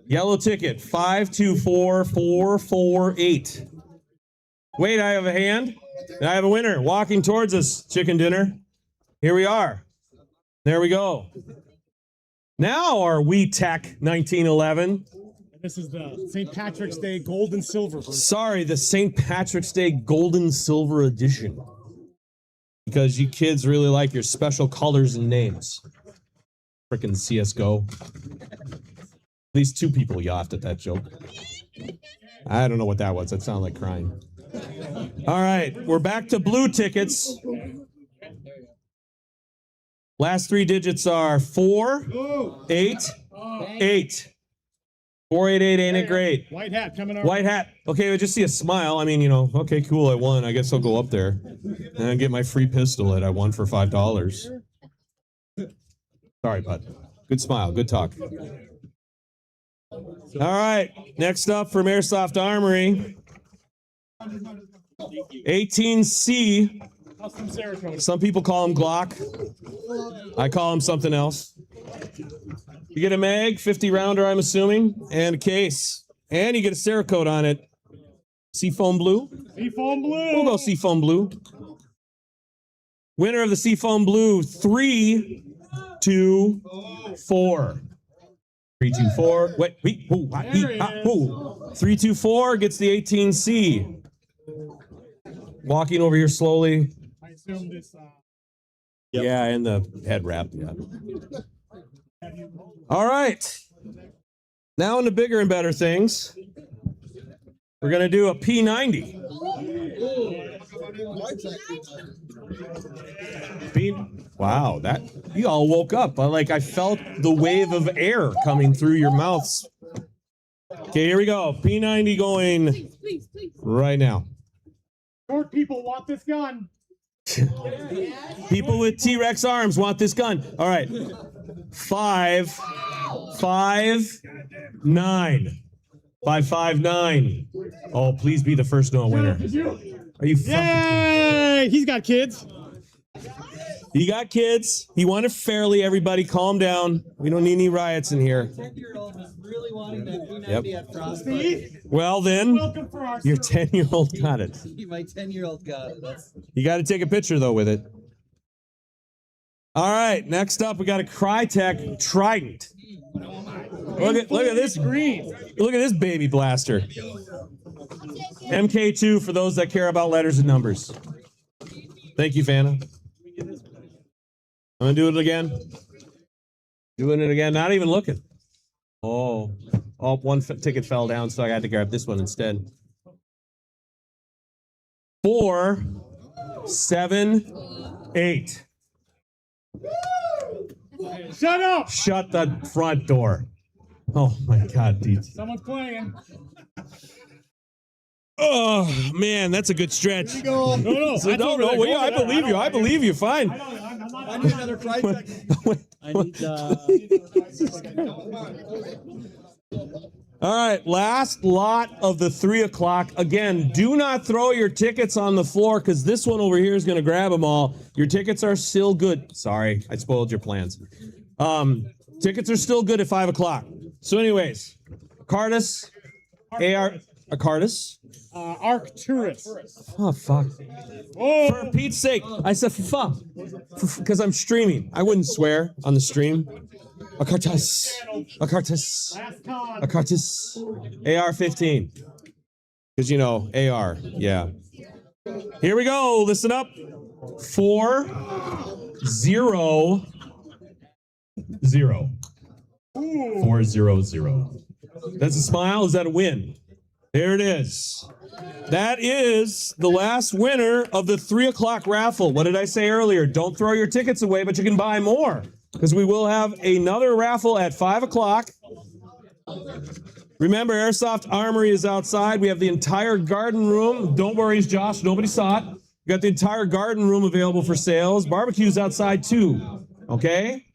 Yellow ticket. 524448. Wait, I have a hand. And I have a winner walking towards us. Chicken dinner. Here we are. There we go. Now our WeTech 1911. This is the St. Patrick's Day gold and silver version. Sorry, the St. Patrick's Day Gold and Silver Edition. Because you kids really like your special colors and names. Frickin' CSGO. At least 2 people yawned at that joke. I don't know what that was. That sounded like crying. All right, we're back to blue tickets. Last 3 digits are 488. 488, ain't it great? White hat coming out. White hat. Okay, I just see a smile. I mean, you know, okay, cool, I won. I guess I'll go up there and get my free pistol that I won for $5. Sorry, bud. Good smile, good talk. All right, next up from Airsoft Armory. 18C. Custom Saratoga. Some people call him Glock. I call him something else. You get a mag, 50 rounder, I'm assuming, and a case. And you get a Cerakote on it. Seafoam blue? Seafoam blue. We'll go seafoam blue. Winner of the seafoam blue, 3, 2, 4. 3, 2, 4. Wait, 3, 2, 4 gets the 18C. Walking over here slowly. I assume this. Yeah, and the head wrap. Yeah. All right. Now into bigger and better things. We're going to do a P90. Wow, that you all woke up. I felt the wave of air coming through your mouths. Okay, here we go. P90 going right now. Short people want this gun. People with T-Rex arms want this gun. All right. 5, 5, 9. 5, 5, 9. Oh, please be the first Noah winner. Are you fucking? Yay! He's got kids. He got kids. He won it fairly. Everybody, calm down. We don't need any riots in here. 10-year-old was really wanting that Yep. at Frostbite. Well, then, your 10-year-old got it. My 10-year-old got it. You got to take a picture, though, with it. All right, next up, we got a Crytek Trident. Look at this green. Look at this baby blaster. MK2 for those that care about letters and numbers. Thank you, Vanna. I'm gonna do it again. Doing it again. Not even looking. Oh, one ticket fell down, so I had to grab this one instead. 4, 7, 8. Shut up! Shut the front door. Oh my God, dude. Someone's playing. Oh man, that's a good stretch. No, Wait, I believe you. I believe you. Fine. I need another Crytek. I need. All right, last lot of the 3 o'clock. Again, do not throw your tickets on the floor because this one over here is going to grab them all. Your tickets are still good. Sorry, I spoiled your plans. Tickets are still good at 5 o'clock. So anyways, Arcturus. Arcturus. Oh, fuck. Oh. For Pete's sake, I said fuck. Because I'm streaming. I wouldn't swear on the stream. Arcturus. AR-15. Because, you know, AR. Yeah. Here we go. Listen up. 4, 0, 0. 4, 0, 0. That's a smile. Is that a win? There it is. That is the last winner of the 3 o'clock raffle. What did I say earlier? Don't throw your tickets away, but you can buy more because we will have another raffle at 5 o'clock. Remember, Airsoft Armory is outside. We have the entire garden room. Don't worry, Josh. Nobody saw it. We got the entire garden room available for sales. Barbecue's outside too. Okay?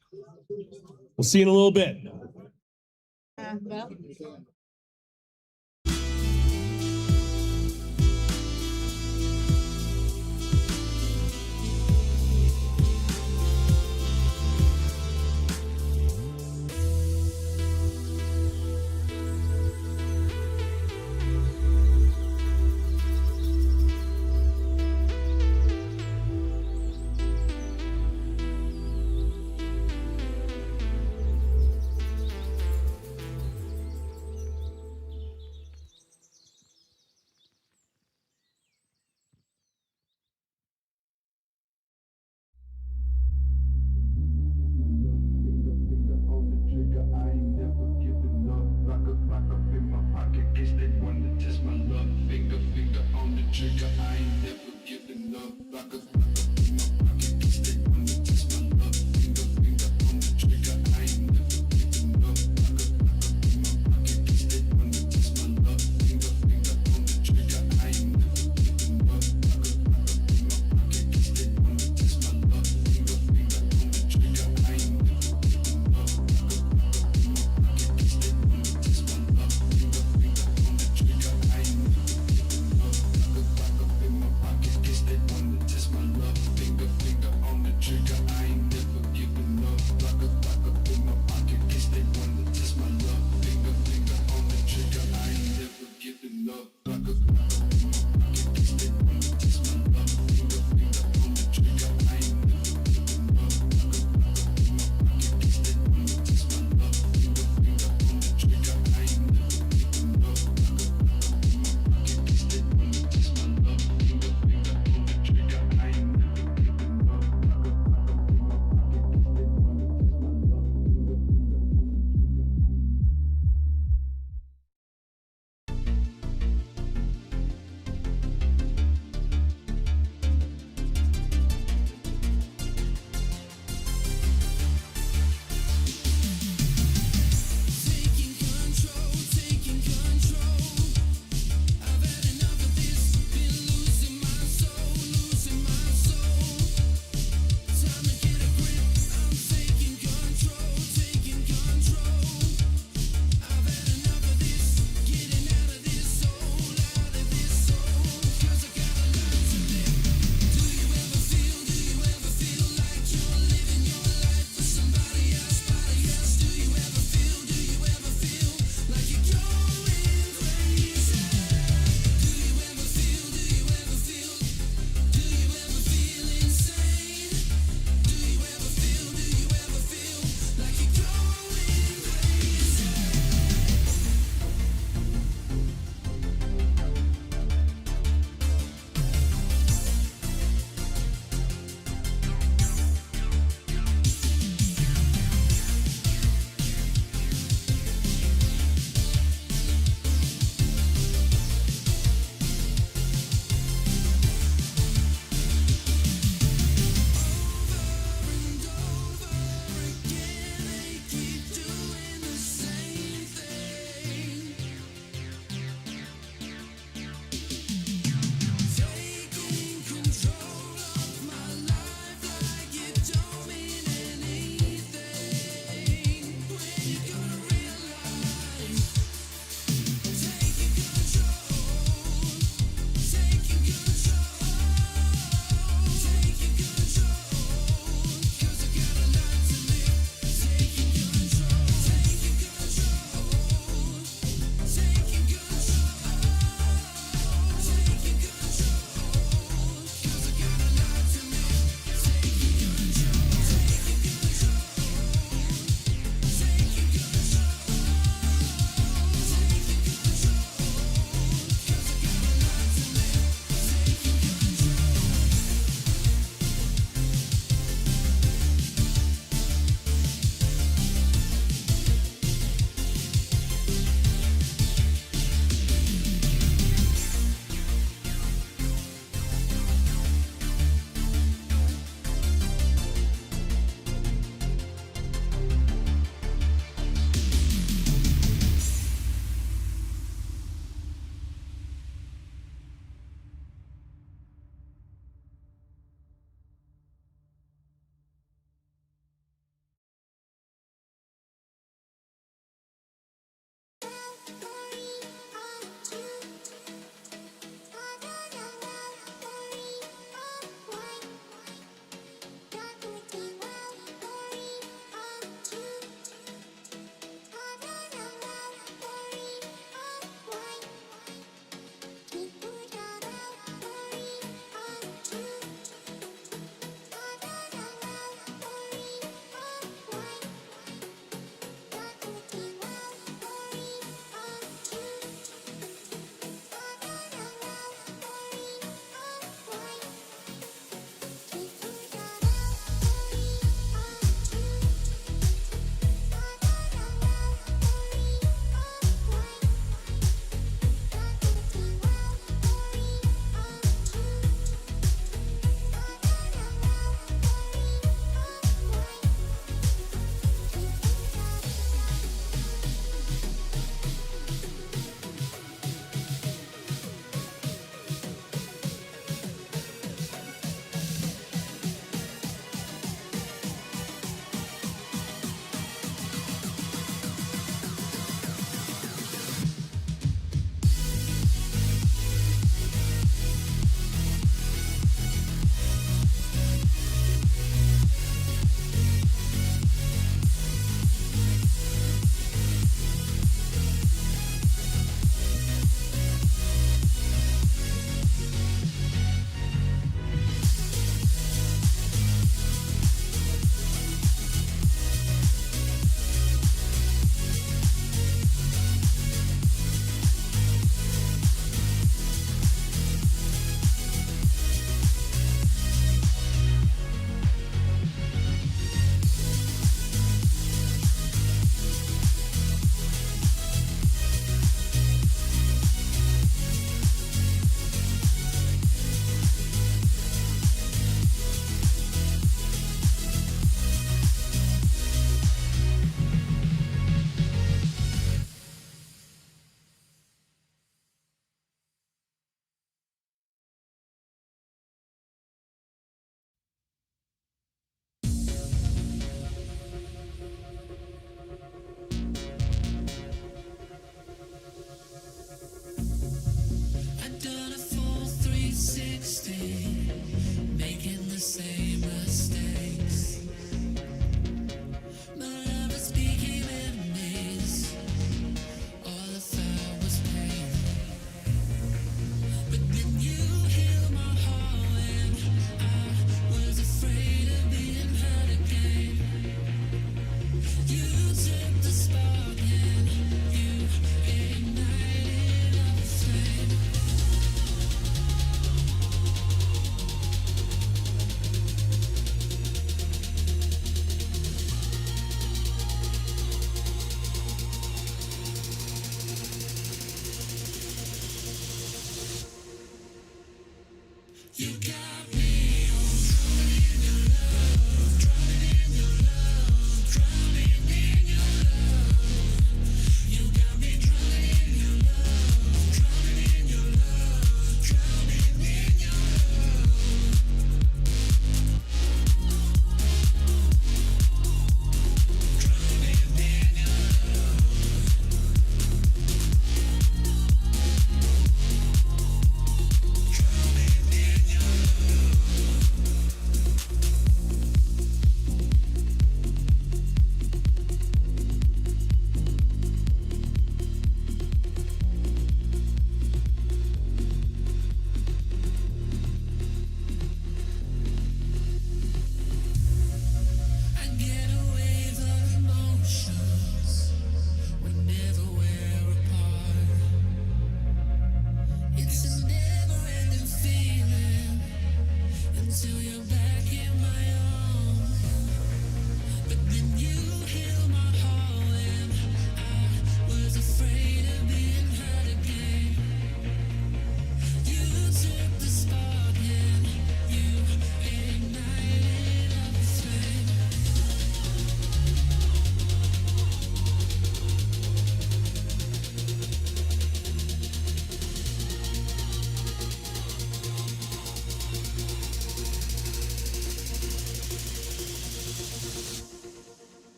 We'll see you in a little bit.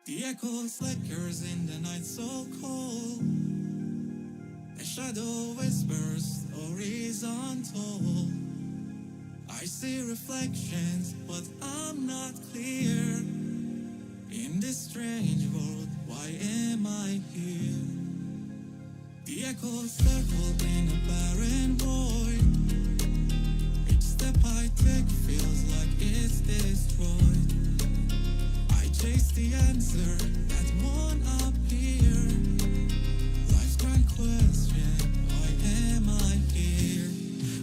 The echo flickers in the night so cold. A shadow whispers stories untold. I see reflections, but I'm not clear. In this strange world, why am I here? The echoes circle in a barren void. Each step I take feels like it's destroyed. I chase the answer that won't appear. Life's grand question, why am I here?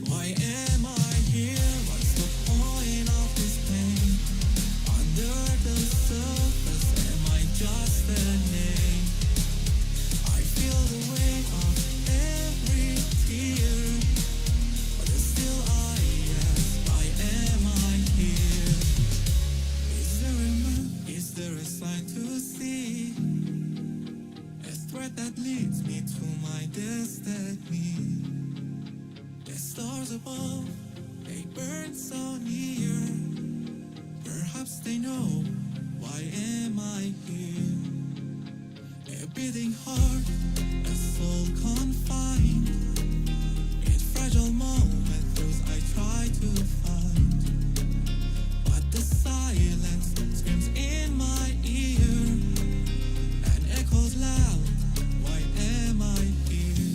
Why am I here? What's the point of this pain? Under the surface, am I just a name? I feel the weight of every tear, but still I ask, why am I here? Is there a map? Is there a sign to see? A thread that leads me to my destiny. The stars above, they burn so near. Perhaps they know, why am I here? A beating heart, a soul confined. In fragile moments I try to find, but the silence screams in my ear and echoes loud. Why am I here?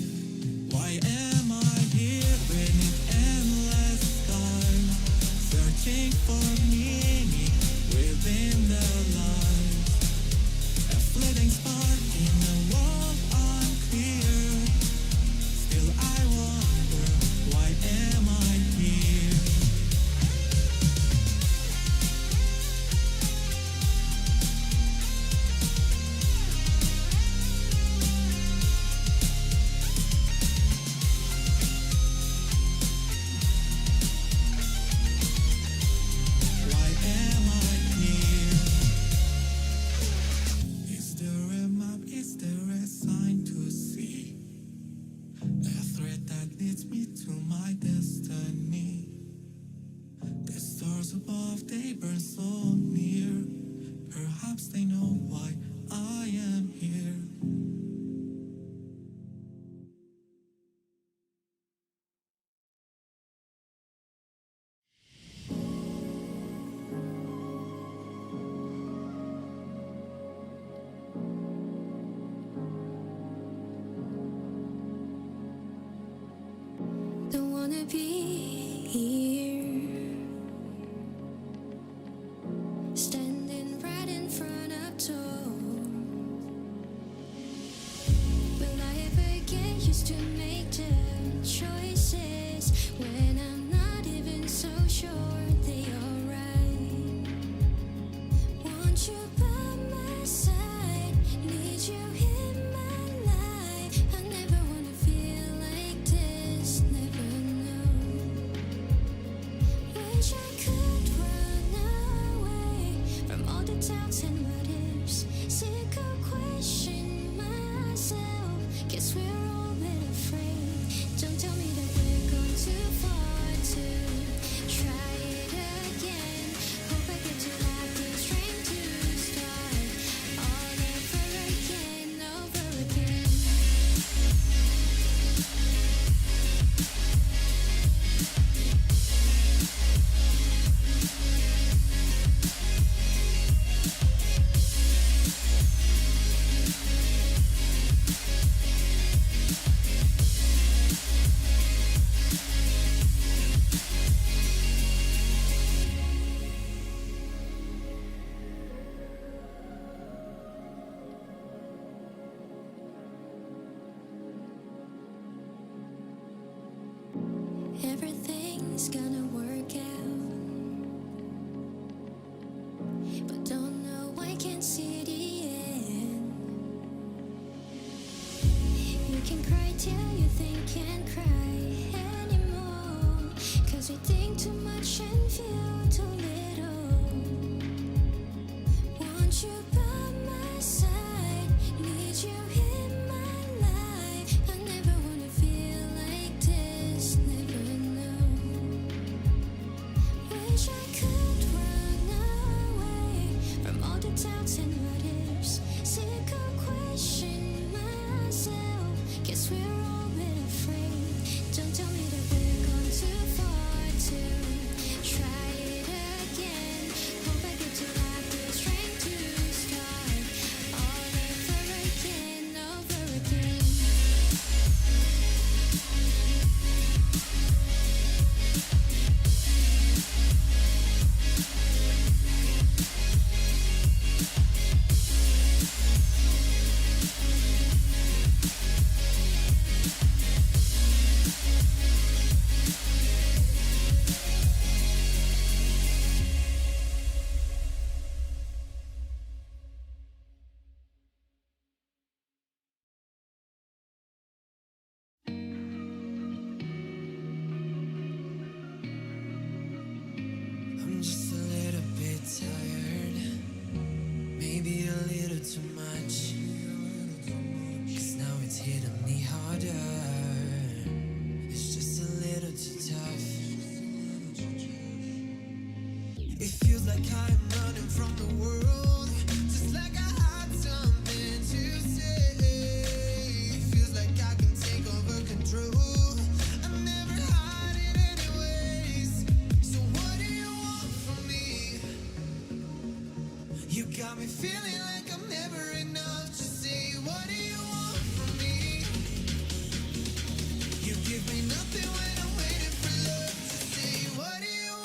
Why am I here beneath endless sky, searching for meaning within the lies? A fleeting spark in a world unclear. Still I wonder, why am I here? Why am I here? Is there a map? Is there a sign to see? A thread that leads me to my destiny. The stars above, they burn so near. Perhaps they know why I am here. Don't wanna be here, standing right in front of doors. Will I ever get used to make the choices when I'm not even so sure they are right? Want you by my side, need you in my life. I never wanna feel like this, never know. Wish I could run away from all the doubts and what ifs. Sick of questioning myself, guess we're all a bit afraid. Don't tell me that we're gone too far to try it again. Hope I get to have the strength to start all over again, over again. Everything's gonna work out, but don't know, I can't see the end. You can cry till you think can't cry anymore, 'cause we think too much and feel too little. Want you by my side, need you in my life. I never wanna feel like this, never know. Wish I could run away from all the doubts and what ifs. It feels like I'm running from the world, just like I had something to say. It feels like I can take over control. I never had it anyways. So what do you want from me? You got me feeling like I'm never enough. Just say, what do you want from me? You give me nothing when I'm waiting for love. Just say, what do you want?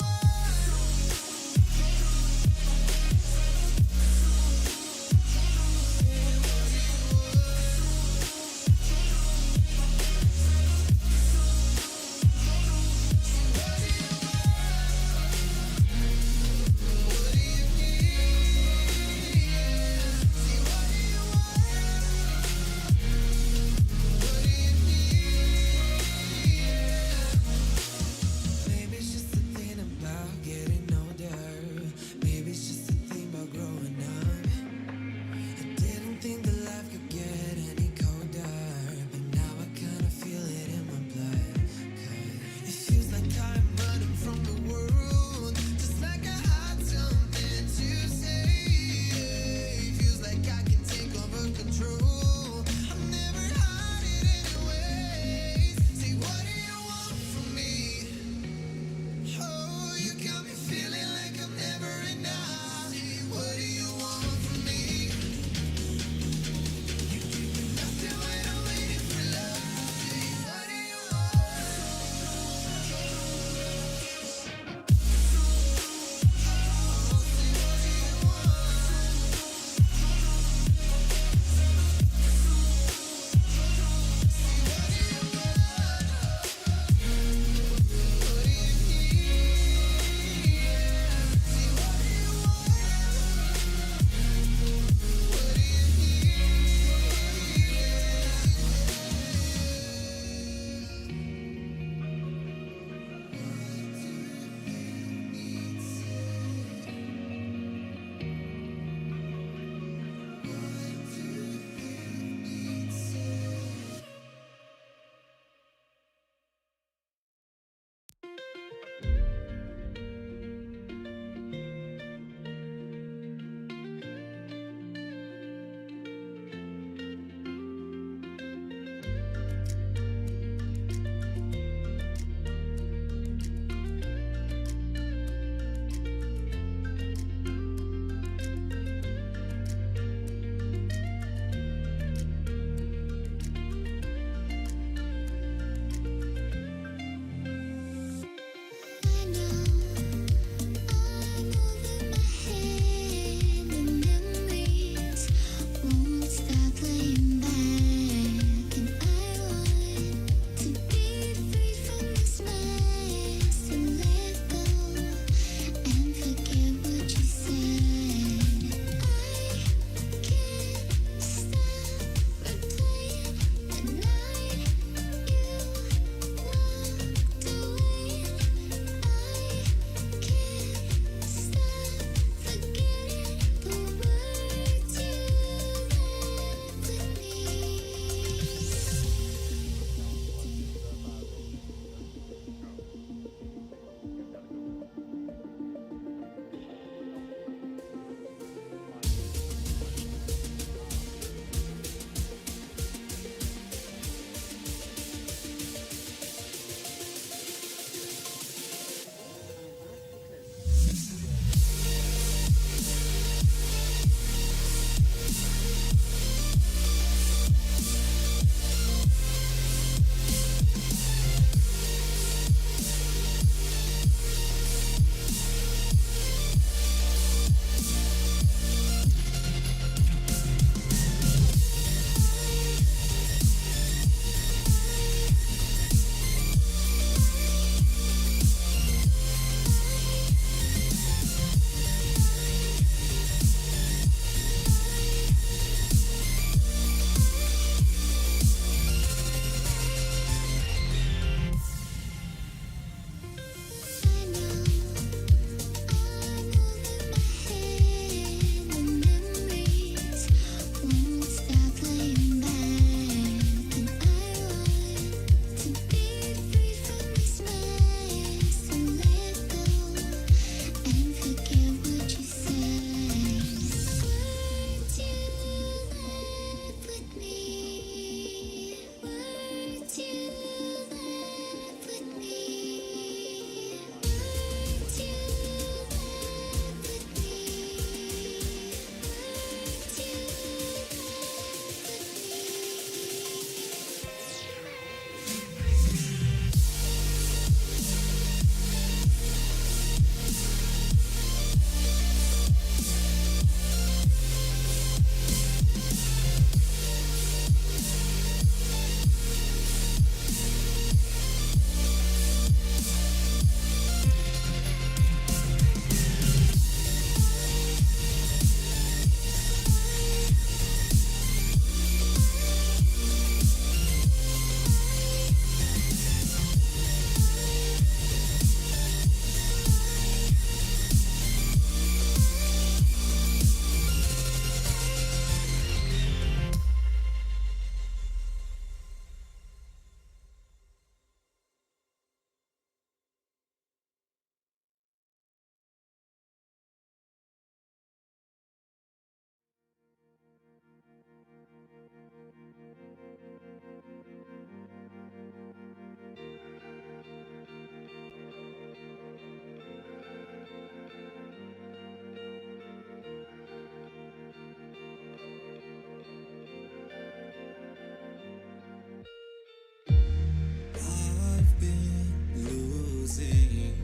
I've been losing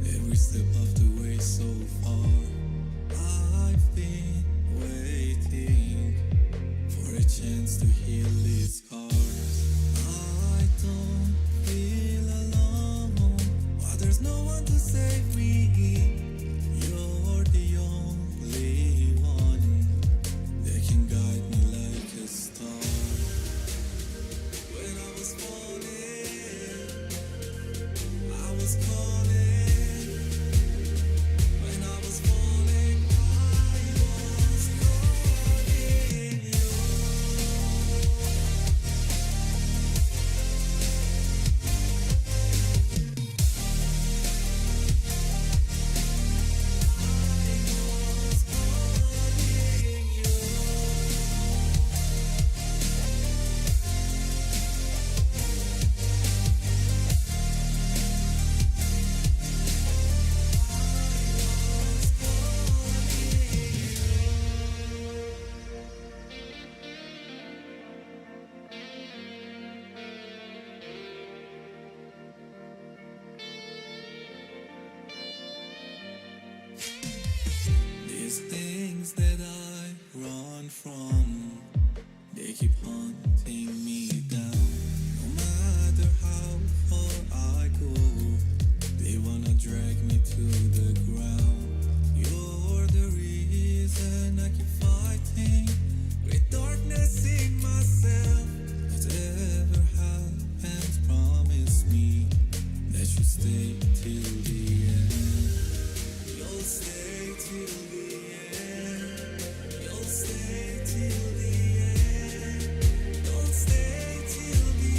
every step of the way so far. I've been waiting for a chance to heal these scars. I don't feel alone, but there's no one to save me. You're the only one that can guide me like a star. When I was falling, I was calling. When I was falling, I was calling you. These things that I run from, they keep hunting me down. No matter how far I go, they wanna drag me to the ground. You're the reason I keep fighting with darkness in myself. Whatever happens, promise me that you stay till the end. You'll stay till the end. You'll stay till the end. You'll stay till the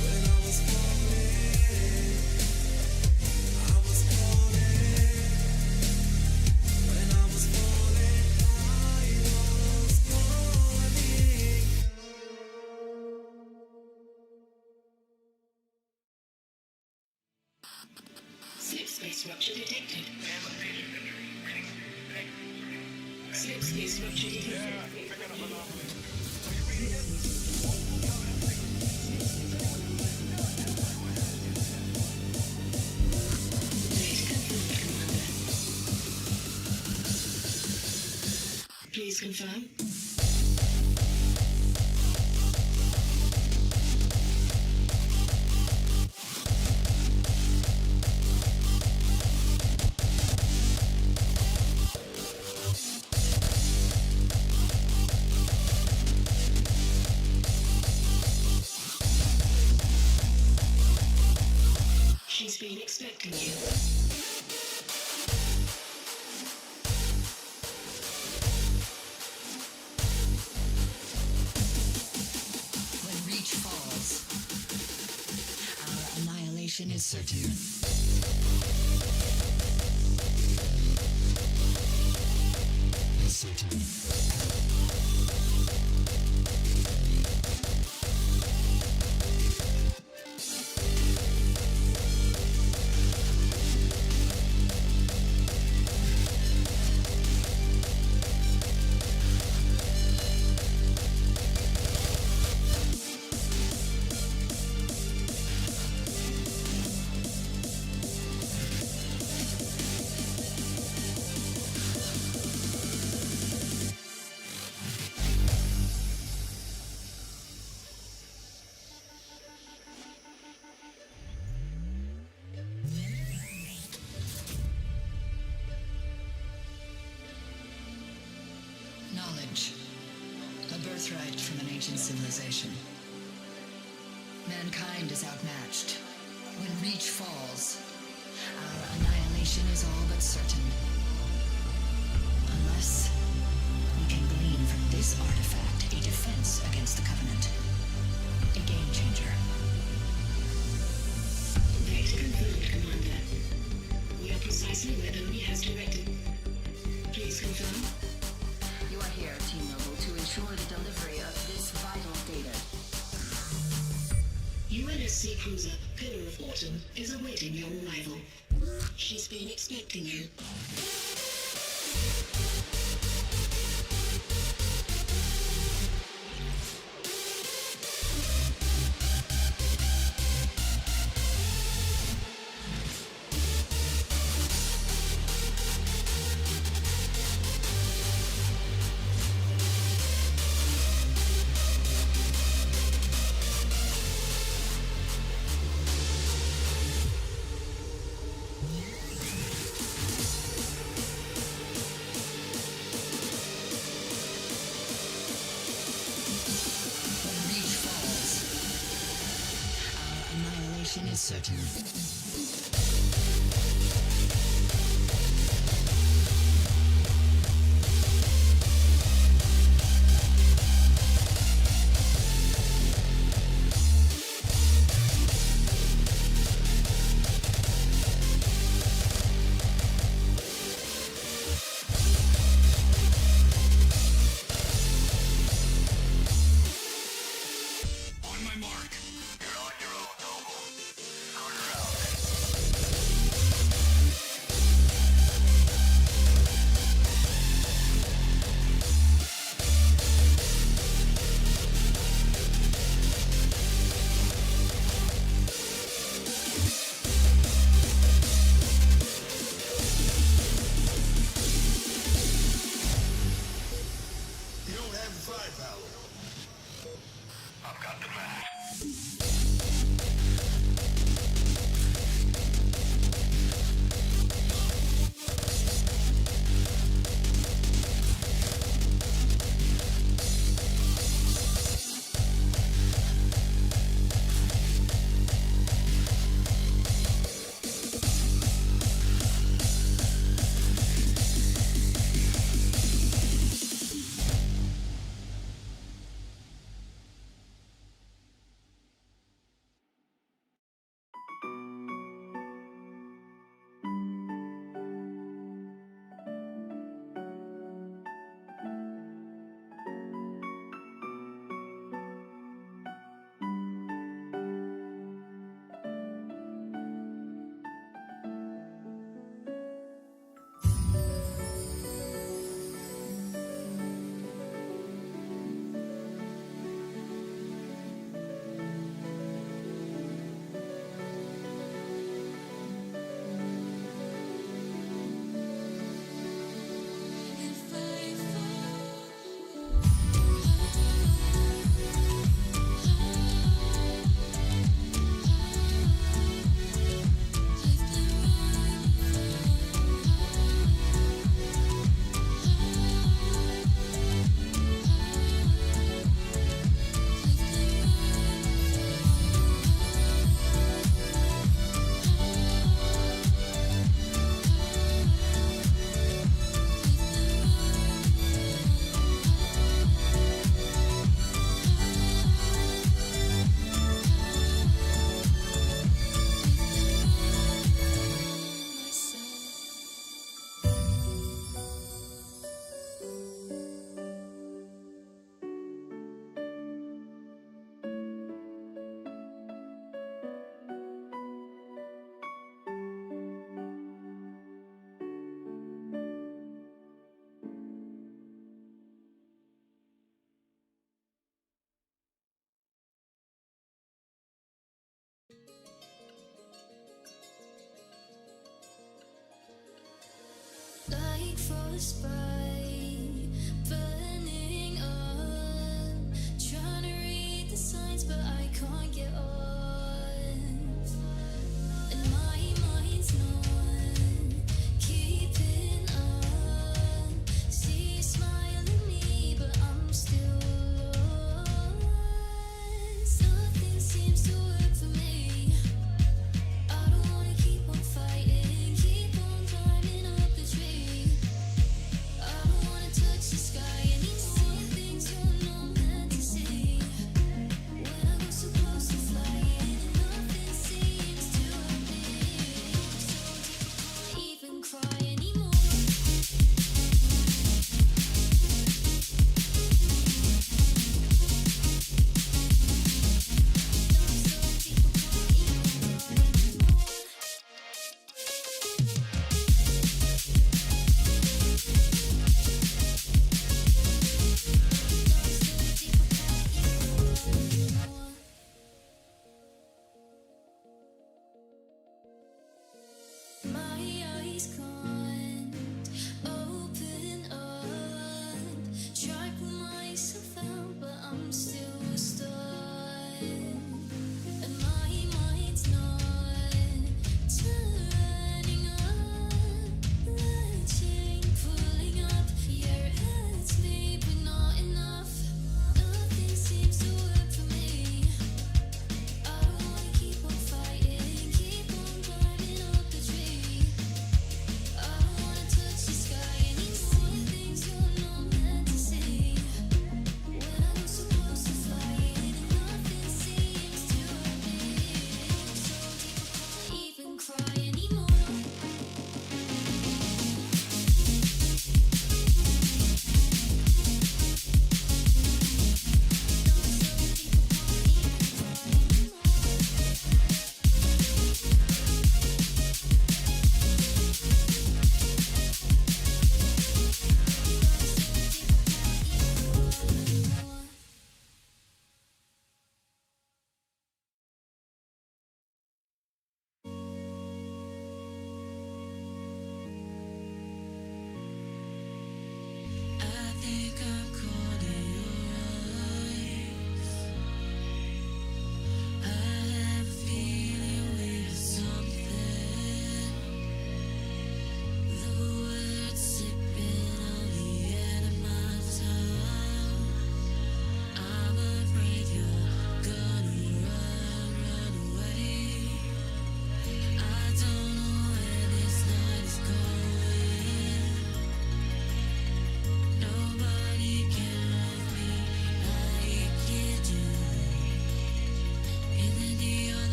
When I was falling, I was falling. When I was falling, I was falling. Slip space rupture detected. Slip space rupture detected. Please confirm. She's been expecting you. When Reach falls, our annihilation is certain. Is certain. Knowledge, a birthright from an ancient civilization. Mankind is outmatched. When Reach falls, our annihilation is all but certain. Unless Yes. We can glean from this artifact a defense against the Covenant. A game changer. Data confirmed, Commander. We are precisely where Oni has directed. Please confirm. You are here, Team Noble, to ensure the delivery of this vital data. UNSC cruiser Pillar of Autumn is awaiting your arrival. She's been expecting you. Reach falls. Our annihilation is certain. On my mark. You're on your own, Noble. Carter You don't have the firepower. I've got the match. Like frostbite, burning up. Trying to read the signs, but I can't get off. And my mind's not keeping up. See you smile at me, but I'm still lost. Nothing seems to work for me. I don't wanna keep on fighting, keep on climbing up the tree. I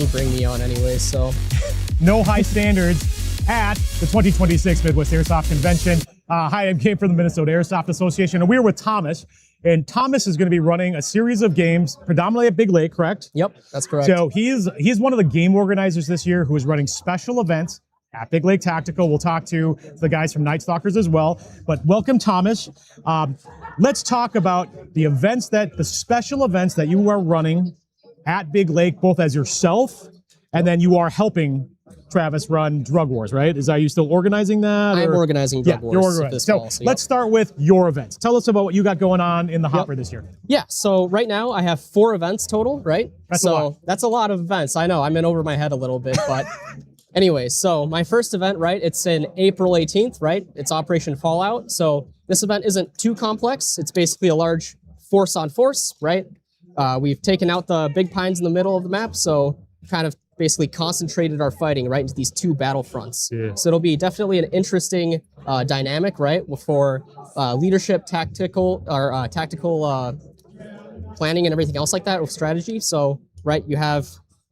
didn't bring me on anyway, so. No high standards at the 2026 Midwest Airsoft Convention. Hi, I'm Cam from the Minnesota Airsoft Association, and we're with Thomas. And Thomas is going to be running a series of games, predominantly at Big Lake, correct? Yep, that's correct. So he's one of the game organizers this year who is running special events at Big Lake Tactical. We'll talk to the guys from Night Stalkers as well. But welcome, Thomas. Let's talk about the special events that you are running at Big Lake, both as yourself and then you are helping Travis run Drug Wars, right? Are you still organizing that? I'm organizing Drug Wars. You're organizing. So let's start with your events. Tell us about what you got going on in the hopper this year. Yeah, so right now I have 4 events total, right? That's a lot. That's a lot of events. I know, I'm in over my head a little bit, but anyway, so my first event, right, it's in April 18th, right? It's Operation Fallout. So this event isn't too complex. It's basically a large force on force, right? We've taken out the big pines in the middle of the map, so kind of basically concentrated our fighting right into these 2 battlefronts. Yeah. So it'll be definitely an interesting dynamic, right, for leadership, tactical planning and everything else like that with strategy. So, right, you have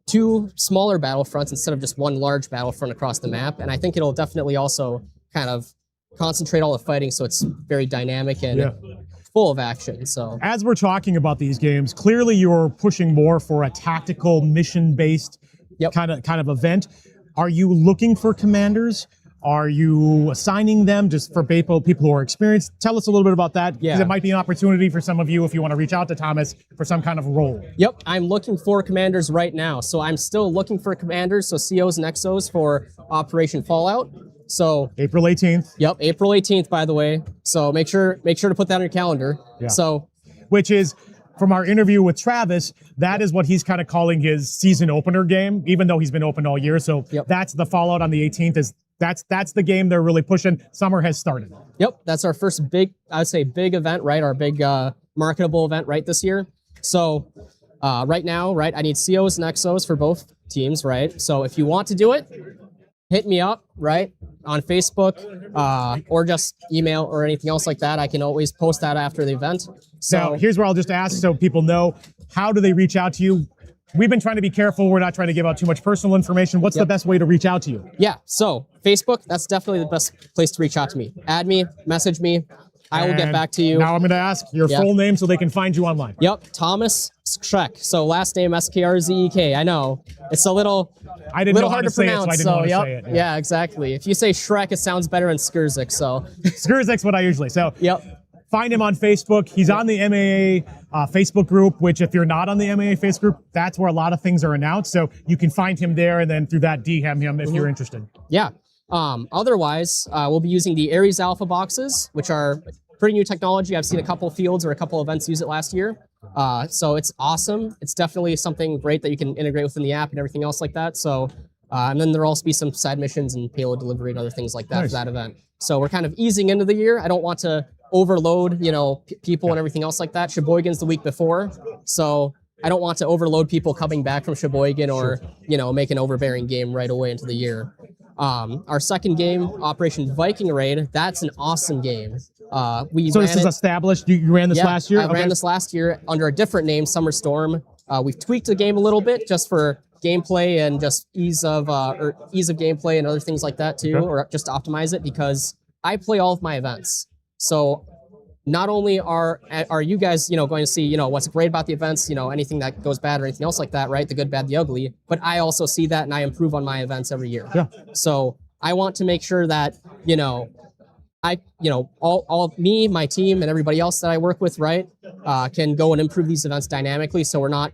2 smaller battlefronts instead of just 1 large battlefront across the map. And I think it'll definitely also kind of concentrate all the fighting so it's very dynamic and full of action. So as we're talking about these games, clearly you're pushing more for a tactical mission-based kind of event. Are you looking for commanders? Are you assigning them just for people who are experienced? Tell us a little bit about that, because it might be an opportunity for some of you if you want to reach out to Thomas for some kind of role. Yep, I'm looking for commanders right now. So I'm still looking for commanders, so COs and XOs for Operation Fallout. So April 18th. Yep, April 18th, by the way. So make sure to put that on your calendar. Yeah. So, which is, from our interview with Travis, that is what he's kind of calling his season opener game, even though he's been open all year. So that's the Fallout on the 18th. That's the game they're really pushing. Summer has started. Yep, that's our first big event, right? Our big marketable event, right, this year. So right now, right, I need COs and XOs for both teams, right? So if you want to do it, hit me up, right, on Facebook or just email or anything else like that. I can always post that after the event. So now, here's where I'll just ask so people know, how do they reach out to you? We've been trying to be careful. We're not trying to give out too much personal information. What's the best way to reach out to you? Yeah, so Facebook, that's definitely the best place to reach out to me. Add me, message me. I will get back to you. Now I'm going to ask your full name so they can find you online. Yep, Thomas Skrek. So last name Skrzek. I know it's a little hard to pronounce. Yeah, exactly. If you say Shrek, it sounds better than Skrzek. So Skrzek's what I usually say. So find him on Facebook. He's on the MAA Facebook group, which if you're not on the MAA Facebook group, that's where a lot of things are announced. So you can find him there, and then through that DM him if you're interested. Yeah. Otherwise, we'll be using the Ares Alpha boxes, which are pretty new technology. I've seen a couple fields or a couple events use it last year. So it's awesome. It's definitely something great that you can integrate within the app and everything else like that. So, and then there'll also be some side missions and payload delivery and other things like that for that event. So we're kind of easing into the year. I don't want to overload, people and everything else like that. Sheboygan's the week before. So I don't want to overload people coming back from Sheboygan or, make an overbearing game right away into the year. Our second game, Operation Viking Raid, that's an awesome game. So this is established? You ran this last year? I ran this last year under a different name, Summer Storm. We've tweaked the game a little bit just for gameplay and just ease of gameplay and other things like that too, or just to optimize it, because I play all of my events. So not only are you guys, going to see, what's great about the events, anything that goes bad or anything else like that, right? The good, bad, the ugly. But I also see that and I improve on my events every year. Yeah. So I want to make sure that, all of me, my team, and everybody else that I work with, right, can go and improve these events dynamically. So we're not,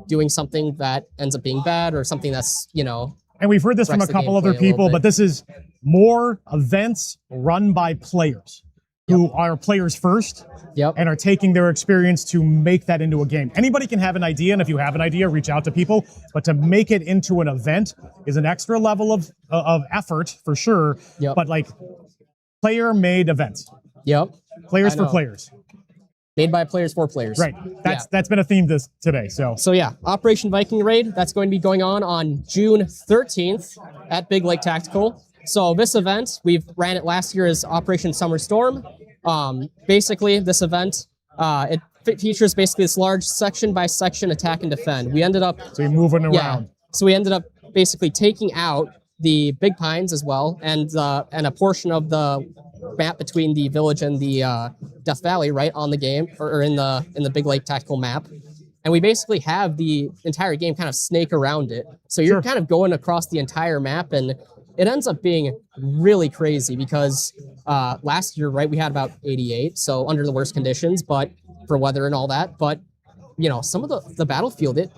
doing something that ends up being bad or something that's, And we've heard this from a couple other people, but this is more events run by players who are players first and are taking their experience to make that into a game. Anybody can have an idea, and if you have an idea, reach out to people. But to make it into an event is an extra level of effort for sure. But like player-made events. Players for players. Made by players for players. Right. That's been a theme today. So yeah, Operation Viking Raid, that's going to be going on June 13th at Big Lake Tactical. So this event, we've ran it last year as Operation Summer Storm. Basically, this event, it features basically this large section by section attack and defend. We ended up... So you're moving around. So we ended up basically taking out the big pines as well, and a portion of the map between the village and the Death Valley, right on the game, or in the Big Lake tactical map. And we basically have the entire game kind of snake around it. So you're kind of going across the entire map, and it ends up being really crazy because last year, right, we had about 88, so under the worst conditions, but for weather and all that. But some of the battlefield, it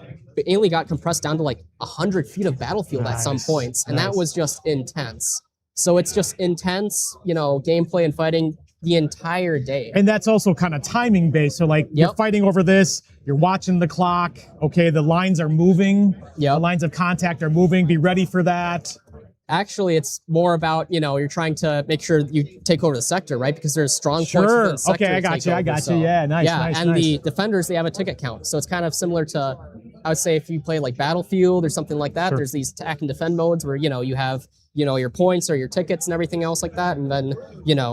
only got compressed down to like 100 feet of battlefield at some points, and that was just intense. So it's just intense, gameplay and fighting the entire day. And that's also kind of timing based. So like you're fighting over this, you're watching the clock. Okay, the lines are moving. The lines of contact are moving. Be ready for that. Actually, it's more about, you're trying to make sure you take over the sector, right? Because there's strong points within the sector. Okay, I got you. Yeah, nice. And the defenders, they have a ticket count. So it's kind of similar to, I would say, if you play like Battlefield or something like that, there's these attack and defend modes where, you have, your points or your tickets and everything else like that. And then,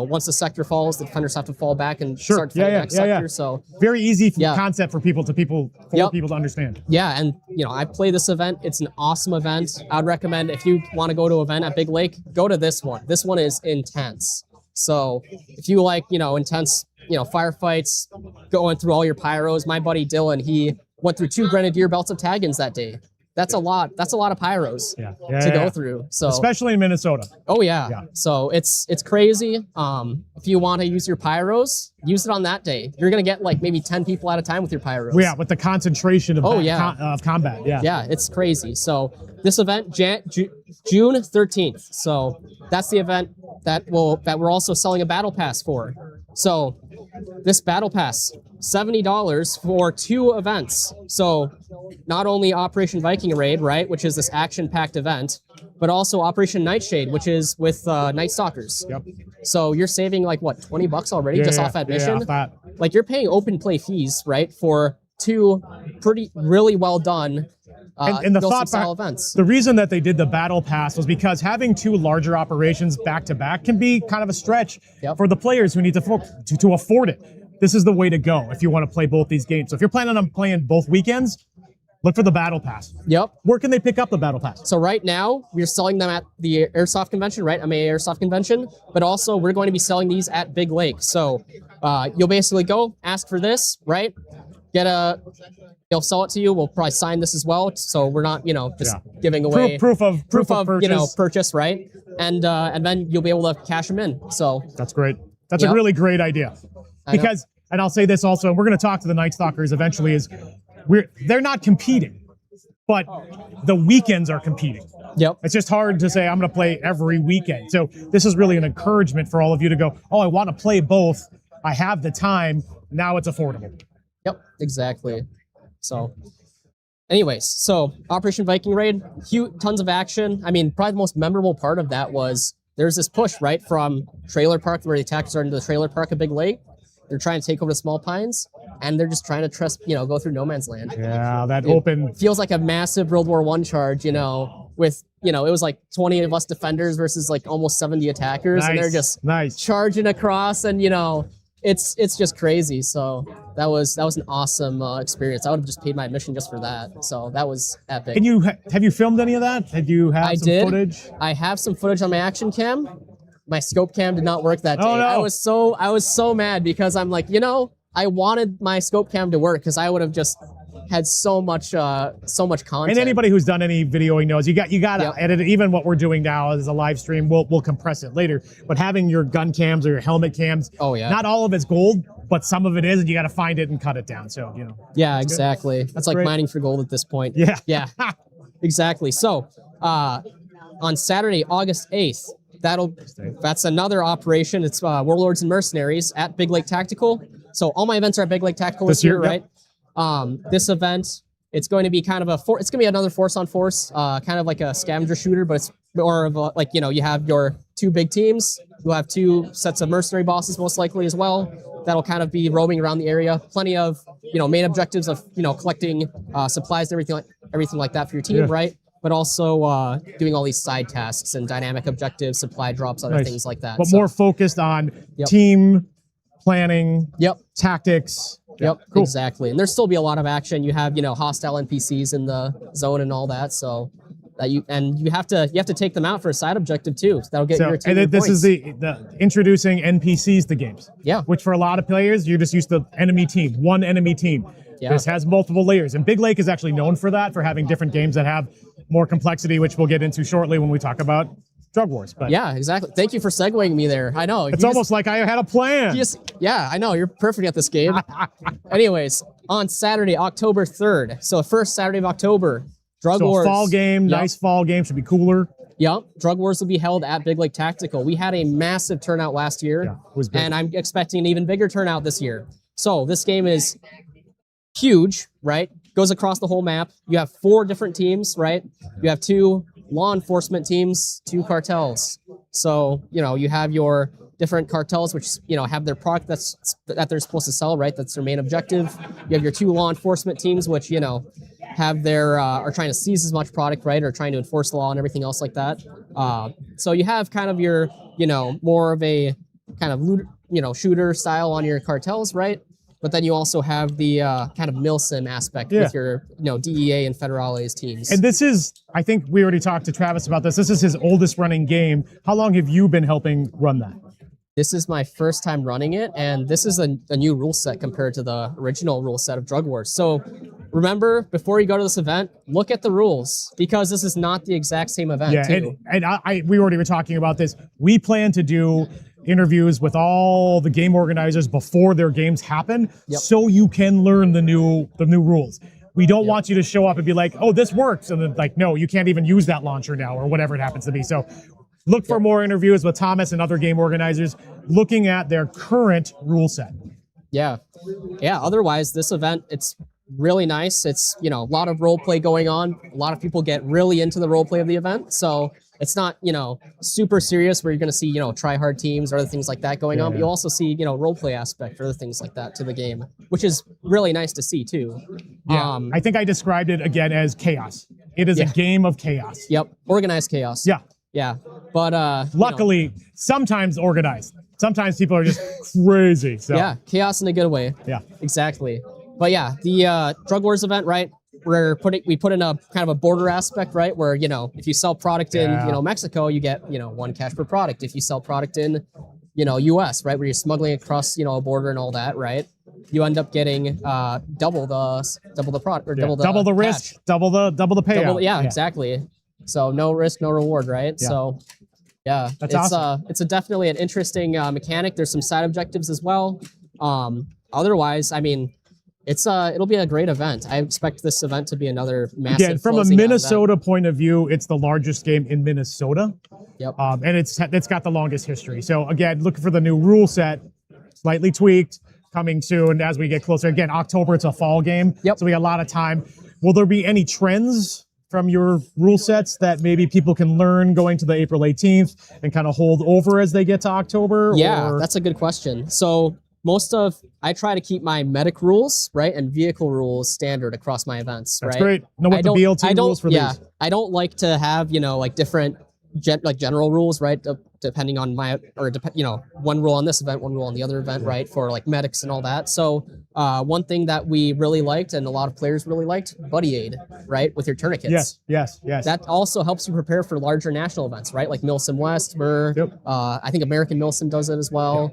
once the sector falls, the defenders have to fall back and start defending the next sector. So very easy concept for people to understand. Yeah, and I play this event. It's an awesome event. I would recommend if you want to go to an event at Big Lake, go to this one. This one is intense. So if you like, intense, firefights, going through all your pyros, my buddy Dylan, he went through 2 Grenadier belts of Taggins that day. That's a lot. That's a lot of pyros to go through. So especially in Minnesota. Oh yeah. So it's crazy. If you want to use your pyros, use it on that day. You're gonna get like maybe 10 people at a time with your pyros. Yeah, with the concentration of of combat. Yeah, it's crazy. So this event, June 13th. So that's the event that we're also selling a battle pass for. So this battle pass, $70 for 2 events. So not only Operation Viking Raid, right, which is this action-packed event, but also Operation Nightshade, which is with Night Stalkers. Yep. So you're saving like what, $20 already just off admission? Yeah, off that. Like you're paying open play fees, right, for 2 really well done and the thought events. The reason that they did the battle pass was because having 2 larger operations back to back can be kind of a stretch for the players who need to afford it. This is the way to go if you want to play both these games. So if you're planning on playing both weekends, look for the battle pass. Yep. Where can they pick up the battle pass? So right now we're selling them at the Airsoft convention, right? MAA Airsoft convention, but also we're going to be selling these at Big Lake. So you'll basically go ask for this, right? They'll sell it to you. We'll probably sign this as well, so we're not, just giving away proof of purchase. Purchase, right? And then you'll be able to cash them in. So that's great. That's a really great idea. Because, and I'll say this also, and we're going to talk to the Night Stalkers eventually, is they're not competing, but the weekends are competing. Yep. It's just hard to say I'm going to play every weekend. So this is really an encouragement for all of you to go, I want to play both. I have the time. Now it's affordable. Yep, exactly. So anyways, so Operation Viking Raid, tons of action. I mean, probably the most memorable part of that was there's this push, right, from Trailer Park, where the attackers are into the Trailer Park at Big Lake. They're trying to take over the Small Pines, and they're just trying to go through no man's land. Yeah, it feels like a massive World War I charge, with, it was like 20 of us defenders versus like almost 70 attackers, and they're just charging across, and it's just crazy. So that was an awesome experience. I would have just paid my admission just for that. So that was epic. And have you filmed any of that? Did you have some footage? I have some footage on my action cam. My scope cam did not work that day. Oh, no. I was so mad because I'm like, I wanted my scope cam to work because I would have just had so much content. And anybody who's done any videoing knows you got to edit it. Even what we're doing now as a live stream, we'll compress it later. But having your gun cams or your helmet cams, not all of it's gold, but some of it is, and you got to find it and cut it down. So Yeah, exactly. That's like great. mining for gold at this point. Yeah. Exactly. So on Saturday, August 8th. That's another operation. It's Warlords and Mercenaries at Big Lake Tactical. So all my events are at Big Lake Tactical this year, right? This event, it's going to be kind of it's going to be another force on force, kind of like a scavenger shooter, but it's more of a, you have your 2 big teams. You'll have 2 sets of mercenary bosses most likely as well. That'll kind of be roaming around the area. Plenty of, main objectives of, collecting supplies and everything like that for your team, right? But also doing all these side tasks and dynamic objectives, supply drops, other things like that. But more focused on team planning, tactics, Yep, exactly. And there'll still be a lot of action. You have, hostile NPCs in the zone and all that. So that you have to take them out for a side objective too. So that'll get your team. And then this points. is the introducing NPCs to games. Yeah. Which for a lot of players, you're just used to enemy team, one enemy team. Yeah. This has multiple layers. And Big Lake is actually known for that, for having different games that have more complexity, which we'll get into shortly when we talk about Drug Wars. But yeah, exactly. Thank you for segueing me there. I know. It's almost like I had a plan. Yeah, I know. You're perfect at this game. Anyways, on Saturday, October 3rd. So first Saturday of October, Drug Wars. Fall game, Yep. nice fall game, should be cooler. Yep. Drug Wars will be held at Big Lake Tactical. We had a massive turnout last year, it was big. and I'm expecting an even bigger turnout this year. So this game is huge, right? Goes across the whole map. You have 4 different teams, right? You have 2 law enforcement teams, 2 cartels. So, you have your different cartels, which, have their product that they're supposed to sell, right? That's their main objective. You have your 2 law enforcement teams, which, have their, are trying to seize as much product, right? Or trying to enforce the law and everything else like that. So you have kind of your, more of a kind of, shooter style on your cartels, right? But then you also have the kind of milsim aspect with your, DEA and Federales teams. And this is, I think we already talked to Travis about this. This is his oldest running game. How long have you been helping run that? This is my first time running it, and this is a new rule set compared to the original rule set of Drug Wars. So remember, before you go to this event, look at the rules, because this is not the exact same event, Yeah, too. and we already were talking about this. We plan to do interviews with all the game organizers before their games happen, so you can learn the new rules. We don't want you to show up and be like, oh, this works. And then like, no, you can't even use that launcher now, or whatever it happens to be. So look for more interviews with Thomas and other game organizers looking at their current rule set. Yeah. Otherwise, this event, it's really nice. It's, a lot of role play going on. A lot of people get really into the role play of the event. So it's not, super serious where you're going to see, try hard teams or other things like that going on. But you also see, role play aspect or other things like that to the game, which is really nice to see too. Yeah, I think I described it again as chaos. It is a game of chaos. Yep. Organized chaos. Yeah. Yeah. But luckily, sometimes organized. Sometimes people are just crazy. So. Yeah, chaos in a good way. Yeah. Exactly. But yeah, the Drug Wars event, right? We put in a kind of a border aspect, right? Where, if you sell product in, Mexico, you get, 1 cash per product. If you sell product in, US, right? Where you're smuggling across, a border and all that, right? You end up getting double the product, or double the risk, cash. double the payout. Exactly. So no risk, no reward, right? Yeah. So yeah, That's it's awesome. It's definitely an interesting mechanic. There's some side objectives as well. Otherwise, I mean, it'll be a great event. I expect this event to be another massive. Again, from a Minnesota point of view, it's the largest game in Minnesota. Yep. And it's got the longest history. So again, looking for the new rule set, slightly tweaked, coming soon as we get closer. Again, October, it's a fall game. Yep. So we got a lot of time. Will there be any trends from your rule sets that maybe people can learn going to the April 18th and kind of hold over as they get to October? Yeah, or? that's a good question. So I try to keep my medic rules, right, and vehicle rules standard across my events, That's right? great. Know what the BLT rules for these. I don't like to have, different general rules, right? Depending on one rule on this event, one rule on the other event, right? For like medics and all that. So one thing that we really liked and a lot of players really liked, buddy aid, right? With your tourniquets. Yes. That also helps you prepare for larger national events, right? Like Milsim West, where I think American Milsim does it as well.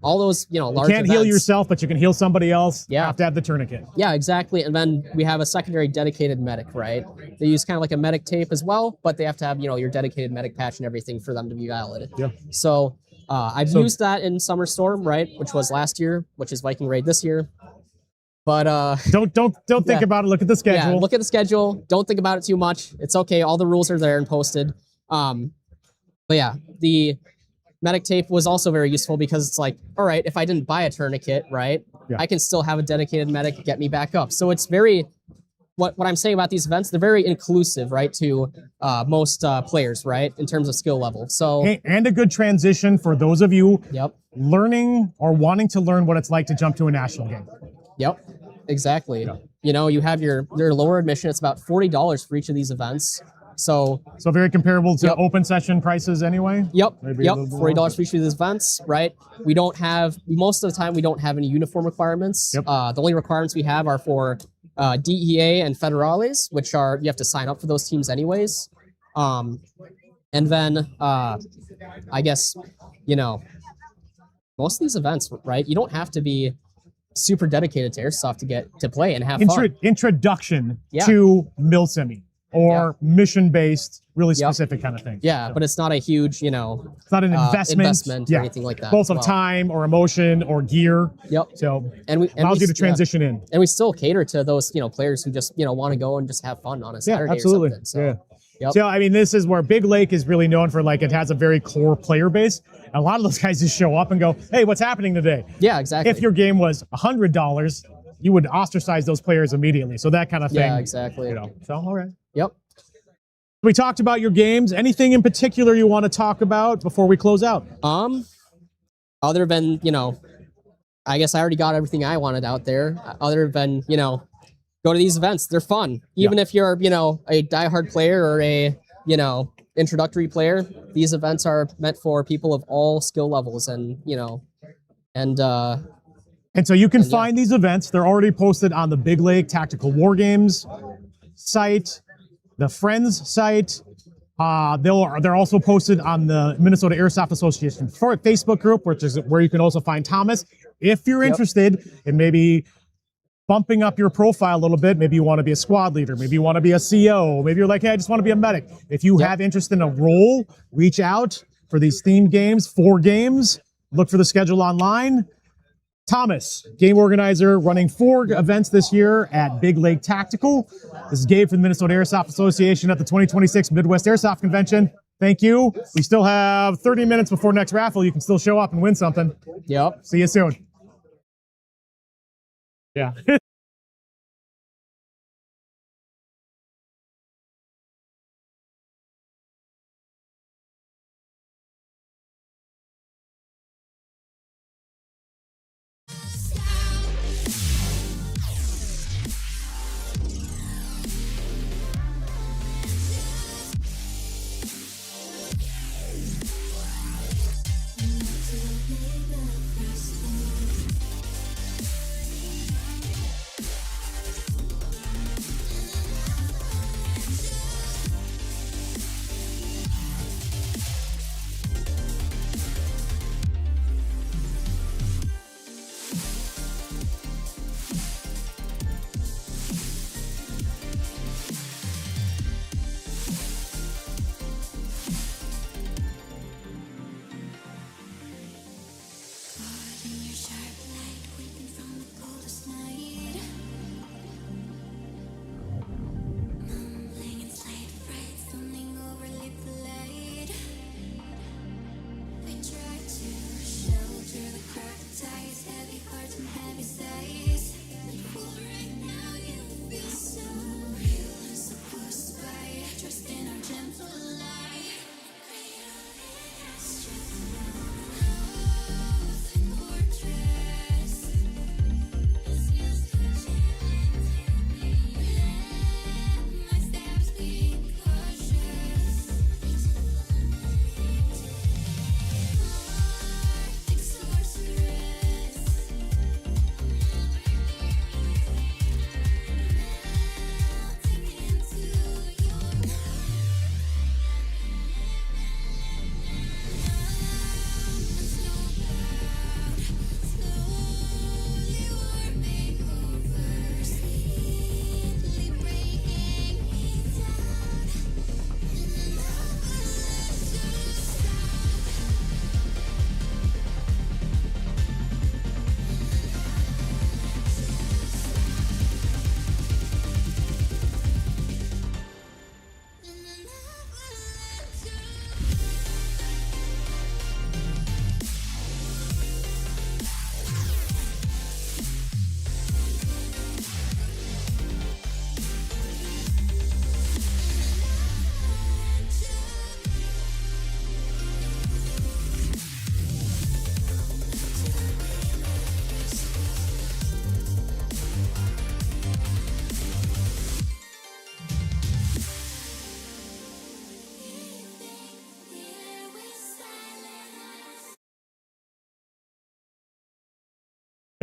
All those, large You can't heal events. yourself, but you can heal somebody else. Yeah. You have to have the tourniquet. Yeah, exactly. And then we have a secondary dedicated medic, right? They use kind of like a medic tape as well, but they have to have, your dedicated medic patch and everything for them to be valid. Yeah. So I've used that in Summer Storm, right? Which was last year, which is Viking Raid this year. But don't think about it. Look at the schedule. Yeah, look at the schedule. Don't think about it too much. It's okay. All the rules are there and posted. But yeah, the medic tape was also very useful because it's like, all right, if I didn't buy a tourniquet, right, I can still have a dedicated medic get me back up. So it's very, what I'm saying about these events, they're very inclusive, right, to most players, right, in terms of skill level. So and a good transition for those of you learning or wanting to learn what it's like to jump to a national game. Yep, exactly. You have your lower admission. It's about $40 for each of these events. So very comparable to open session prices anyway. Yep. Maybe a little bit more. $40 for each of these events, right? We don't have, most of the time we don't have any uniform requirements. The only requirements we have are for DEA and federales, which are, you have to sign up for those teams anyways. And then I guess, you know, most of these events, right? You don't have to be super dedicated to Airsoft to get to play and have fun. Introduction to Milsimi or mission-based, really specific kind of thing. Yeah, but it's not a huge, you know, it's not an investment or anything like that. Both of time or emotion or gear. Yep. So and allows you to transition in. And we still cater to those, you know, players who just, you know, want to go and just have fun on a Saturday absolutely. or something. So, So, I mean, this is where Big Lake is really known for, like, it has a very core player base. And a lot of those guys just show up and go, hey, what's happening today? Yeah, exactly. If your game was $100, you would ostracize those players immediately. So that kind of thing. Yeah, exactly. You know, so, all right. Yep. We talked about your games. Anything in particular you want to talk about before we close out? Other than, you know, I guess I already got everything I wanted out there. Other than, you know, go to these events. They're fun. Even if you're, you know, a diehard player or a, you know, introductory player, these events are meant for people of all skill levels and, you know, and so you can find these events. They're already posted on the Big Lake Tactical War Games site, the Friends site. They're also posted on the Minnesota Airsoft Association Facebook group, which is where you can also find Thomas. If you're interested in maybe bumping up your profile a little bit, maybe you want to be a squad leader, maybe you want to be a CO, maybe you're like, hey, I just want to be a medic. If you have interest in a role, reach out for these themed games, 4 games. Look for the schedule online. Thomas, game organizer, running 4 events this year at Big Lake Tactical. This is Gabe from the Minnesota Airsoft Association at the 2026 Midwest Airsoft Convention. Thank you. We still have 30 minutes before next raffle. You can still show up and win something. Yep. See you soon. Yeah.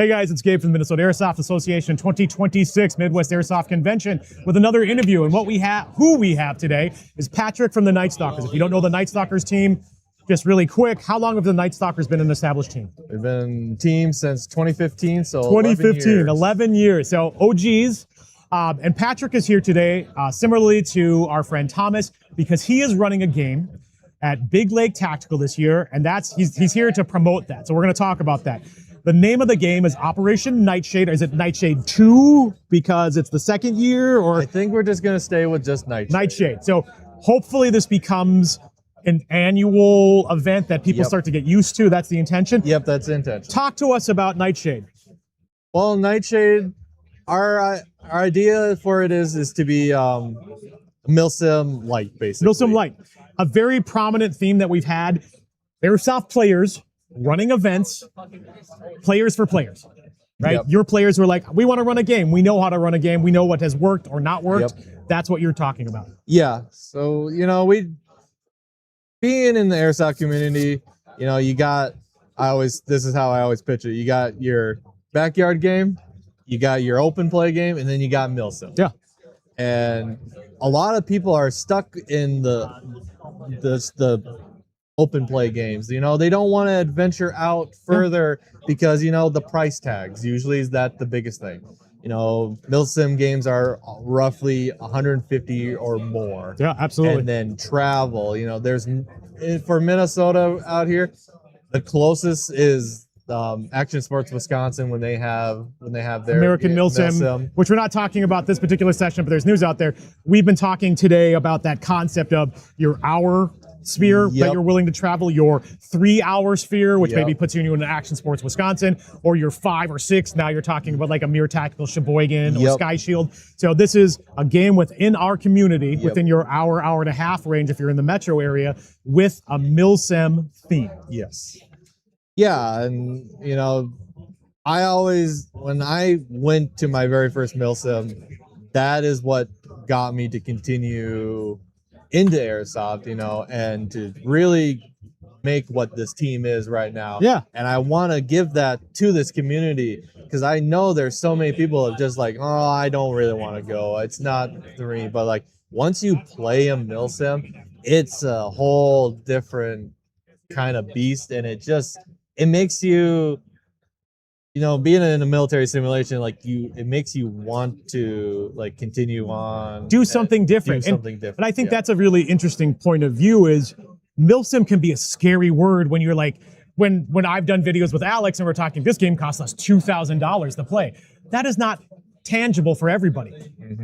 Hey guys, it's Gabe from the Minnesota Airsoft Association 2026 Midwest Airsoft Convention with another interview. And who we have today is Patrick from the Night Stalkers. If you don't know the Night Stalkers team, just really quick, how long have the Night Stalkers been an established team? We've been team since 2015, so 2015, 11 years. So OGs. And Patrick is here today, similarly to our friend Thomas, because he is running a game at Big Lake Tactical this year, and he's here to promote that. So we're going to talk about that. The name of the game is Operation Nightshade. Or is it Nightshade 2 because it's the second year? Or I think we're just going to stay with just Nightshade. Nightshade. So hopefully this becomes an annual event that people start to get used to. That's the intention. Yep, that's the intention. Talk to us about Nightshade. Well, Nightshade, our idea for it is to be Milsim Light, basically. Milsim Light. A very prominent theme that we've had. Airsoft players running events, players for players, right? Yep. Your players were like, we want to run a game. We know how to run a game. We know what has worked or not worked. That's what you're talking about. Yeah. So, being in the airsoft community, this is how I always pitch it. You got your backyard game, you got your open play game, and then you got Milsim. Yeah. And a lot of people are stuck in the open play games. They don't want to adventure out further because the price tags usually is that the biggest thing. Milsim games are roughly 150 or more. Yeah, absolutely. And then travel. There's for Minnesota out here, the closest is Action Sports Wisconsin when they have their American Milsim, which we're not talking about this particular session, but there's news out there. We've been talking today about that concept of your hour sphere that you're willing to travel, your 3-hour sphere, which maybe puts you in Action Sports Wisconsin, or your 5 or 6. Now you're talking about like a Mere Tactical Sheboygan or Sky Shield. So this is a game within our community, within your hour and a half range if you're in the metro area, with a Milsim theme. Yes. Yeah, and I always, when I went to my very first Milsim, that is what got me to continue into airsoft, and to really make what this team is right now. Yeah. And I want to give that to this community because I know there's so many people that just like, oh, I don't really want to go. It's not for me. But like once you play a Milsim, it's a whole different kind of beast, and it makes you, being in a military simulation, it makes you want to continue on, do something different. And I think that's a really interesting point of view. Is Milsim can be a scary word when you're like, when I've done videos with Alex and we're talking, this game costs us $2,000 to play. That is not tangible for everybody.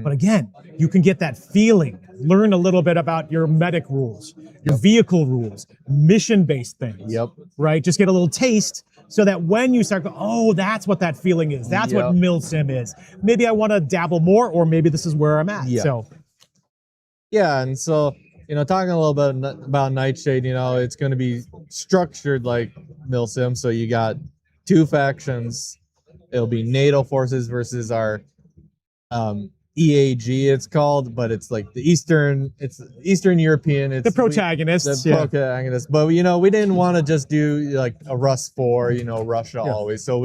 But again, you can get that feeling, learn a little bit about your medic rules, your vehicle rules, mission-based things. Right? Just get a little taste so that when you start going, oh, that's what that feeling is. That's what Milsim is. Maybe I want to dabble more, or maybe this is where I'm at. So, yeah, and so, talking a little bit about Nightshade, it's going to be structured like Milsim. So you got 2 factions. It'll be NATO forces versus our EAG, it's called, but it's like the Eastern European. It's the protagonists. The protagonists. But we didn't want to just do like a Rust 4, Russia always. So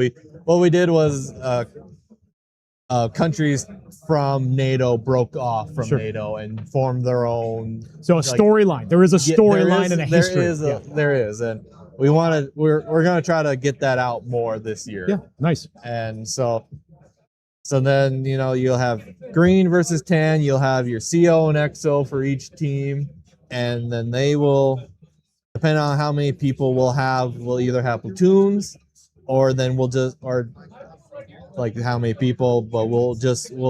what we did was countries from NATO broke off from NATO and formed their own. So a storyline. There is a storyline and a history. There is, and we're gonna try to get that out more this year. Yeah, nice. And so then you'll have green versus tan. You'll have your CO and XO for each team, and then they will, depending on how many people we'll either have platoons, or then like how many people, but we'll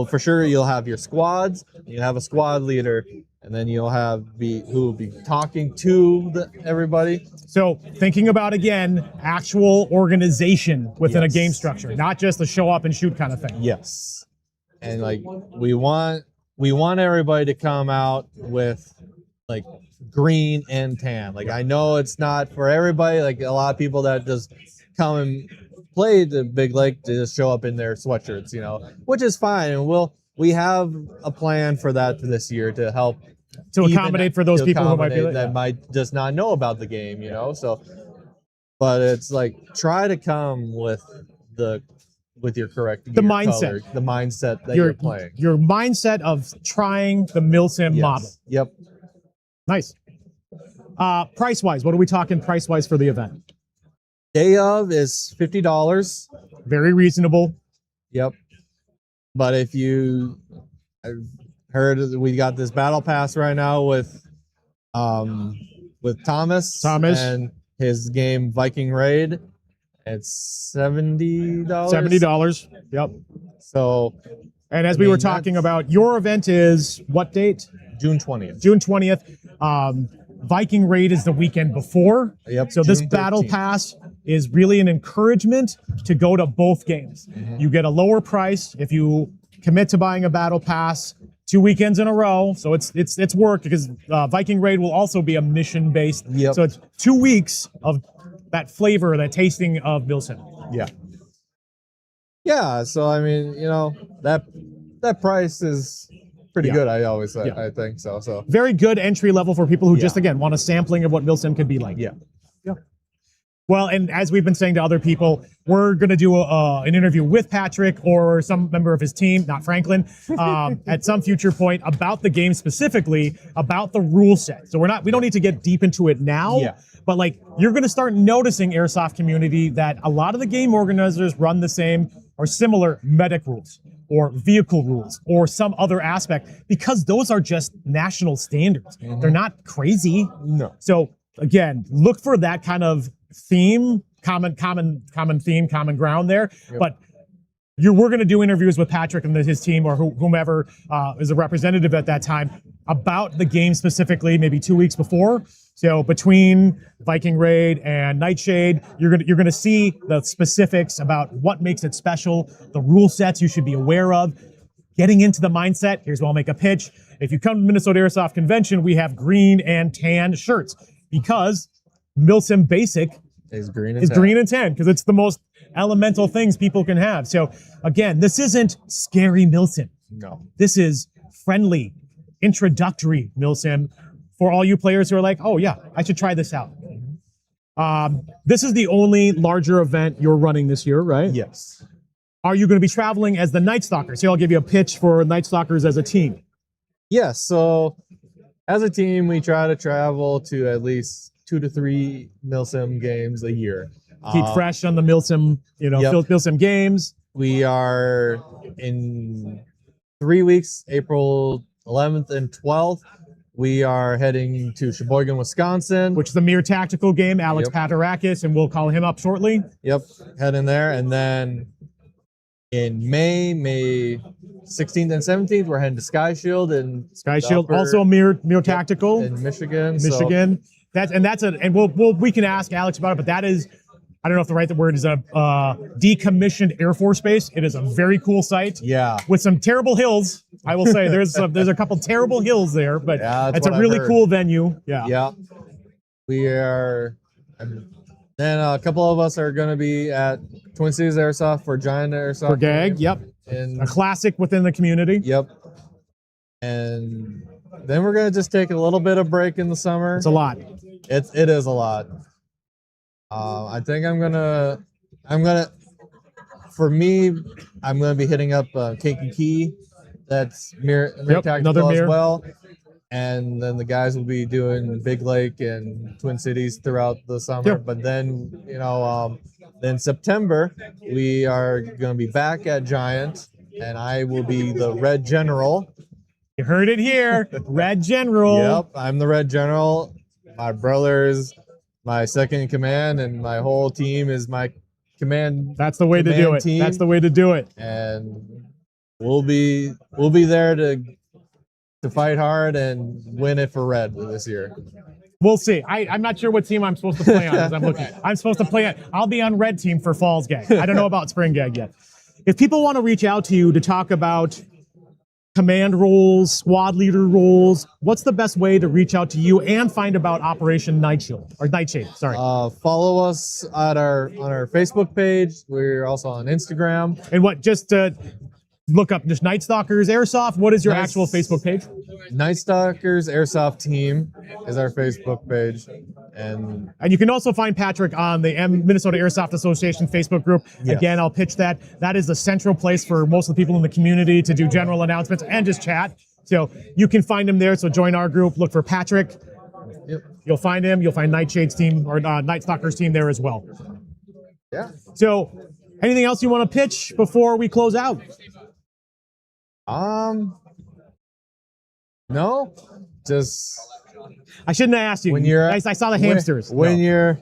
for sure you'll have your squads. You have a squad leader, and then you'll have who will be talking to everybody. So thinking about, again, actual organization within a game structure, not just a show up and shoot kind of thing. Yes. And we want everybody to come out with green and tan. I know it's not for everybody, a lot of people that just come and play the Big Lake to just show up in their sweatshirts, which is fine. And we have a plan for that this year to help to accommodate for those people who might be that might just not know about the game, So, but it's try to come with the with your correct The gear mindset. color, the mindset that you're playing. Your mindset of trying the Milsim model. Yep. Nice. Price wise, what are we talking price wise for the event? Day of is $50. Very reasonable. Yep. But if you, I've heard that we got this battle pass right now with Thomas and his game Viking Raid. It's $70. $70. Yep. So, and as we were talking about, your event is what date? June 20th. June 20th. Viking Raid is the weekend before. Yep. So this June battle 13th. pass is really an encouragement to go to both games. You get a lower price if you commit to buying a battle pass 2 weekends in a row. So it's work because Viking Raid will also be a mission based. Yep. So it's 2 weeks of that flavor, that tasting of Milsim. Yeah. Yeah. So I mean, you know, that price is pretty good. I always say. I think so. So Very good entry level for people who just, again, want a sampling of what Milsim can be like. Yeah. Yeah. Well, and as we've been saying to other people, we're going to do an interview with Patrick or some member of his team, not Franklin, at some future point about the game specifically, about the rule set. So we don't need to get deep into it now. Yeah. But like, you're going to start noticing, Airsoft community, that a lot of the game organizers run the same or similar medic rules or vehicle rules or some other aspect, because those are just national standards. They're not crazy. No. So again, look for that kind of theme, common theme, common ground there. Yep. But we're going to do interviews with Patrick and his team or whomever is a representative at that time about the game specifically, maybe 2 weeks before. So between Viking Raid and Nightshade, you're gonna see the specifics about what makes it special, the rule sets you should be aware of. Getting into the mindset, here's where I'll make a pitch. If you come to Minnesota Airsoft Convention, we have green and tan shirts because Milsim Basic is green and tan because it's the most elemental things people can have. So again, this isn't scary Milsim. No. This is friendly, introductory Milsim for all you players who are like, oh yeah, I should try this out. This is the only larger event you're running this year, right? Yes. Are you going to be traveling as the Night Stalkers? Here, I'll give you a pitch for Night Stalkers as a team. Yes. So as a team, we try to travel to at least 2 to 3 Milsim games a year. Keep fresh on the Milsim, Milsim games. We are in 3 weeks, April 11th and 12th. We are heading to Sheboygan, Wisconsin. Which is the mere tactical game, Alex Patarakis, and we'll call him up shortly. Yep, heading there. And then in May 16th and 17th, we're heading to Sky Shield. Sky Shield, also mere tactical. In Michigan. Michigan. We can ask Alex about it, but that is, I don't know if the right word is a decommissioned Air Force Base. It is a very cool site. Yeah. With some terrible hills. I will say there's a couple terrible hills there, but it's a really cool venue. Yeah. Yeah. We are. Then a couple of us are going to be at Twin Cities Airsoft for Giant Airsoft. For GAG, yep. And a classic within the community. Yep. And then we're going to just take a little bit of break in the summer. It's a lot. It is a lot. I think I'm gonna, for me, I'm gonna be hitting up Kankakee. That's mirror tactical another mirror as well. And then the guys will be doing Big Lake and Twin Cities throughout the summer. Yep. But then, then September, we are gonna be back at Giant, and I will be the Red General. You heard it here, Red General. Yep, I'm the Red General. My brother's my second in command, and my whole team is my command. That's the way to do it. Team. That's the way to do it. And we'll be there to fight hard and win it for Red this year. We'll see. I'm not sure what team I'm supposed to play on. As I'm looking, I'm supposed to play. I'll be on Red team for Falls Gag. I don't know about Spring Gag yet. If people want to reach out to you to talk about command roles, squad leader roles, what's the best way to reach out to you and find about Operation Nightshade? Sorry. Follow us on our Facebook page. We're also on Instagram. And just look up just Night Stalkers Airsoft. What is your actual Facebook page? Night Stalkers Airsoft Team is our Facebook page. And you can also find Patrick on the Minnesota Airsoft Association Facebook group. Yes. Again, I'll pitch that. That is the central place for most of the people in the community to do general announcements and just chat. So you can find him there. So join our group. Look for Patrick. Yep. You'll find him. You'll find Nightshade's team or Night Stalker's team there as well. Yeah. So anything else you want to pitch before we close out? No, just I shouldn't have asked you. when you're I saw the hamsters. When No.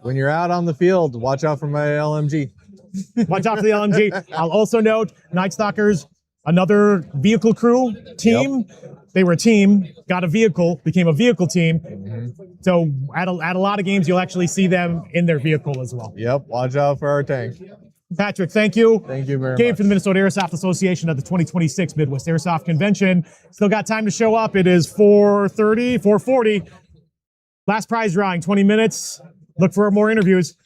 you're out on the field, watch out for my LMG. Watch out for the LMG. I'll also note Night Stalkers, another vehicle crew team. They were a team, got a vehicle, became a vehicle team. So at a lot of games, you'll actually see them in their vehicle as well. Yep, watch out for our tank. Patrick, thank you. Thank you very Gabe much. from the Minnesota Airsoft Association at the 2026 Midwest Airsoft Convention. Still got time to show up. It is 4:30, 4:40. Last prize drawing, 20 minutes. Look for more interviews.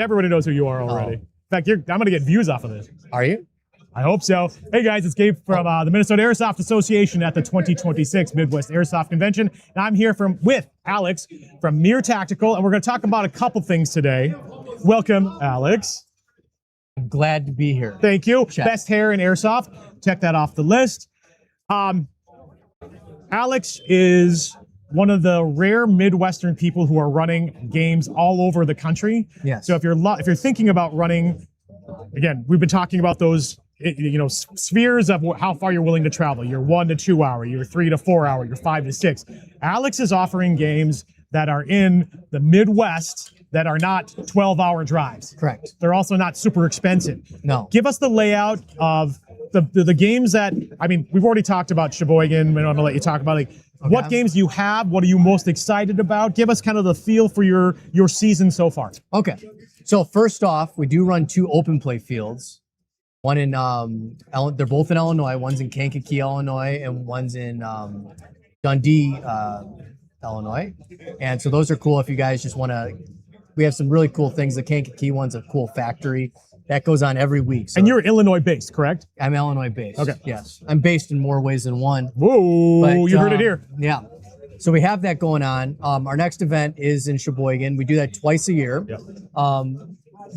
Everybody knows who you are already. In fact, I'm going to get views off of this. Are you? I hope so. Hey guys, it's Gabe from the Minnesota Airsoft Association at the 2026 Midwest Airsoft Convention. And I'm here with Alex from Mere Tactical, and we're going to talk about a couple things today. Welcome, Alex. I'm glad to be here. Thank you. Best hair in Airsoft. Check that off the list. Alex is one of the rare Midwestern people who are running games all over the country. Yes. So if you're thinking about running, again, we've been talking about those spheres of how far you're willing to travel. You're 1 to 2 hour, you're 3 to 4 hour, you're 5 to 6. Alex is offering games that are in the Midwest that are not 12-hour drives. Correct. They're also not super expensive. No. Give us the layout of the games that, we've already talked about Sheboygan. I'm going to let you talk about what games do you have? What are you most excited about? Give us kind of the feel for your season so far. Okay. So first off, we do run 2 open play fields. One in, they're both in Illinois. One's in Kankakee, Illinois, and one's in Dundee, Illinois. And so those are cool if you guys just want to, we have some really cool things. The Kankakee one's a cool factory. That goes on every week. So and you're Illinois based, correct? I'm Illinois based. Okay. Yes. I'm based in more ways than one. Whoa, But, you heard it here. Yeah. So we have that going on. Our next event is in Sheboygan. We do that twice a year. Yep.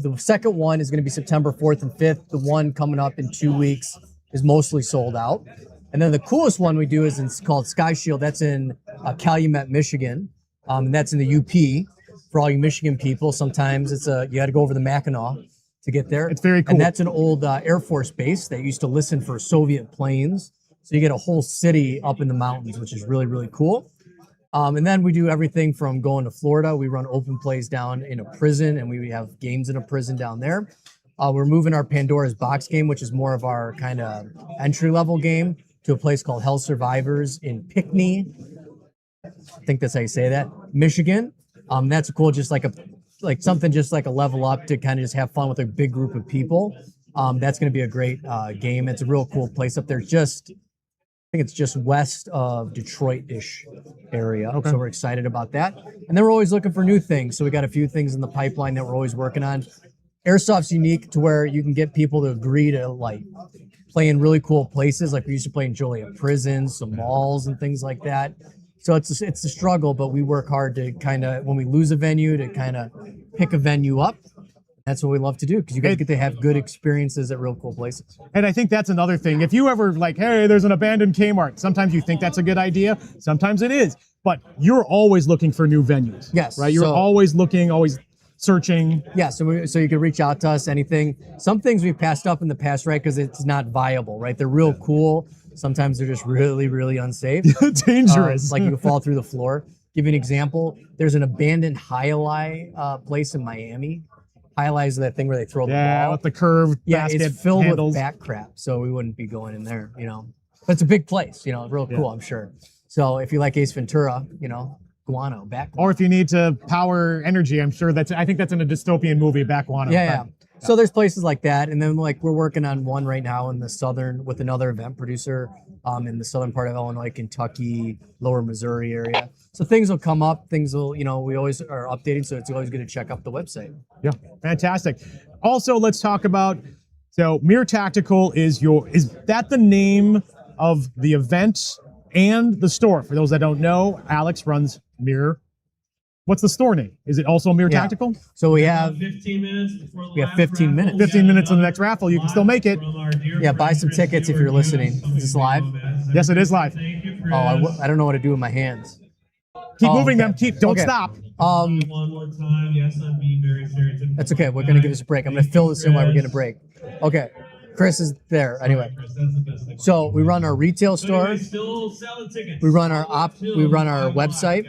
The second one is going to be September 4th and 5th. The one coming up in 2 weeks is mostly sold out. And then the coolest one we do is called Sky Shield. That's in Calumet, Michigan. And that's in the UP. For all you Michigan people, sometimes you got to go over the Mackinac to get there. It's very cool. And that's an old Air Force base that used to listen for Soviet planes. So you get a whole city up in the mountains, which is really, really cool. And then we do everything from going to Florida. We run open plays down in a prison, and we have games in a prison down there. We're moving our Pandora's Box game, which is more of our kind of entry-level game, to a place called Hell Survivors in Pinckney. I think that's how you say that. Michigan. That's cool. Just like something just like a level up to kind of just have fun with a big group of people. That's going to be a great game. It's a real cool place up there. I think it's just west of Detroit-ish area. Okay. So we're excited about that. And then we're always looking for new things. So we got a few things in the pipeline that we're always working on. Airsoft's unique to where you can get people to agree to like play in really cool places. Like we used to play in Joliet prisons, some malls and things like that. So it's a struggle, but we work hard to kind of, when we lose a venue, to kind of pick a venue up. That's what we love to do because you guys get to have good experiences at real cool places. And I think that's another thing. If you ever like, hey, there's an abandoned Kmart, sometimes you think that's a good idea. Sometimes it is. But you're always looking for new venues. Yes. Right? You're always looking, always searching. Yeah, so you can reach out to us, anything. Some things we've passed up in the past, right, because it's not viable, right? They're real cool. Sometimes they're just really, really unsafe. Dangerous. Like you can fall through the floor. Give you an example. There's an abandoned Highlight place in Miami. Highlight is that thing where they throw the ball. Yeah, with the curved basket it's filled handles. with back crap, so we wouldn't be going in there, you know. But it's a big place, you know, real cool, I'm sure. So if you like Ace Ventura, you know, guano, back. Or if you need to power energy, I think that's in a dystopian movie, back guano. Yeah. So there's places like that, and then like we're working on one right now in the southern with another event producer in the southern part of Illinois, Kentucky, lower Missouri area. So things will come up. Things will, you know, we always are updating, so it's always good to check up the website. Yeah, fantastic. Also, let's talk about, so Mere Tactical is that the name of the event and the store? For those that don't know, Alex runs Mere. What's the store name? Is it also Mere Tactical? So we have 15 minutes before the we have 15 minutes. 15 minutes on the next raffle. You can still make it. Yeah, buy some tickets if you're listening. Is this live? Yes, it is live. Oh, I don't know what to do with my hands. Keep moving them. Don't stop. One more time. Yes, I'm being very stereotypical. That's okay. We're gonna give this a break. I'm gonna fill this in while we're getting a break. Okay. Chris is there. Anyway, so we run our retail store. We run our website,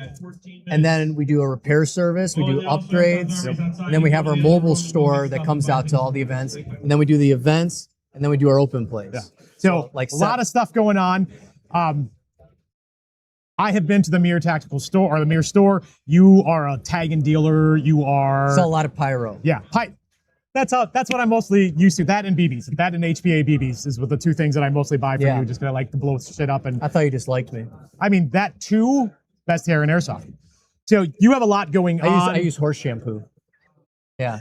and then we do a repair service. We do upgrades, and then we have our mobile store that comes out to all the events, and then we do the events, and then we do our open place. Yeah. So like a lot of stuff going on. I have been to the Mere Tactical store or the Mere store. You are a tag and dealer. You are sell a lot of pyro. Yeah, That's what I'm mostly used to. That and BBs. That and HPA BBs is what the two things that I mostly buy from you. Just gonna like to blow shit up. And I thought you just liked me. I mean that too. Best hair in airsoft. So you have a lot going on. I use horse shampoo. Yeah.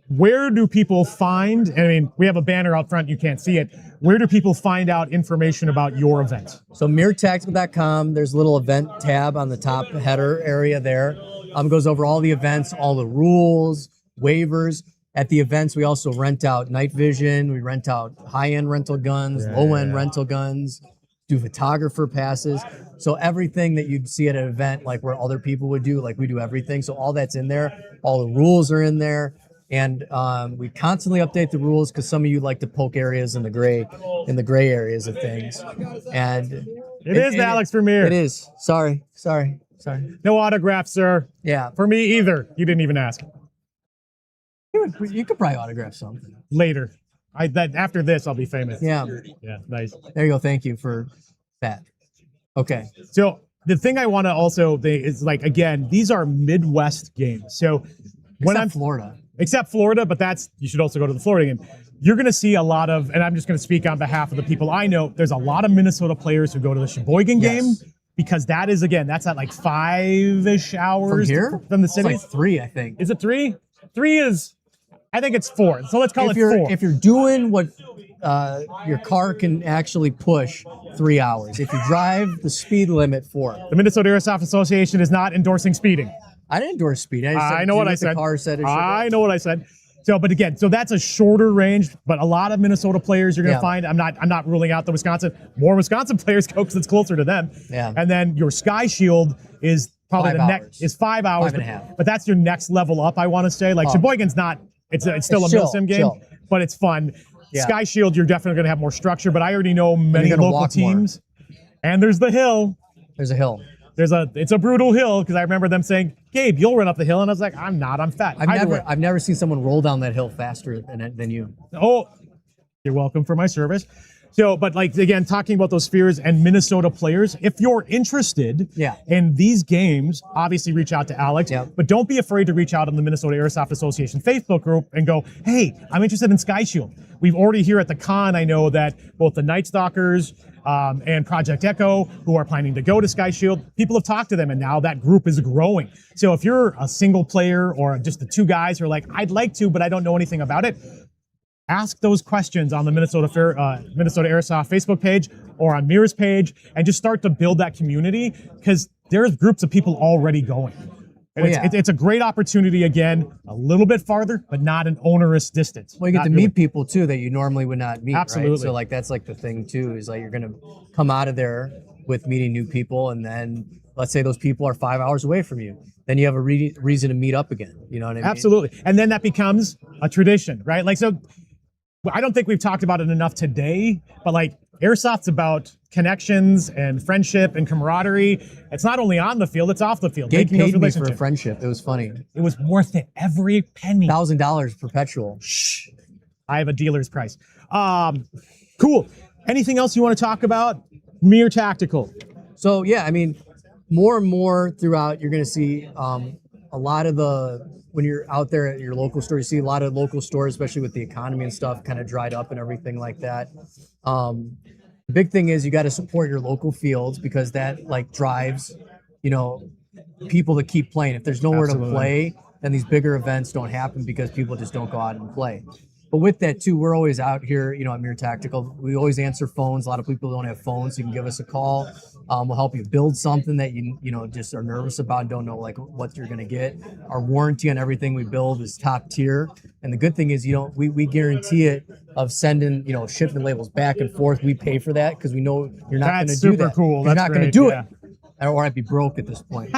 Where do people find? I mean, we have a banner out front. You can't see it. Where do people find out information about your event? So meretactical.com. There's a little event tab on the top header area there. Goes over all the events, all the rules, waivers. At the events, we also rent out night vision. We rent out high-end rental guns, low-end rental guns, do photographer passes. So everything that you'd see at an event, like where other people would do, like we do everything. So all that's in there. All the rules are in there. And we constantly update the rules because some of you like to poke areas in the gray areas of things. And it is Alex Vermeer. It is. Sorry. No autograph, sir. Yeah. For me either. You didn't even ask. You could probably autograph something. Later. After this, I'll be famous. Yeah. Yeah, nice. There you go. Thank you for that. Okay. So the thing I want to also think is like, again, these are Midwest games. So when I'm Florida. Except Florida, but you should also go to the Florida game. You're going to see a lot of, and I'm just going to speak on behalf of the people I know, there's a lot of Minnesota players who go to the Sheboygan game because that's at like 5-ish hours from here? From the city. It's like 3, I think. Is it 3? 3 is, I think it's 4. So let's call it 4. If you're doing what your car can actually push, 3 hours. If you drive the speed limit, 4. The Minnesota Airsoft Association is not endorsing speeding. I didn't endorse speed. I know what I said. Car said I know what I said. So, but again, that's a shorter range. But a lot of Minnesota players you're going to find. I'm not ruling out the Wisconsin. More Wisconsin players go because it's closer to them. Yeah. And then your Sky Shield is probably 5 the next hours. is 5 hours. 5.5. But that's your next level up. I want to say like Sheboygan's not. It's still a milsim game, but it's fun. Yeah. Sky Shield, you're definitely going to have more structure. But I already know many local teams. And there's the hill. There's a hill. It's a brutal hill because I remember them saying, "Gabe, you'll run up the hill," and I was like, "I'm not. I'm fat." I've never seen someone roll down that hill faster than you. Oh, you're welcome for my service. So, but like again, talking about those spheres and Minnesota players, if you're interested in these games, obviously reach out to Alex. But don't be afraid to reach out on the Minnesota Airsoft Association Facebook group and go, hey, I'm interested in Sky Shield. We've already here at the con, I know that both the Night Stalkers and Project Echo, who are planning to go to Sky Shield, people have talked to them, and now that group is growing. So if you're a single player or just the two guys who are like, I'd like to, but I don't know anything about it, ask those questions on the Minnesota Airsoft Facebook page or on Mirror's page, and just start to build that community, because there's groups of people already going. And it's a great opportunity, again, a little bit farther, but not an onerous distance. Well, you get to meet people too that you normally would not meet. Absolutely. Right? So like that's like the thing too, is like you're gonna come out of there with meeting new people, and then let's say those people are 5 hours away from you. Then you have a reason to meet up again. You know what I mean? Absolutely. And then that becomes a tradition, right? Like, so I don't think we've talked about it enough today, but like Airsoft's about connections and friendship and camaraderie. It's not only on the field, it's off the field. Gabe making those paid me for a relationships. friendship. It was funny. It was worth it, every penny. $1,000 perpetual. Shh. I have a dealer's price. Cool. Anything else you want to talk about? Mere Tactical. So yeah, I mean, more and more throughout, you're going to see a lot of when you're out there at your local store, you see a lot of local stores, especially with the economy and stuff, kind of dried up and everything like that. The big thing is you got to support your local fields, because that like drives, people to keep playing. If there's nowhere to play, then these bigger events don't happen because people just don't go out and play. But with that too, we're always out here, at Mere Tactical. We always answer phones. A lot of people don't have phones, so you can give us a call. We'll help you build something that you just are nervous about and don't know like what you're gonna get. Our warranty on everything we build is top tier. And the good thing is, we guarantee it of sending, shipment labels back and forth. We pay for that because we know you're not gonna do that. Super cool. You're That's not gonna great, do yeah. it, or I'd be broke at this point.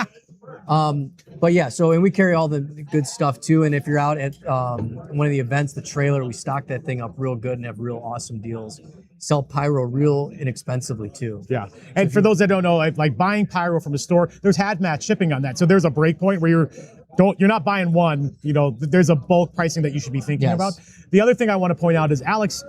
But yeah, and we carry all the good stuff too. And if you're out at one of the events, the trailer, we stock that thing up real good and have real awesome deals. Sell pyro real inexpensively too. Yeah. And for those that don't know, like buying pyro from a store, there's hazmat shipping on that. So there's a break point where you're not buying one, there's a bulk pricing that you should be thinking about. The other thing I want to point out is Alex,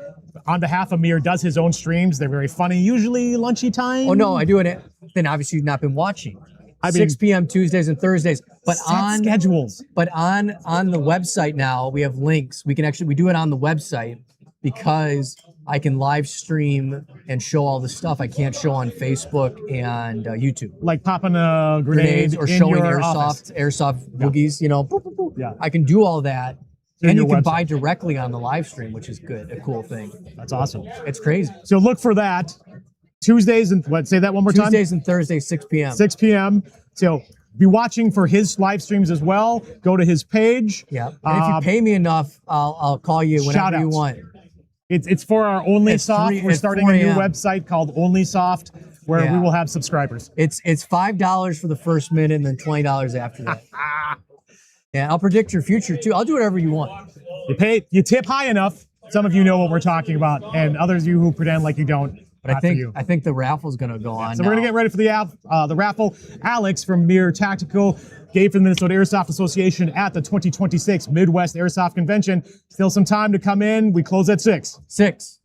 on behalf of Mir, does his own streams. They're very funny, usually lunchy time. Oh no, I do it. Then obviously you've not been watching. 6 p.m. Tuesdays and Thursdays, but on schedules. But on the website now we have links. We do it on the website because I can live stream and show all the stuff I can't show on Facebook and YouTube. Like popping a grenade or in showing your office. airsoft boogies. Boop, boop, boop. Yeah. I can do all that. In And you your can website. buy directly on the live stream, which is a cool thing. That's awesome. It's crazy. So look for that. Tuesdays and say that one more time. Tuesdays and Thursdays, 6 p.m. 6 p.m. So be watching for his live streams as well. Go to his page. Yeah. And if you pay me enough, I'll call you whenever you want. It's for our OnlySoft. We're starting a new website called OnlySoft where we will have subscribers. It's $5 for the first minute and then $20 after that. Yeah, I'll predict your future too. I'll do whatever you want. You tip high enough. Some of you know what we're talking about, and others of you who pretend like you don't. But I think the raffle's gonna go on. So we're gonna get ready for the raffle. Alex from Mere Tactical gave for the Minnesota Airsoft Association at the 2026 Midwest Airsoft Convention. Still some time to come in. We close at 6. 6.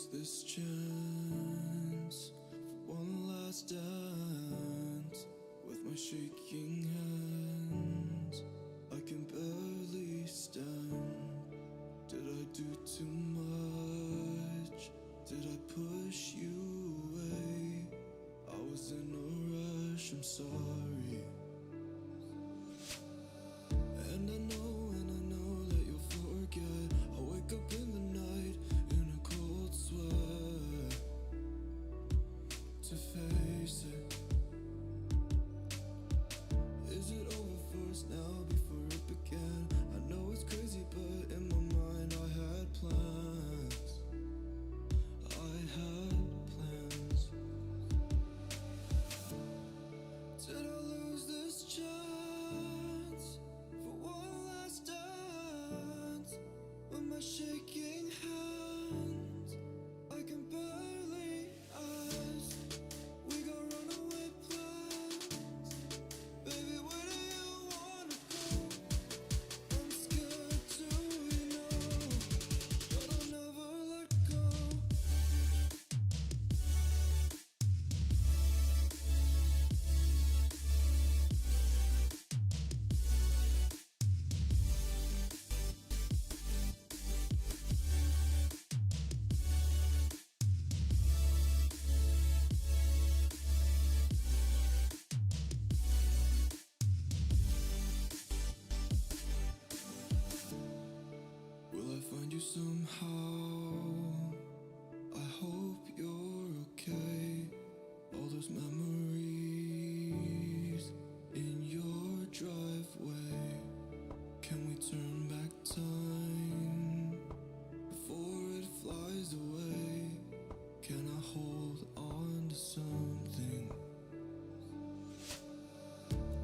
lose this chance for one last dance with my shaking hands. I can barely stand. Did I do too much? Did I push you away? I was in a rush, I'm sorry. And I know that you'll forget. I wake up in the night in a cold sweat to face it. Is it over for us now before it began? I know it's crazy, but in my mind I had plans. I had plans. Did I lose this chance for one last dance with my shaking hands? I can barely ask. We got runaway plans. Baby, where do you wanna go? I'm scared to, you know, but I'll never let go. Will I find you somehow? I hope you're okay. All those memories in your driveway. Can we turn back time before it flies away? Can I hold on to something?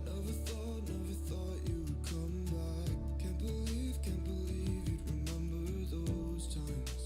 Never thought you would come back. Can't believe you'd remember those times.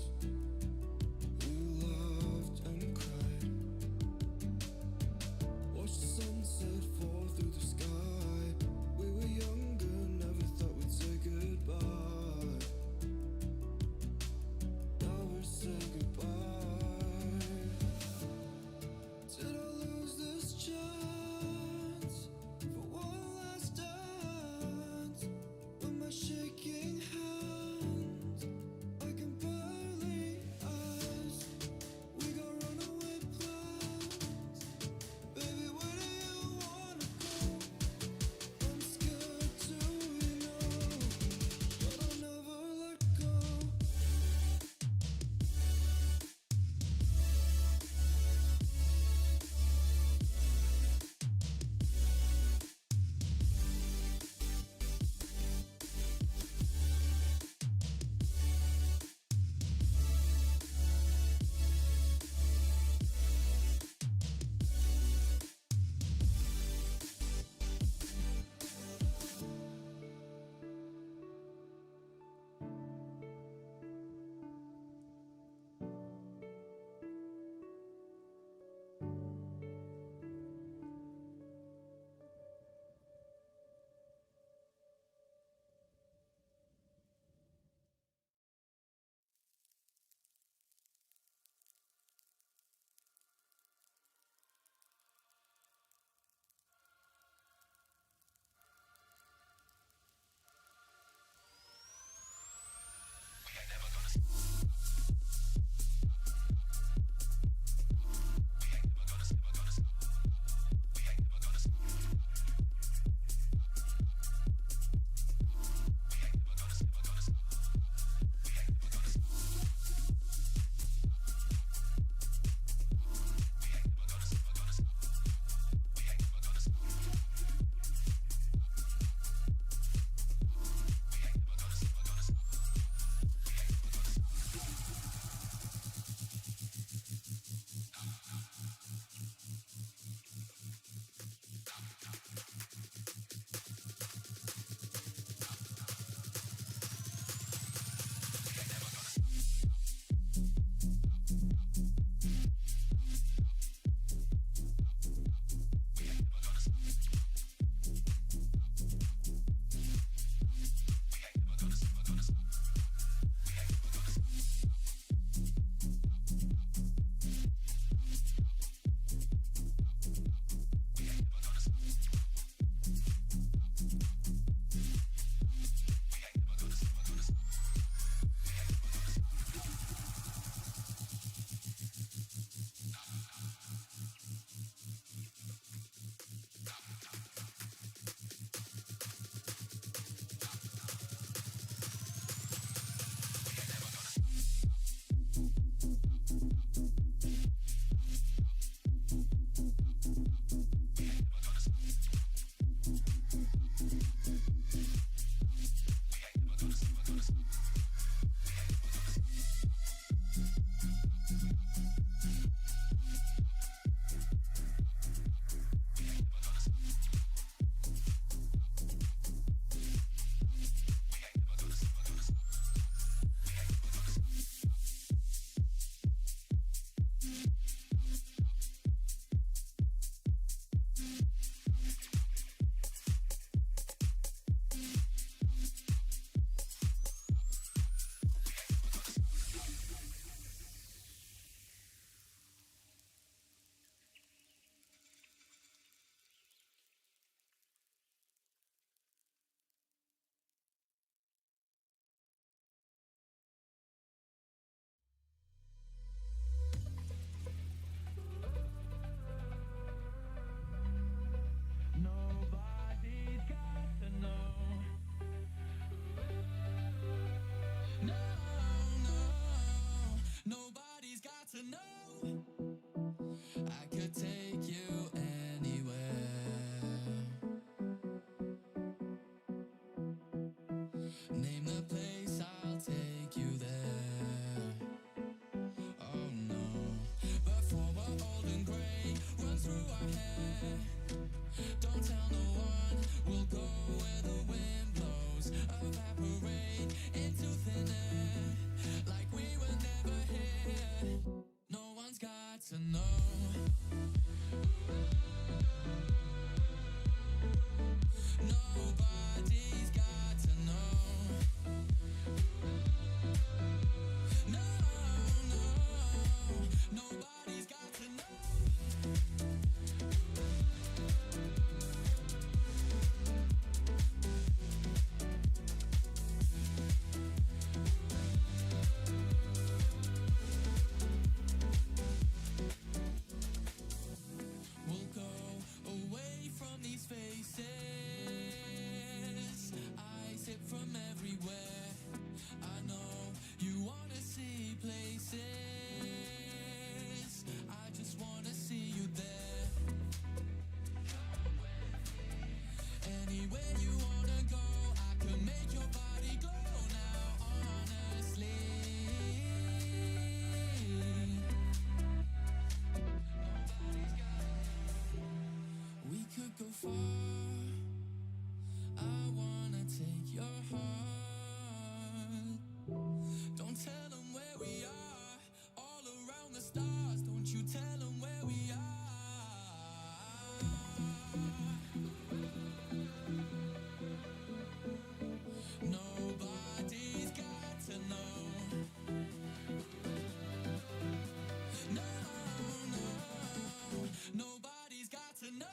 to know. Nobody's got to know. No, nobody's got to know. We'll go away from these faces. Eyes hit from everywhere. I know you wanna see places. I just wanna see you there. Anywhere you wanna go, I can make your body glow now, honestly. We could go far. I wanna take your heart. Don't tell them where we are. All around the stars. Don't you tell them where we are. Nobody's got to know. No, nobody's got to know.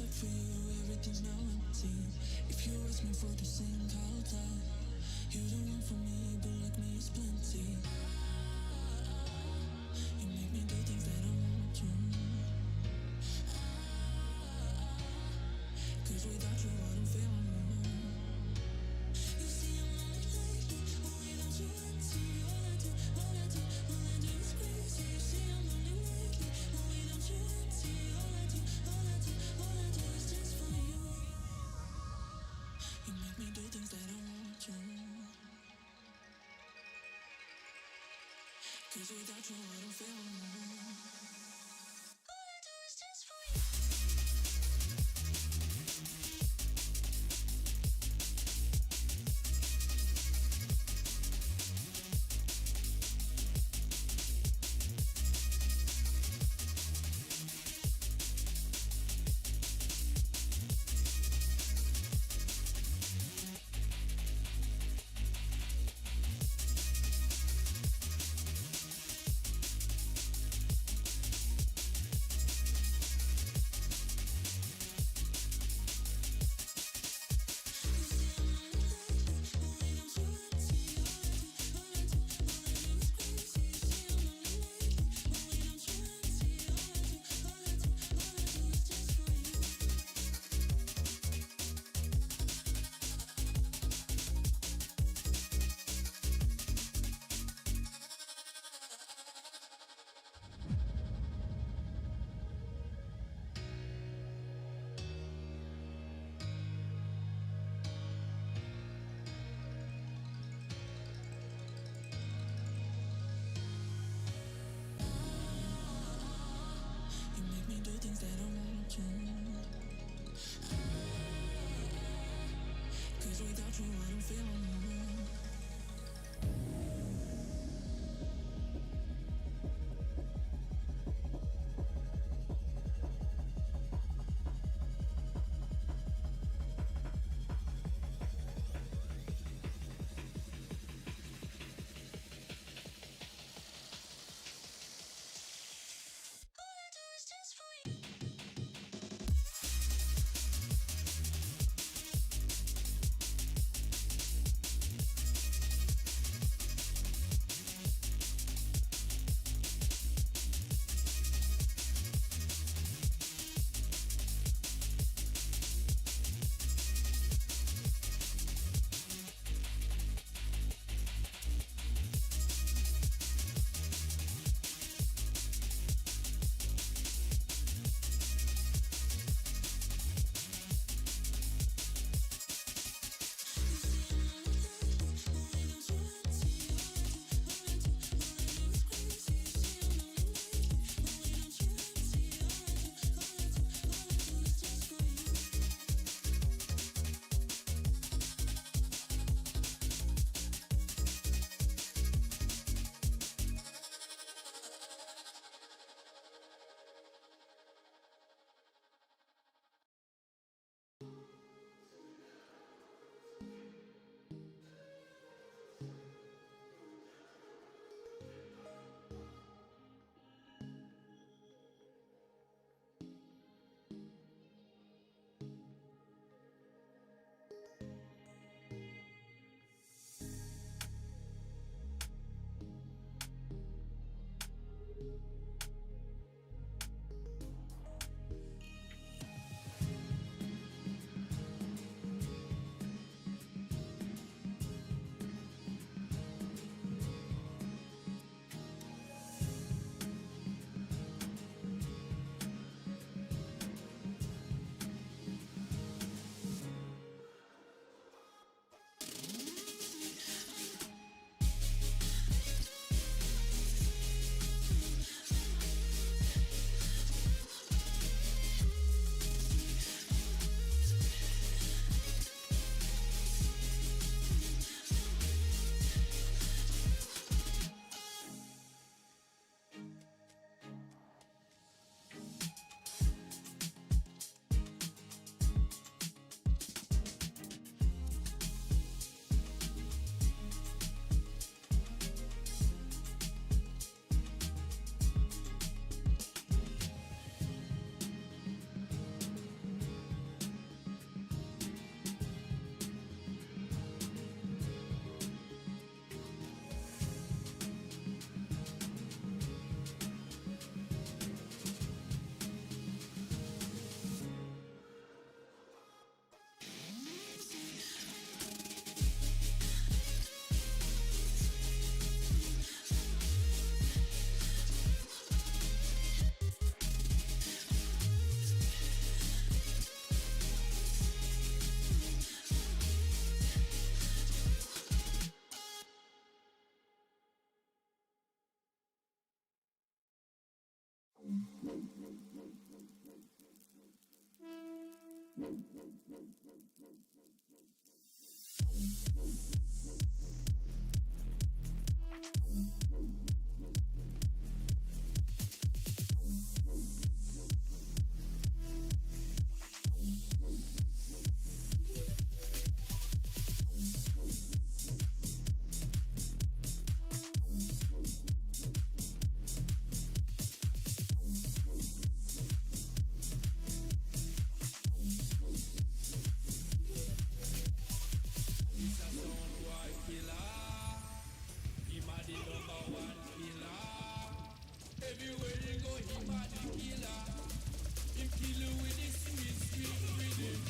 except for you, everything's now empty. If you ask me for the same I'll die. You don't want for me, but like me is plenty. You make me do things that I want to. Cause without you I don't feel alone. You see I'm lonely lately, but without you empty. All I do is crazy. You see I'm lonely lately, but without you empty. All I do is just for you. You make me do things that I want to. Cause without you I don't feel alone. All I do is just for you. You make me do things that I want to. Cause without you I don't feel alone. All I do is just for you. Everywhere you go, he might be killer. Him kill you with his sweet, sweet rhythm.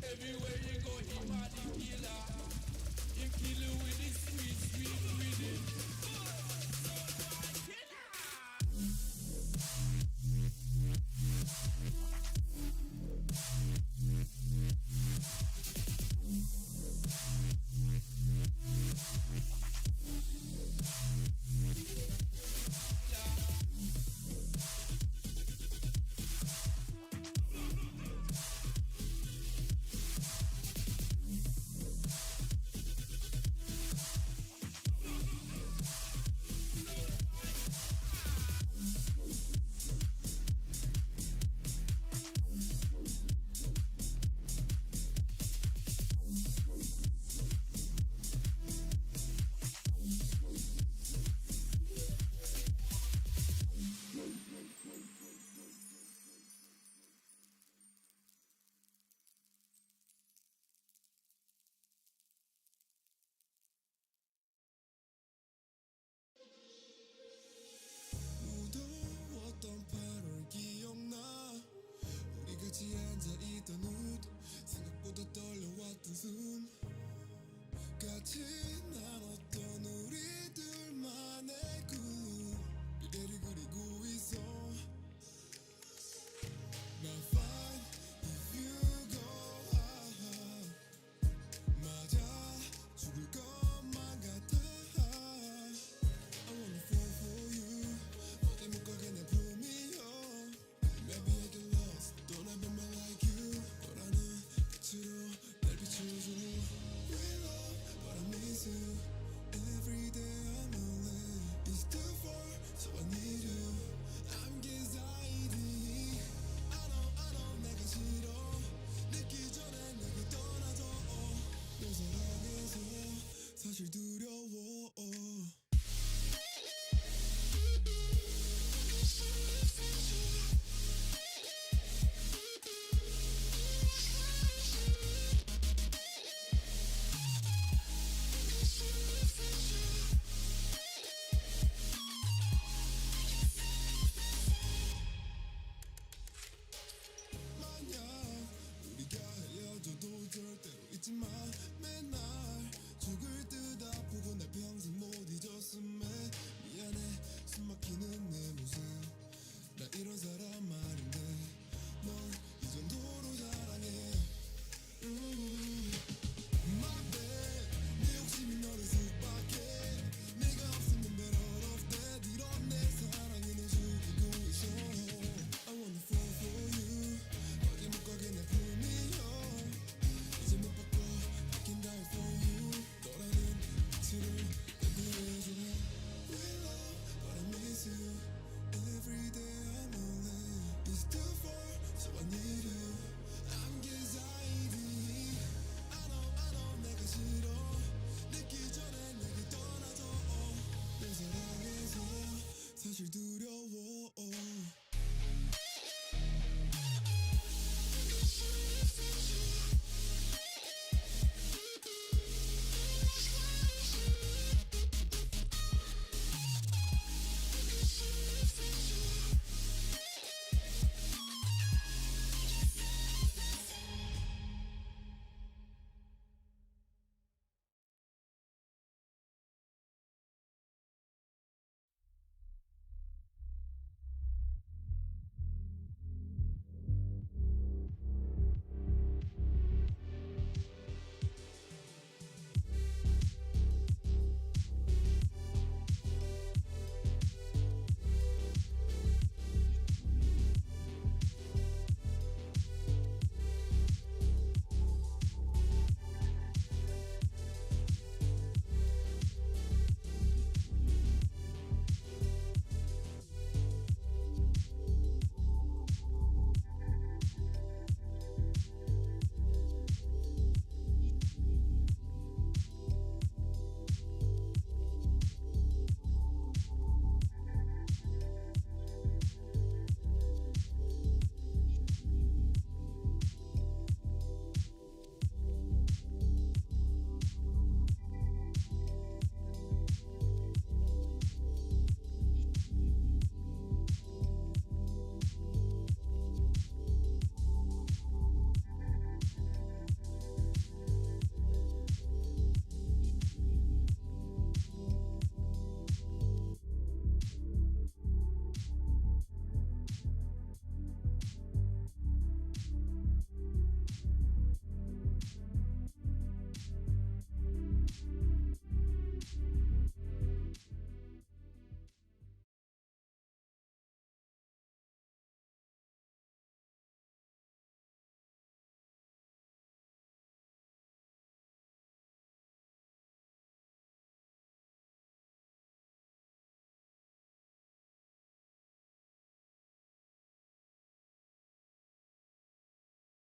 Everywhere you go, he might be killer. Him kill you with his sweet, sweet rhythm. 무더웠던 8월 기억나 우리 같이 앉아있던 옷 생각보다 떨려왔던 숨 같이 나눴던 우리 둘만의 꿈 미래를 그리고 있어 But fine if you go 맞아 죽을 것만 같아 I wanna fall for you 어디 못 가게 내 품이여 Maybe I get lost Don't have a man like you 너라는 빛으로 날 비춰줘 We love but I miss you Every day I'm lonely It's too far so I need you I'm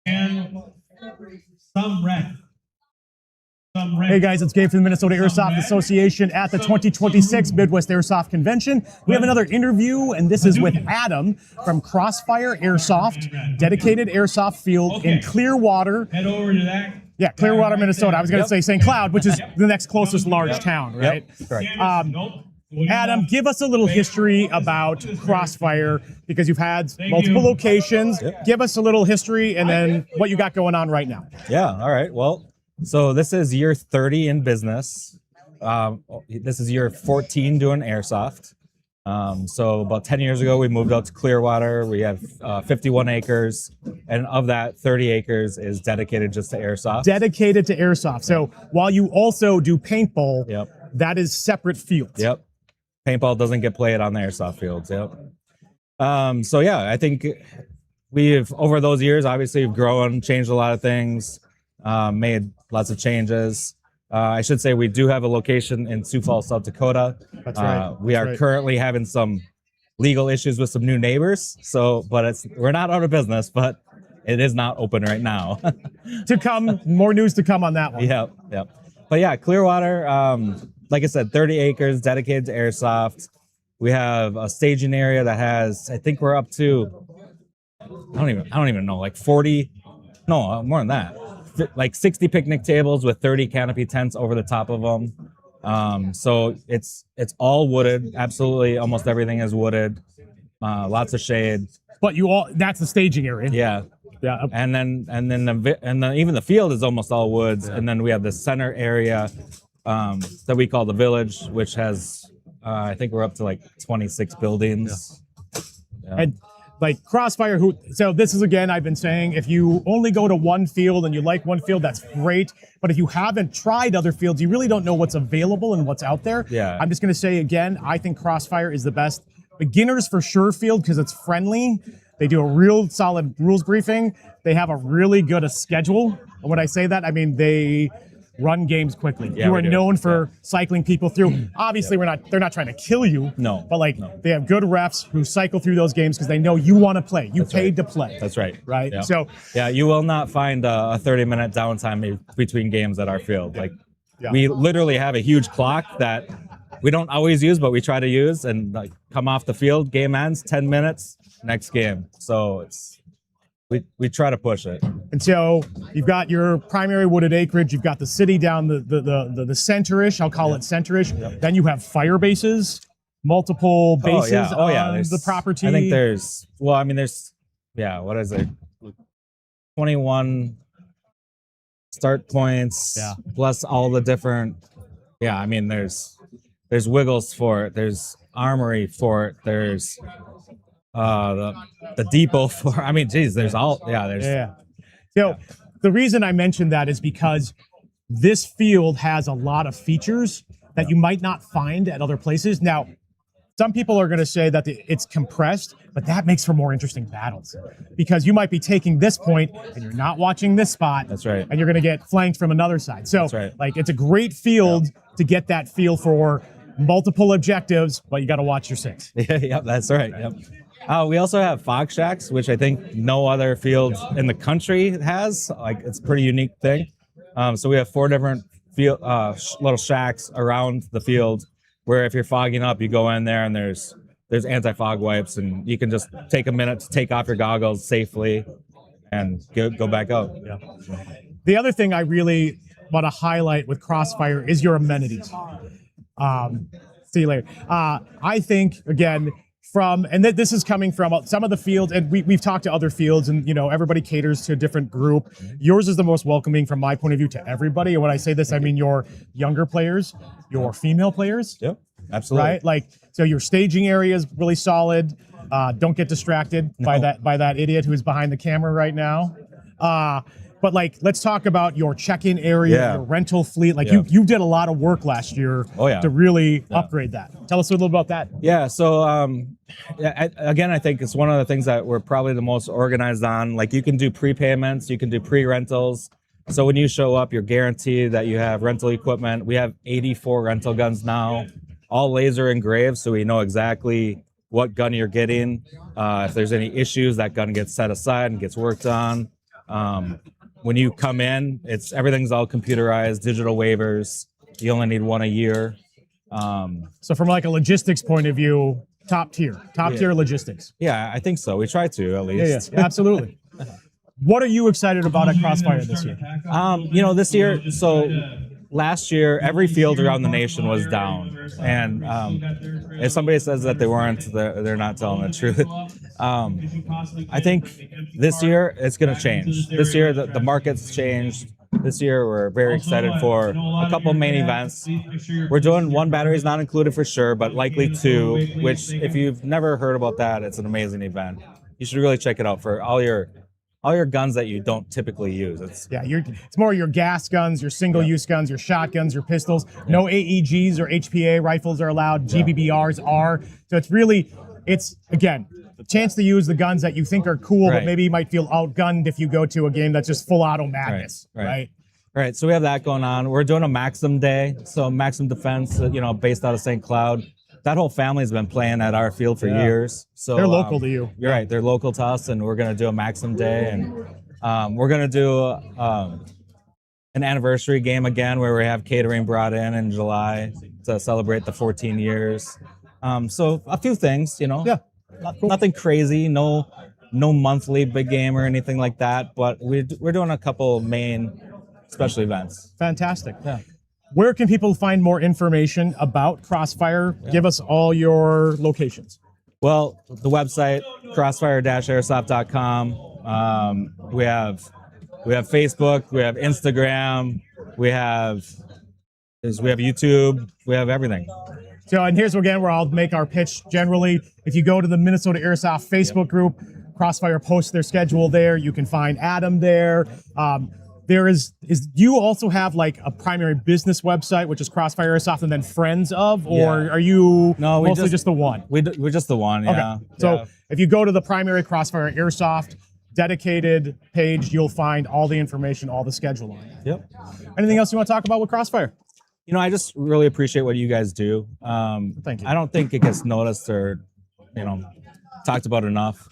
And some red. Hey guys, it's Gabe from the Minnesota Airsoft Association at the 2026 Midwest Airsoft Convention. We have another interview, and this is with Adam from Crossfire Airsoft, dedicated airsoft field in Clearwater. Head over to that. Yeah, Clearwater, Minnesota. I was going to say St. Cloud, which is the next closest large town, right? Adam, give us a little history about Crossfire because you've had multiple locations. Give us a little history and then what you got going on right now. Yeah, all right. Well, so this is year 30 in business. This is year 14 doing airsoft. So about 10 years ago, we moved out to Clearwater. We have 51 acres, and of that, 30 acres is dedicated just to airsoft. Dedicated to airsoft. So while you also do paintball, that is separate fields. Yep. Paintball doesn't get played on the airsoft fields. Yep. So yeah, I think we've, over those years, obviously we've grown, changed a lot of things, made lots of changes. I should say we do have a location in Sioux Falls, South Dakota. That's right. We are currently having some legal issues with some new neighbors. So, but we're not out of business, but it is not open right now. To come, more news to come on that one. Yep. But yeah, Clearwater, like I said, 30 acres dedicated to airsoft. We have a staging area that has, I think we're up to, I don't even know, like 40, no, more than that. Like 60 picnic tables with 30 canopy tents over the top of them. So it's all wooded. Absolutely, almost everything is wooded. Lots of shade. But that's the staging area. Yeah. And then even the field is almost all woods. And then we have the center area that we call the village, which has I think we're up to like 26 buildings. Yeah. And like Crossfire, so this is, again, I've been saying, if you only go to one field and you like one field, that's great. But if you haven't tried other fields, you really don't know what's available and what's out there. Yeah. I'm just going to say again, I think Crossfire is the best beginners for sure field because it's friendly. They do a real solid rules briefing. They have a really good schedule. And when I say that, I mean they run games quickly. Yeah, you are known for cycling people through. Obviously, they're not trying to kill you. No. But they have good refs who cycle through those games because they know you want to play. You paid to play. That's right. Right? Yeah. So yeah, you will not find a 30-minute downtime between games at our field. Like we literally have a huge clock that we don't always use, but we try to use, and like come off the field, game ends, 10 minutes, next game. So we try to push it. And so you've got your primary wooded acreage, you've got the city down the center-ish, I'll call it center-ish. Then you have fire bases, multiple bases on the property. I think there's what is it? 21 start points plus all the different I mean there's Wiggles for it, there's Armory for it, there's the depot for, I mean, geez, there's all, So the reason I mentioned that is because this field has a lot of features that you might not find at other places. Now, some people are going to say that it's compressed, but that makes for more interesting battles because you might be taking this point and you're not watching this spot. That's right. And you're going to get flanked from another side. So like it's a great field to get that feel for multiple objectives, but you got to watch your six. Yeah, that's right. Yep. We also have fog shacks, which I think no other field in the country has. Like it's a pretty unique thing. So we have 4 different field little shacks around the field where if you're fogging up, you go in there and there's anti-fog wipes and you can just take a minute to take off your goggles safely and go back out. Yeah. The other thing I really want to highlight with Crossfire is your amenities. See you later. I think, again, this is coming from some of the fields, and we've talked to other fields, and everybody caters to a different group. Yours is the most welcoming from my point of view to everybody. And when I say this, I mean your younger players, your female players. Yep, absolutely. Right, like so your staging area is really solid. Don't get distracted by that idiot who's behind the camera right now. But like, let's talk about your check-in area, your rental fleet. Like you did a lot of work last year to really upgrade that. Tell us a little about that. Yeah. So again, I think it's one of the things that we're probably the most organized on. Like you can do prepayments, you can do pre-rentals. So when you show up, you're guaranteed that you have rental equipment. We have 84 rental guns now, all laser engraved, so we know exactly what gun you're getting. If there's any issues, that gun gets set aside and gets worked on. When you come in, everything's all computerized, digital waivers. You only need one a year. So from like a logistics point of view, top tier logistics. Yeah, I think so. We try to at least. Yeah, absolutely. What are you excited about at Crossfire this year? This year, so last year, every field around the nation was down. And if somebody says that they weren't, they're not telling the truth. I think this year it's going to change. This year, the market's changed. This year, we're very excited for a couple main events. We're doing one batteries not included for sure, but likely two, which if you've never heard about that, it's an amazing event. You should really check it out for all your guns that you don't typically use. It's more your gas guns, your single-use guns, your shotguns, your pistols. No AEGs or HPA rifles are allowed. GBBRs are. So it's again, a chance to use the guns that you think are cool, but maybe you might feel outgunned if you go to a game that's just full auto madness, right? Right. So we have that going on. We're doing a Maxim Day, so Maxim Defense, based out of St. Cloud. That whole family's been playing at our field for years. So they're local to you. You're right. They're local to us, and we're going to do a Maxim Day, and we're going to do an anniversary game again where we have catering brought in July to celebrate the 14 years. So a few things, nothing crazy, no monthly big game or anything like that, but we're doing a couple main special events. Fantastic. Yeah. Where can people find more information about Crossfire? Yeah. Give us all your locations. Well, the website, crossfire-airsoft.com. We have Facebook, we have Instagram, we have YouTube, we have everything. So, and here's again where I'll make our pitch generally. If you go to the Minnesota Airsoft Facebook group, Crossfire posts their schedule there. You can find Adam there. You also have like a primary business website, which is Crossfire Airsoft, and then friends of, or are you mostly just the one? We're just the one, yeah. Okay. So if you go to the primary Crossfire Airsoft dedicated page, you'll find all the information, all the schedule on it. Yep. Anything else you want to talk about with Crossfire? I just really appreciate what you guys do. Thank you. I don't think it gets noticed or, talked about enough.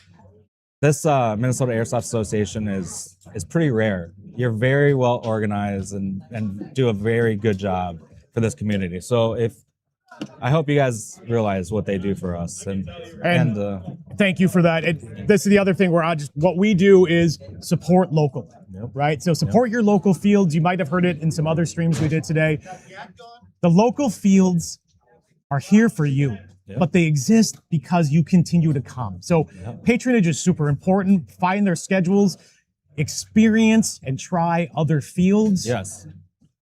This Minnesota Airsoft Association is pretty rare. You're very well organized and do a very good job for this community. So I hope you guys realize what they do for us. And thank you for that. This is the other thing where what we do is support local, right? So support your local fields. You might have heard it in some other streams we did today. The local fields are here for you. But they exist because you continue to come. So patronage is super important. Find their schedules, experience and try other fields. Yes.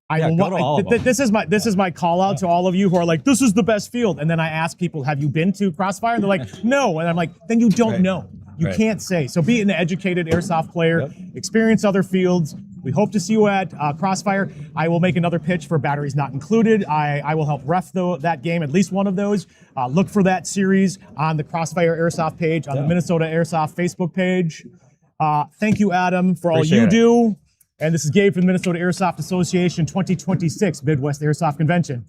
This is my call out to all of you who are like, this is the best field. And then I ask people, have you been to Crossfire? And they're like, no. And I'm like, then you don't know. You can't say. So be an educated airsoft player, experience other fields. We hope to see you at Crossfire. I will make another pitch for batteries not included. I will help ref that game, at least one of those. Look for that series on the Crossfire Airsoft page, on the Minnesota Airsoft Facebook page. Thank you, Adam, for all you do. And this is Gabe from the Minnesota Airsoft Association 2026 Midwest Airsoft Convention.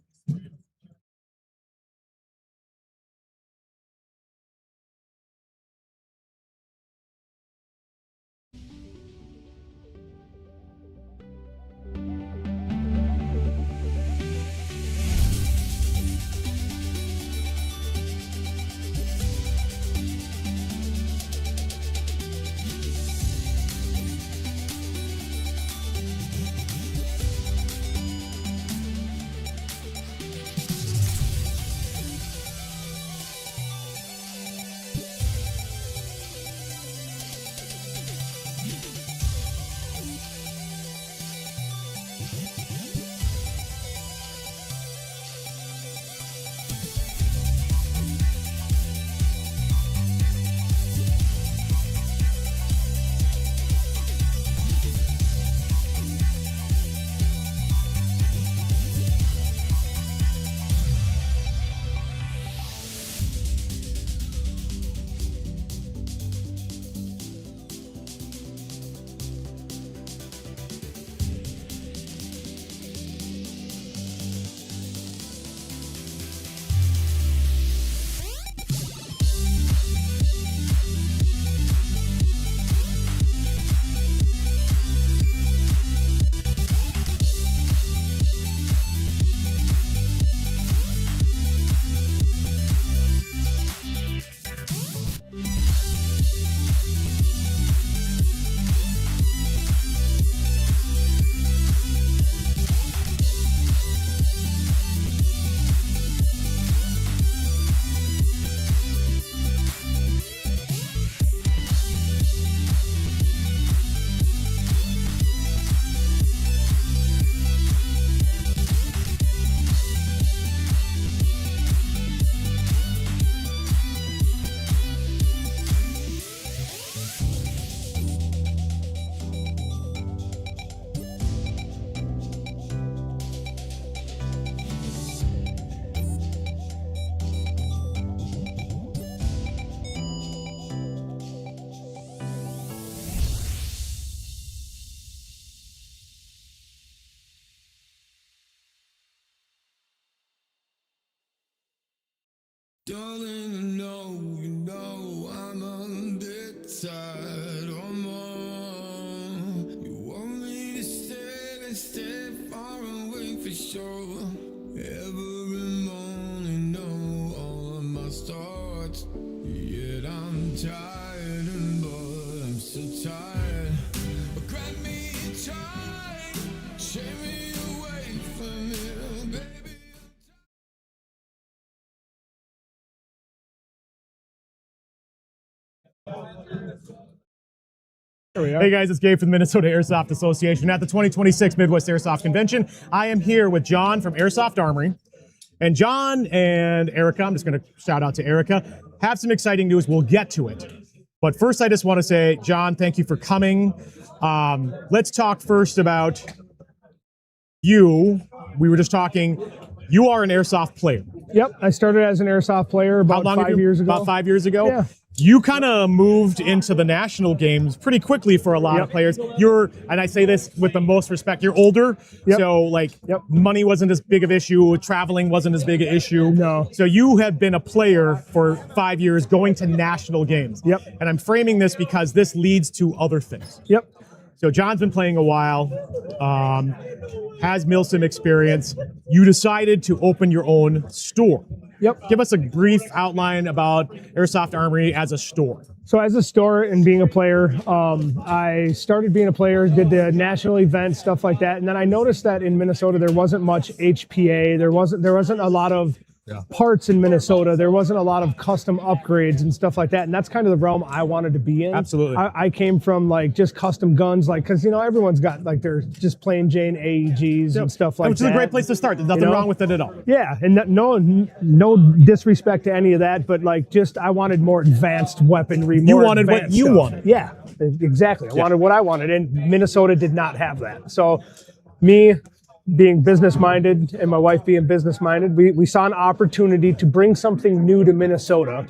Darling, you know I'm a bit tired or more. You want me to stay far away for sure. Every morning, know all of my thoughts. Yet I'm tired, but I'm still tired. Grant me time, take me away from here, baby. Hey guys, it's Gabe from the Minnesota Airsoft Association at the 2026 Midwest Airsoft Convention. I am here with John from Airsoft Armory. And John and Erica, I'm just going to shout out to Erica, have some exciting news. We'll get to it. But first, I just want to say, John, thank you for coming. Let's talk first about you. We were just talking. You are an Airsoft player. Yep, I started as an Airsoft player about 5 years ago. About 5 years ago? Yeah. You kind of moved into the national games pretty quickly for a lot of players. You're, and I say this with the most respect, you're older, so like money wasn't as big of an issue, traveling wasn't as big an issue. No. So you have been a player for 5 years going to national games. Yep. And I'm framing this because this leads to other things. Yep. So John's been playing a while, has Milsim experience. You decided to open your own store. Yep. Give us a brief outline about Airsoft Armory as a store. So as a store and being a player, I started being a player, did the national events, stuff like that. And then I noticed that in Minnesota, there wasn't much HPA. There wasn't a lot of parts in Minnesota. There wasn't a lot of custom upgrades and stuff like that. And that's kind of the realm I wanted to be in. Absolutely. I came from like just custom guns, like, cause everyone's got like their just plain Jane AEGs and stuff like that. Which is a great place to start. There's nothing wrong with it at all. Yeah. And no disrespect to any of that, but like just, I wanted more advanced weaponry. You more wanted what advanced you stuff. wanted. Yeah, exactly. I wanted what I wanted, and Minnesota did not have that. So me being business-minded and my wife being business-minded, we saw an opportunity to bring something new to Minnesota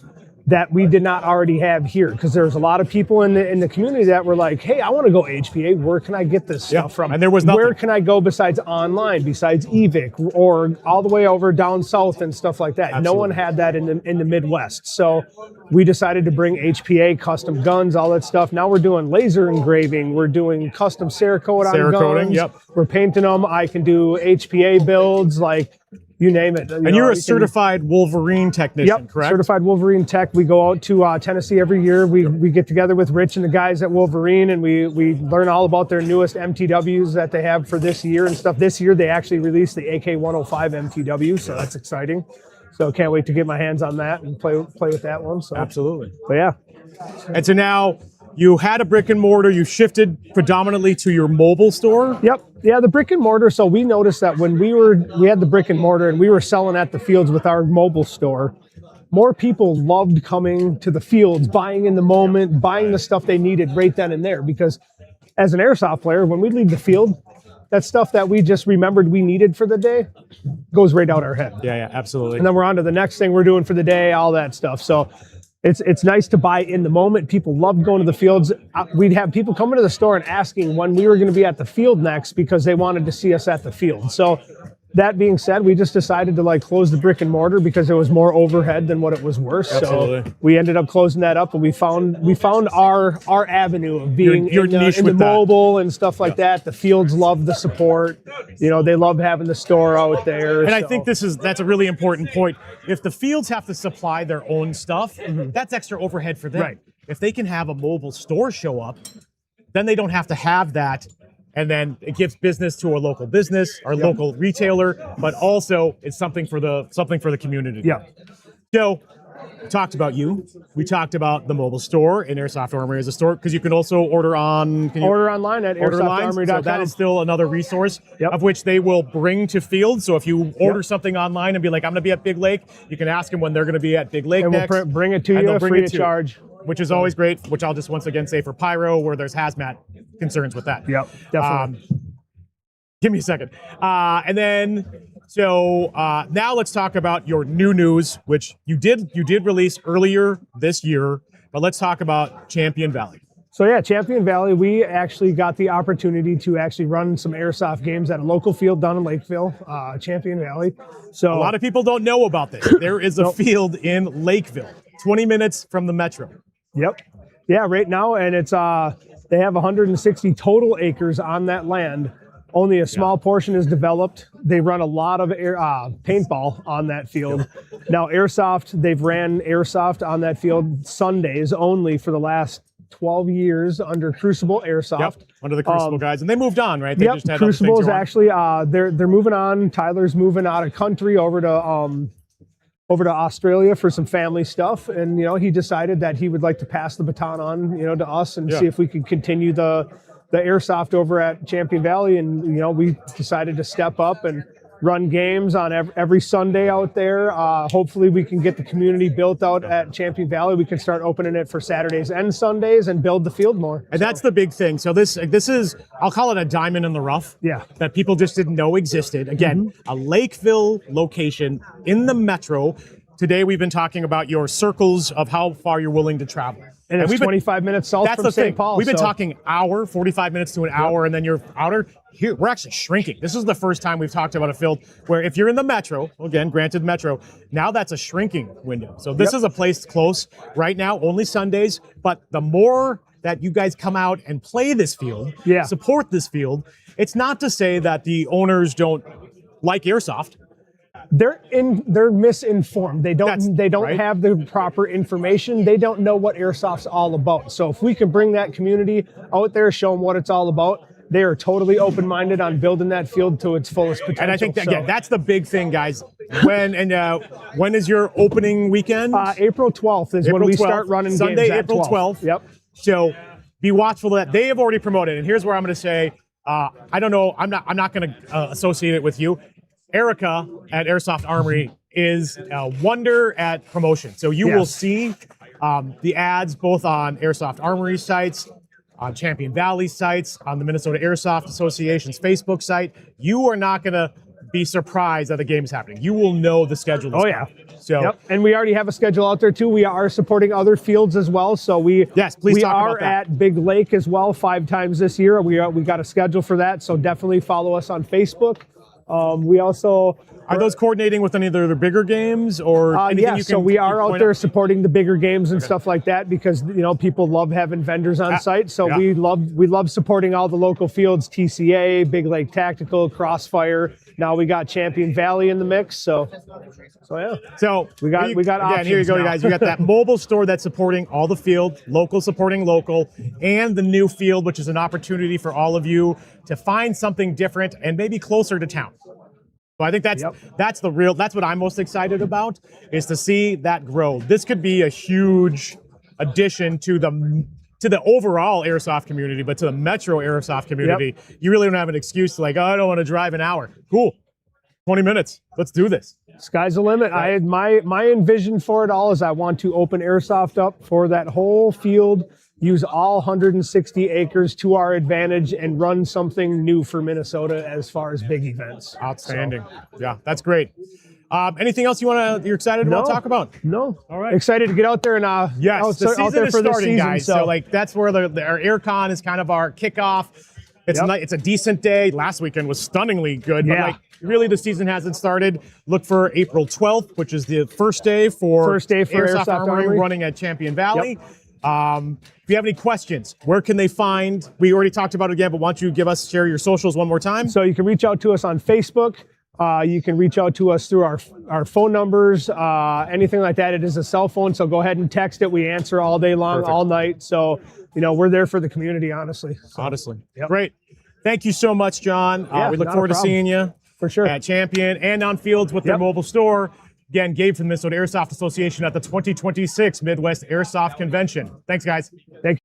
that we did not already have here, because there's a lot of people in the community that were like, hey, I want to go HPA. Where can I get this stuff from? And there was nothing. Where can I go besides online, besides EVIC, or all the way over down south and stuff like that? Absolutely. No one had that in the Midwest. So we decided to bring HPA, custom guns, all that stuff. Now we're doing laser engraving. We're doing custom Cerakote on Cerakoting, guns. yep. We're painting them. I can do HPA builds, like you name it. And you're a certified Wolverine technician, correct? Certified Wolverine tech. We go out to Tennessee every year. We get together with Rich and the guys at Wolverine, and we learn all about their newest MTWs that they have for this year and stuff. This year they actually released the AK-105 MTW, so that's exciting. So can't wait to get my hands on that and play with that one. So Absolutely. But yeah. And so now you had a brick and mortar, you shifted predominantly to your mobile store? Yep. Yeah, the brick and mortar. So we noticed that when we had the brick and mortar and we were selling at the fields with our mobile store, more people loved coming to the fields, buying in the moment, buying the stuff they needed right then and there. Because as an airsoft player, when we leave the field, that stuff that we just remembered we needed for the day goes right out our head. Yeah, absolutely. And then we're on to the next thing we're doing for the day, all that stuff. So it's nice to buy in the moment. People loved going to the fields. We'd have people coming to the store and asking when we were going to be at the field next because they wanted to see us at the field. So that being said, we just decided to like close the brick and mortar because it was more overhead than what it was worth. Absolutely. So we ended up closing that up, and we found our avenue of being your in niche the with that. mobile and stuff like that. The fields love the support. They love having the store out there. And I think that's a really important point. If the fields have to supply their own stuff, that's extra overhead for them. Right. If they can have a mobile store show up, then they don't have to have that. And then it gives business to a local business, our local retailer, but also it's something for the community. Yeah. So we talked about you. We talked about the mobile store and Airsoft Armory as a store, because you can also order online at airsoftarmory.com. So that is still another resource of which they will bring to field. So if you order something online and be like, I'm going to be at Big Lake, you can ask them when they're going to be at Big Lake And next. we'll bring it to and you they'll bring free it of to you, charge. which is always great, which I'll just once again say for pyro, where there's hazmat concerns with that. Yep, definitely. Give me a second. And then, now let's talk about your new news, which you did release earlier this year, but let's talk about Champion Valley. So yeah, Champion Valley, we actually got the opportunity to actually run some airsoft games at a local field down in Lakeville, Champion Valley. So A lot of people don't know about this. There is a field in Lakeville, 20 minutes from the metro. Yep. Yeah, right now, and it's they have 160 total acres on that land. Only a small portion is developed. They run a lot of paintball on that field. Now, airsoft, they've ran airsoft on that field Sundays only for the last 12 years under Crucible Airsoft. Yep, under the Crucible guys, and they moved on, right? They Yep, just had Crucible other is things actually they're moving on. Tyler's moving out of country over to Australia for some family stuff, and he decided that he would like to pass the baton on to us and see if we could continue the airsoft over at Champion Valley. And we decided to step up and run games on every Sunday out there. Hopefully we can get the community built out at Champion Valley. We can start opening it for Saturdays and Sundays and build the field more. And that's the big thing. So this is, I'll call it a diamond in the rough. Yeah. That people just didn't know existed. Again, a Lakeville location in the metro. Today we've been talking about your circles of how far you're willing to travel. And it's we've been, 25 minutes south that's from the St. thing. Paul. We've been talking hour, 45 minutes to an hour, and then you're outer. Here, we're actually shrinking. This is the first time we've talked about a field where if you're in the metro, again, granted metro, now that's a shrinking window. So this is a place close right now, only Sundays, but the more that you guys come out and play this field, support this field, it's not to say that the owners don't like airsoft. They're misinformed. They don't have the proper information. They don't know what airsoft's all about. So if we can bring that community out there, show them what it's all about, they are totally open-minded on building that field to its fullest potential. And I think that, again, that's the big thing, guys. When is your opening weekend? April 12th is when we start running Sunday, games. April 12th. Yep. So be watchful of that. They have already promoted, and here's where I'm going to say, I don't know, I'm not going to associate it with you. Erica at Airsoft Armory is a wonder at promotion. So you will see the ads both on Airsoft Armory sites, on Champion Valley sites, on the Minnesota Airsoft Association's Facebook site. You are not going to be surprised that the game is happening. You will know the schedule. So and we already have a schedule out there too. We are supporting other fields as well. So we talk are about that. at Big Lake as well 5 times this year. We got a schedule for that. So definitely follow us on Facebook. We also are those coordinating with any of the bigger games or anything you can? So we are out there supporting the bigger games and stuff like that because people love having vendors on site. So we love supporting all the local fields: TCA, Big Lake Tactical, Crossfire. Now we got Champion Valley in the mix. So yeah. So we got options. Here you go, now. guys. You got that mobile store that's supporting all the field, local supporting local, and the new field, which is an opportunity for all of you to find something different and maybe closer to town. So I think that's what I'm most excited about, is to see that grow. This could be a huge addition to the overall airsoft community, but to the metro airsoft community, you really don't have an excuse to I don't want to drive an hour. Cool. 20 minutes. Let's do this. Sky's the limit. Right. My envision for it all is I want to open airsoft up for that whole field, use all 160 acres to our advantage, and run something new for Minnesota as far as big events. Outstanding. Yeah, that's great. Anything else you're excited about talk about? No. All right. Excited to get out there and yes, the season is starting, guys. So that's where our AirCon is kind of our kickoff. It's a decent day. Last weekend was stunningly good, but really the season hasn't started. Look for April 12th, which is the first day for Airsoft Armory running at Champion Valley. If you have any questions, where can they find? We already talked about it again, but why don't you share your socials one more time? So you can reach out to us on Facebook. You can reach out to us through our phone numbers, anything like that. It is a cell phone, so go ahead and text it. We answer all day long, all night. So, we're there for the community, honestly. Honestly. Great. Thank you so much, John. We look forward to seeing you for sure at Champion and on fields with their mobile store. Again, Gabe from the Minnesota Airsoft Association at the 2026 Midwest Airsoft Convention. Thanks, guys. Thank you.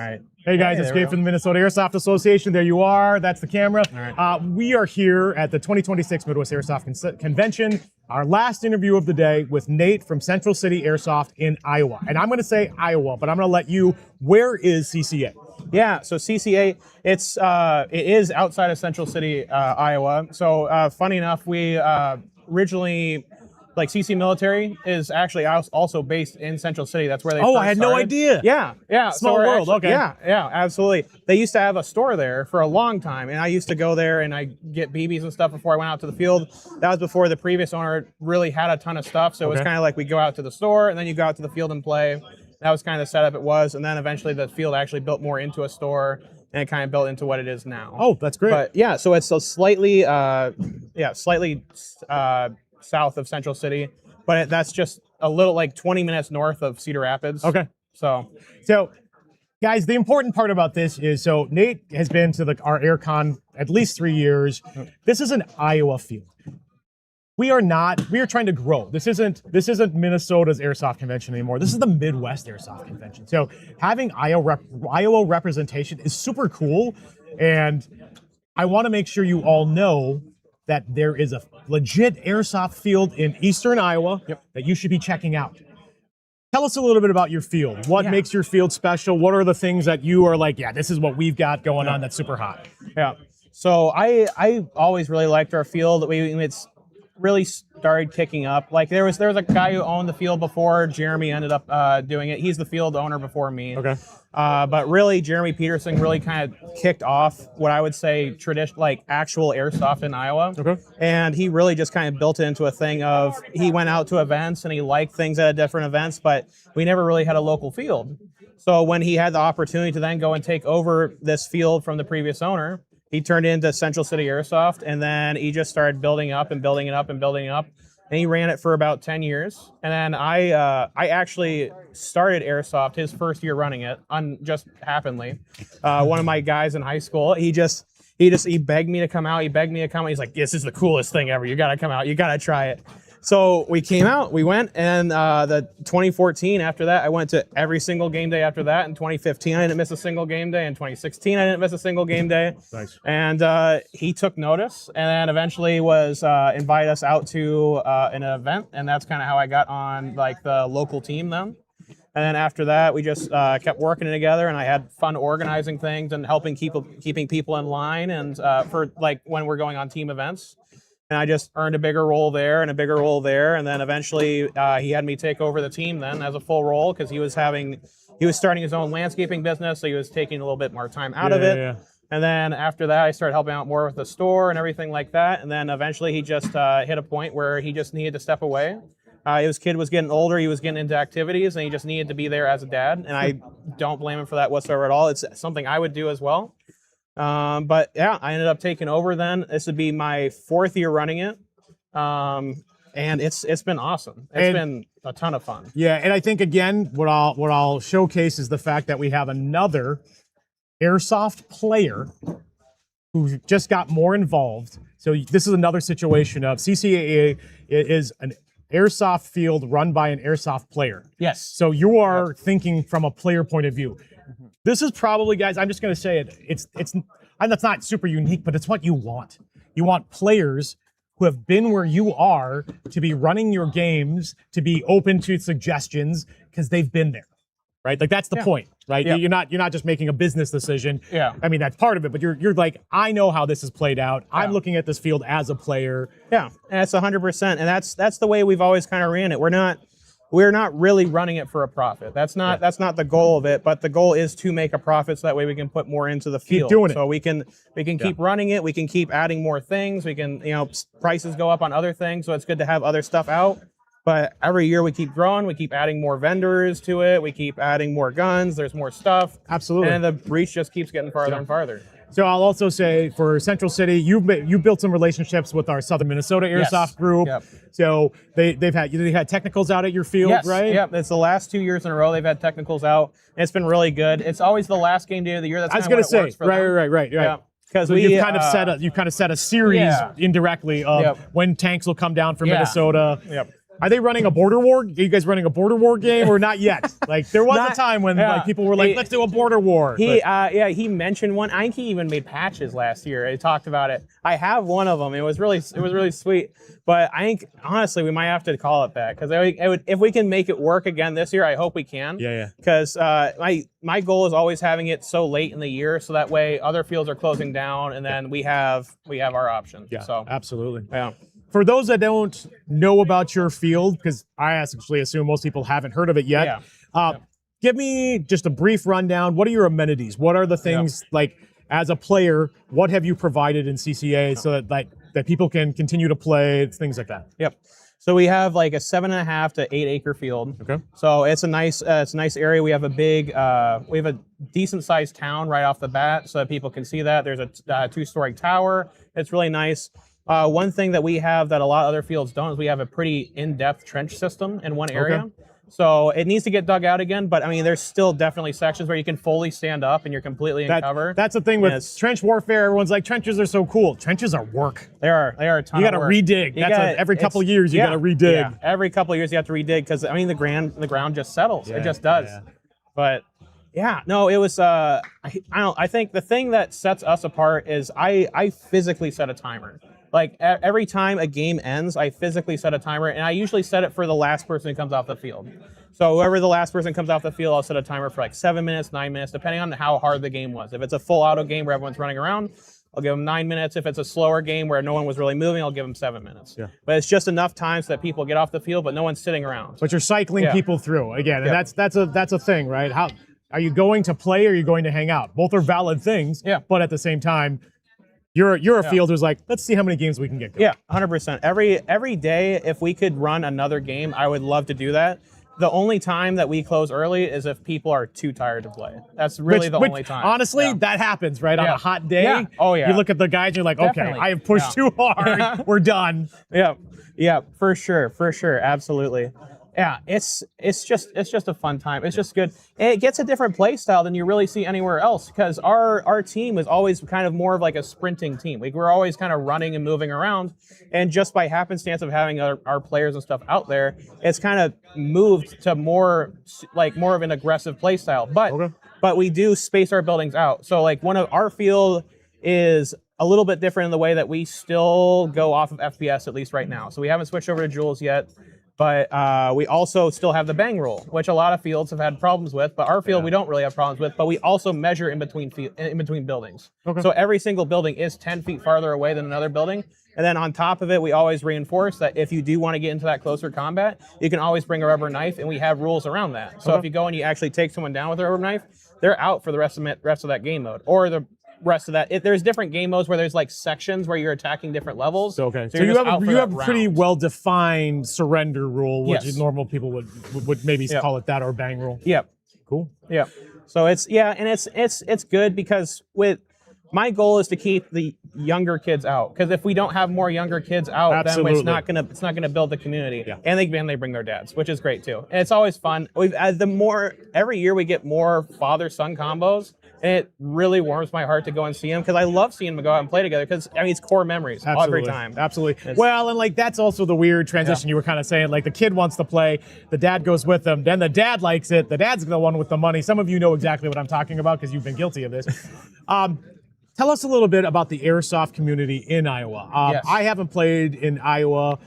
right. Hey guys, Hey, it's there we Gabe go. from the Minnesota Airsoft Association. There you are. That's the camera. We are here at the 2026 Midwest Airsoft Convention. Our last interview of the day with Nate from Central City Airsoft in Iowa. And I'm going to say Iowa, but I'm going to let you. Where is CCA? Yeah, so CCA, it is outside of Central City, Iowa. So funny enough, we originally, like CC Military is actually also based in Central City. That's where they Oh, first I had no started. idea. Yeah. Small we're world, okay. Yeah, absolutely. They used to have a store there for a long time, and I used to go there and I get BBs and stuff before I went out to the field. That was before the previous owner really had a ton of stuff, so it was Okay. kind of like we go out to the store and then you go out to the field and play. That was kind of the setup it was, and then eventually the field actually built more into a store, and it kind of built into what it is now. Oh, that's great. But yeah, so it's slightly south of Central City, but that's just a little like 20 minutes north of Cedar Rapids. Okay. So guys, the important part about this is, so Nate has been to our AirCon at least 3 years. This is an Iowa field. We are trying to grow. This isn't Minnesota's Airsoft Convention anymore. This is the Midwest Airsoft Convention. So having Iowa representation is super cool. And I want to make sure you all know that there is a legit Airsoft field in Eastern Iowa that you should be checking out. Tell us a little bit about your field. What makes your field special? What are the things that you are like, yeah, this is what we've got going on that's super hot? Yeah. So I always really liked our field. It's really started kicking up. Like there was a guy who owned the field before. Jeremy ended up doing it. He's the field owner before me. Okay. But really, Jeremy Peterson really kind of kicked off what I would say like actual airsoft in Iowa. Okay. And he really just kind of built it into a thing of he went out to events and he liked things at different events, but we never really had a local field. So when he had the opportunity to then go and take over this field from the previous owner, he turned into Central City Airsoft, and then he just started building up and building it up and building it up. And he ran it for about 10 years. And then I actually started Airsoft his first year running it, just happenly. One of my guys in high school, he begged me to come out. He's like, this is the coolest thing ever. You got to come out. You got to try it. So we came out, we went, and the 2014 after that, I went to every single game day after that. In 2015, I didn't miss a single game day. In 2016, I didn't miss a single game day. Nice. And he took notice, and then eventually was invited us out to an event, and that's kind of how I got on like the local team then. And then after that, we just kept working together, and I had fun organizing things and helping keeping people in line, and for like when we're going on team events. And I just earned a bigger role there and a bigger role there. And then eventually he had me take over the team then as a full role because he was starting his own landscaping business. So he was taking a little bit more time out of it. Yeah. And then after that, I started helping out more with the store and everything like that. And then eventually he just hit a point where he just needed to step away. His kid was getting older. He was getting into activities and he just needed to be there as a dad. And I don't blame him for that whatsoever at all. It's something I would do as well. But yeah, I ended up taking over then. This would be my 4th year running it. And it's been awesome. It's been a ton of fun. Yeah, and I think again, what I'll showcase is the fact that we have another Airsoft player who just got more involved. So this is another situation of CCAA is an Airsoft field run by an Airsoft player. Yes. So you are thinking from a player point of view. This is probably, guys, I'm just going to say it. It's and that's not super unique, but it's what you want. You want players who have been where you are to be running your games, to be open to suggestions because they've been there, right? Like that's the point, right? Yeah. You're not just making a business decision. Yeah. I mean, that's part of it, but you're like, I know how this has played out. I'm looking at this field as a player. Yeah, and that's 100%, and that's the way we've always kind of ran it. We're not really running it for a profit. That's not the goal of it, but the goal is to make a profit so that way we can put more into the field. Keep doing it. So we can keep running it. We can keep adding more things. We can, prices go up on other things, so it's good to have other stuff out. But every year we keep growing. We keep adding more vendors to it. We keep adding more guns. There's more stuff. Absolutely. And the reach just keeps getting farther and farther. So I'll also say for Central City, you built some relationships with our Southern Minnesota Airsoft group. Yep. So they had technicals out at your field, Yes, right? Yep. It's the last 2 years in a row they've had technicals out. And it's been really good. It's always the last game day of the year. That's I was going to say, works for them. right. Yeah. Because So you've kind of set a series indirectly of when tanks will come down from Minnesota. Yep. Are they running a border war? Are you guys running a border war game or not yet? Like there was a time when like people were like, let's do a border war. He mentioned one. I think he even made patches last year. He talked about it. I have one of them. It was really sweet. But I think honestly we might have to call it that because if we can make it work again this year, I hope we can. Yeah. Because my goal is always having it so late in the year, so that way other fields are closing down, and then we have our option. Yeah, so absolutely. Yeah. For those that don't know about your field, because I actually assume most people haven't heard of it yet, give me just a brief rundown. What are your amenities? What are the things like as a player? What have you provided in CCA so that that people can continue to play, things like that? Yep. So we have like a 7.5 to 8 acre field. Okay. So it's a nice area. We have a decent sized town right off the bat, so that people can see that. There's a 2-story tower. It's really nice. One thing that we have that a lot of other fields don't is we have a pretty in-depth trench system in one area. Okay. So it needs to get dug out again, but I mean, there's still definitely sections where you can fully stand up and you're completely in cover. That's the thing with trench warfare. Everyone's like, trenches are so cool. Trenches are work. They are a ton. You got to of work. redig. Every couple of years, you got to redig. Yeah, every couple of years you have to redig because I mean the ground just settles. Yeah, it just does. yeah. But yeah, no, it was. I think the thing that sets us apart is I physically set a timer. Like every time a game ends, I physically set a timer, and I usually set it for the last person who comes off the field. So whoever the last person comes off the field, I'll set a timer for like 7 minutes, 9 minutes, depending on how hard the game was. If it's a full auto game where everyone's running around, I'll give them 9 minutes. If it's a slower game where no one was really moving, I'll give them 7 minutes. Yeah. But it's just enough time so that people get off the field, but no one's sitting around. But you're cycling people through again, and Yeah. that's a thing, right? How are you going to play or are you going to hang out? Both are valid things. Yeah. But at the same time, you're a fielder who's like, let's see how many games we can get going. Yeah, 100%. Every day, if we could run another game, I would love to do that. The only time that we close early is if people are too tired to play. That's really the only time. Honestly, that happens, right? On a hot day. Yeah. Oh, yeah. You look at the guys, you're like, Definitely. okay, I have pushed too hard. We're done. Yeah, for sure, absolutely. Yeah, it's just a fun time. It's just good. And it gets a different play style than you really see anywhere else because our team is always kind of more of like a sprinting team. Like we're always kind of running and moving around. And just by happenstance of having our players and stuff out there, it's kind of moved to more of an aggressive play style. But we do space our buildings out. So like one of our field is a little bit different in the way that we still go off of FPS, at least right now. So we haven't switched over to joules yet. But we also still have the bang rule, which a lot of fields have had problems with. But our field we don't really have problems with. But we also measure in between buildings. Okay. So every single building is 10 feet farther away than another building. And then on top of it, we always reinforce that if you do want to get into that closer combat, you can always bring a rubber knife, and we have rules around that. So if you go and you actually take someone down with a rubber knife, they're out for the rest of that game mode, or the rest of that. There's different game modes where there's like sections where you're attacking different levels. So you you're just out have for you that have a pretty round. well defined surrender rule, which Yes. normal people would maybe call it that, or bang rule. Yep. Cool. Yep. So it's good because my goal is to keep the younger kids out, because if we don't have more younger kids out, Absolutely. then it's not gonna build the community. Yeah. And they bring their dads, which is great too. And it's always fun. Every year we get more father-son combos, and it really warms my heart to go and see them because I love seeing them go out and play together because I mean it's core memories every time. Absolutely. Well, and like that's also the weird transition you were kind of saying. Like the kid wants to play, the dad goes with them, then the dad likes it. The dad's the one with the money. Some of you know exactly what I'm talking about because you've been guilty of this. Tell us a little bit about the Airsoft community in Iowa. Yes. I haven't played in Iowa,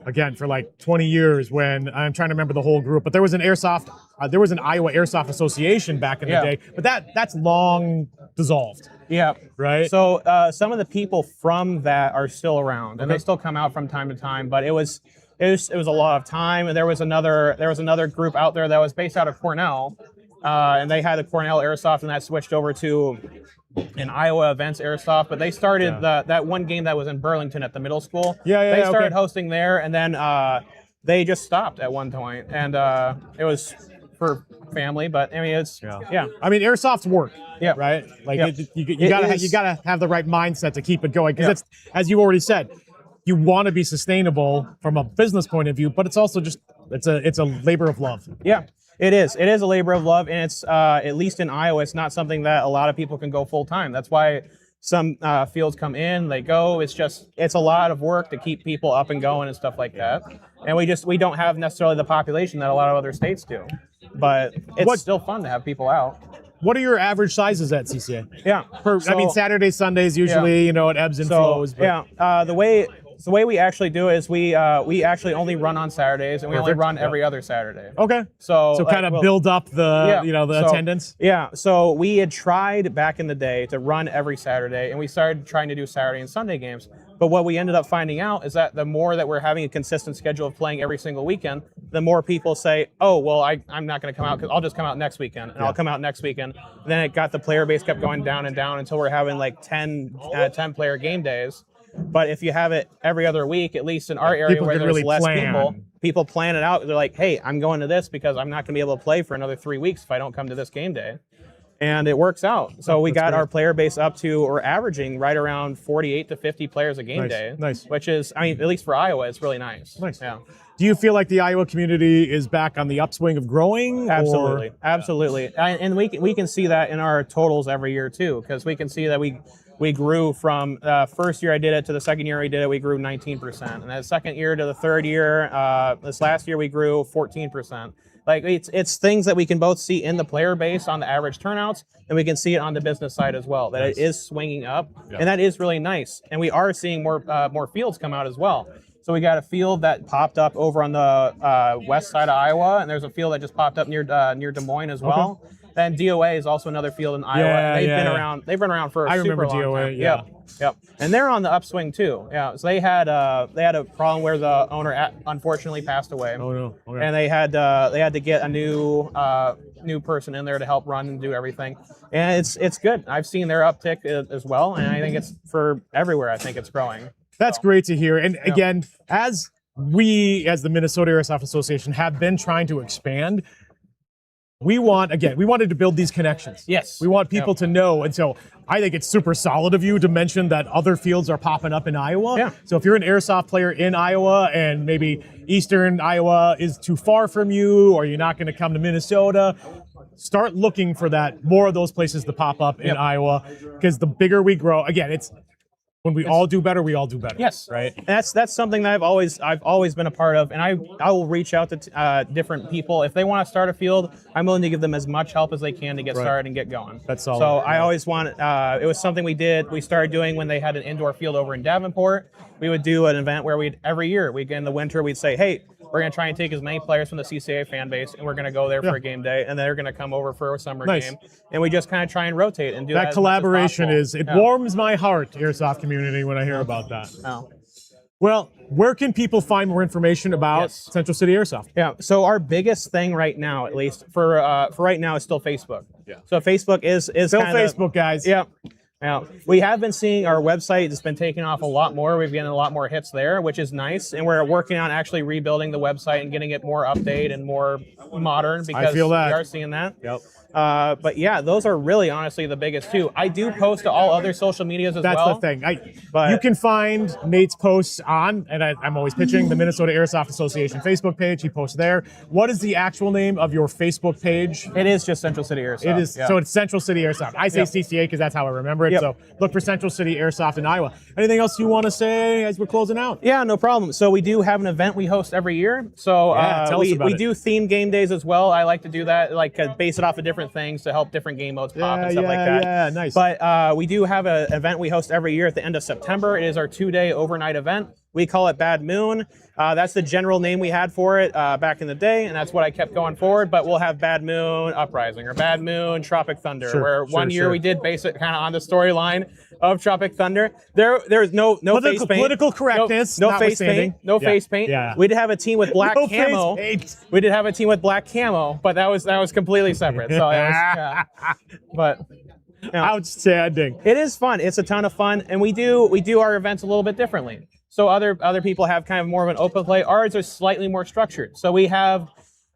again, for like 20 years when I'm trying to remember the whole group, but there was an there was an Iowa Airsoft Association back in the day, but that's long dissolved. Yeah. Right. So some of the people from that are still around, and they still come out from time to time. But it was a lot of time. And there was another group out there that was based out of Cornell, and they had the Cornell Airsoft, and that switched over to an Iowa Events Airsoft. But they started that one game that was in Burlington at the middle school. They started hosting there, and then they just stopped at one point, and it was for family. But I mean, I mean, Airsoft's work. Yeah. Right. Like Yeah. you gotta have the right mindset to keep it going because it's, as you already said, you want to be sustainable from a business point of view, but it's also just it's a labor of love. Yeah. It is. It is a labor of love, and it's at least in Iowa, it's not something that a lot of people can go full time. That's why some fields come in, they go. It's a lot of work to keep people up and going and stuff like that. And we don't have necessarily the population that a lot of other states do. But it's still fun to have people out. What are your average sizes at CCA? Yeah. I mean, Saturdays, Sundays, usually, it ebbs and flows. But Yeah. The way we actually do it is we actually only run on Saturdays, and we only Perfect. run every other Saturday. Okay. So kind of build up the so, attendance. Yeah. So we had tried back in the day to run every Saturday, and we started trying to do Saturday and Sunday games. But what we ended up finding out is that the more that we're having a consistent schedule of playing every single weekend, the more people say, oh, well, I'm not going to come out because I'll just come out next weekend, and I'll come out next weekend. And then it got the player base kept going down and down until we're having like 10 player game days. But if you have it every other week, at least in our area People where can there's really less plan. people plan it out. They're like, hey, I'm going to this because I'm not going to be able to play for another 3 weeks if I don't come to this game day. And it works out. So we got our player base up to, or averaging right around 48 to 50 players a game day. Nice. Which is, I mean, at least for Iowa, it's really nice. Nice. Yeah. Do you feel like the Iowa community is back on the upswing of growing? Absolutely, or? absolutely, and we can see that in our totals every year too, because we can see that we grew from first year I did it to the second year I did it, we grew 19%, and the second year to the third year, this last year we grew 14%. Like it's things that we can both see in the player base on the average turnouts, and we can see it on the business side as well. That it is swinging up, and that is really nice. And we are seeing more fields come out as well. So we got a field that popped up over on the west side of Iowa, and there's a field that just popped up near Des Moines as well. Okay. And DOA is also another field in Iowa. Yeah, They've yeah, been yeah. around. They've been around for a I super remember long DOA, time. yeah. Yep. And they're on the upswing too. Yeah. So they had a problem where the owner unfortunately passed away. Oh no. Okay. And they had to get a new person in there to help run and do everything. And it's good. I've seen their uptick as well, and I think it's for everywhere. I think it's growing. That's great to hear. And again, as we, as the Minnesota Airsoft Association, have been trying to expand, we wanted to build these connections. Yes. We want people to know. And so I think it's super solid of you to mention that other fields are popping up in Iowa. Yeah. So if you're an airsoft player in Iowa and maybe Eastern Iowa is too far from you, or you're not going to come to Minnesota, start looking for more of those places to pop up in Iowa, because the bigger we grow, again, when we all do better, we all do better. Yes, right. And that's something that I've always been a part of, and I will reach out to different people if they want to start a field. I'm willing to give them as much help as they can to get started and get going. That's solid. So I always want. It was something we started doing when they had an indoor field over in Davenport. We would do an event where every year in the winter we'd say, hey, we're going to try and take as many players from the CCA fan base, and we're going to go there for a game day, and they're going to come over for a summer game. And we just kind of try and rotate and do that. That collaboration it warms my heart, Airsoft community, when I hear about that. Oh. Well, where can people find more information about Central City Airsoft? Yeah, so our biggest thing right now, at least for right now, is still Facebook. Yeah. So Facebook is still Facebook, guys. Yeah. Now, we have been seeing our website has been taking off a lot more. We've gotten a lot more hits there, which is nice. And we're working on actually rebuilding the website and getting it more updated and more modern, because I feel that. we are seeing that. Yep. But yeah, those are really honestly the biggest two. I do post to all other social medias as well. That's the thing. You can find Nate's posts on, and I'm always pitching, the Minnesota Airsoft Association Facebook page. He posts there. What is the actual name of your Facebook page? It is just Central City Airsoft. It is. Yeah. So it's Central City Airsoft. I say CCA because that's how I remember it. Yep. So look for Central City Airsoft in Iowa. Anything else you want to say as we're closing out? Yeah, no problem. So we do have an event we host every year. So tell us about we it. do theme game days as well. I like to do that, base it off of different things to help different game modes pop and stuff like that. Yeah, nice. But we do have an event we host every year at the end of September. It is our 2-day overnight event. We call it Bad Moon. That's the general name we had for it back in the day, and that's what I kept going forward. But we'll have Bad Moon Uprising or Bad Moon Tropic Thunder, where one year we did base it kind of on the storyline of Tropic Thunder. There's no face paint. Political correctness. No face paint. No face paint. Yeah. We did have a team with black No camo. face paint. We did have a team with black camo, but that was completely separate. So that was, but. Outstanding. It is fun. It's a ton of fun, and we do our events a little bit differently. So other people have kind of more of an open play. Ours are slightly more structured. So we have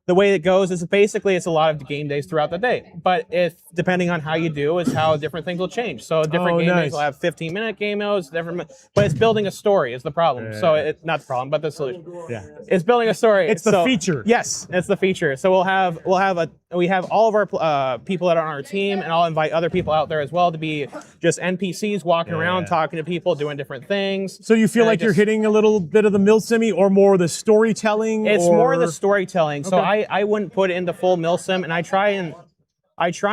the way it goes is basically it's a lot of game days throughout the day. But depending on how you do is how different things will change. So different game days will have 15-minute game modes, but it's building a story is the problem. So it's not the problem, but the solution. Yeah. It's building a story. It's the feature. Yes, it's the feature. So we'll have we have all of our people that are on our team, and I'll invite other people out there as well to be just NPCs walking around, talking to people, doing different things. So you feel like you're hitting a little bit of the milsim or more the storytelling? It's more the storytelling. So Okay. I wouldn't put it into full milsim, and I try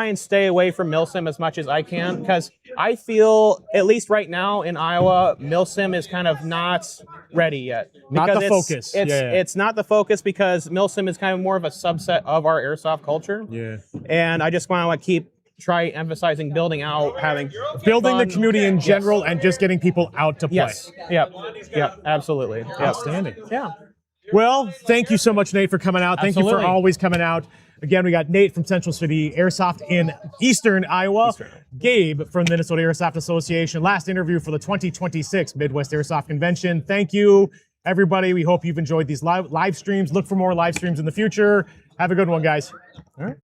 and stay away from milsim as much as I can, because I feel, at least right now in Iowa, milsim is kind of not ready yet. Not Because the focus. It's not the focus, because milsim is kind of more of a subset of our airsoft culture. Yeah. And I just want to try emphasizing building out, Building the fun. community in general and just getting people out to play. Yes. Yep. Absolutely. Yep. Outstanding. Yeah. Well, thank you so much, Nate, for coming out. Thank you Absolutely. for always coming out. Again, we got Nate from Central City Airsoft in Eastern Iowa. Gabe from Minnesota Airsoft Association. Last interview for the 2026 Midwest Airsoft Convention. Thank you, everybody. We hope you've enjoyed these live streams. Look for more live streams in the future. Have a good one, guys. All right.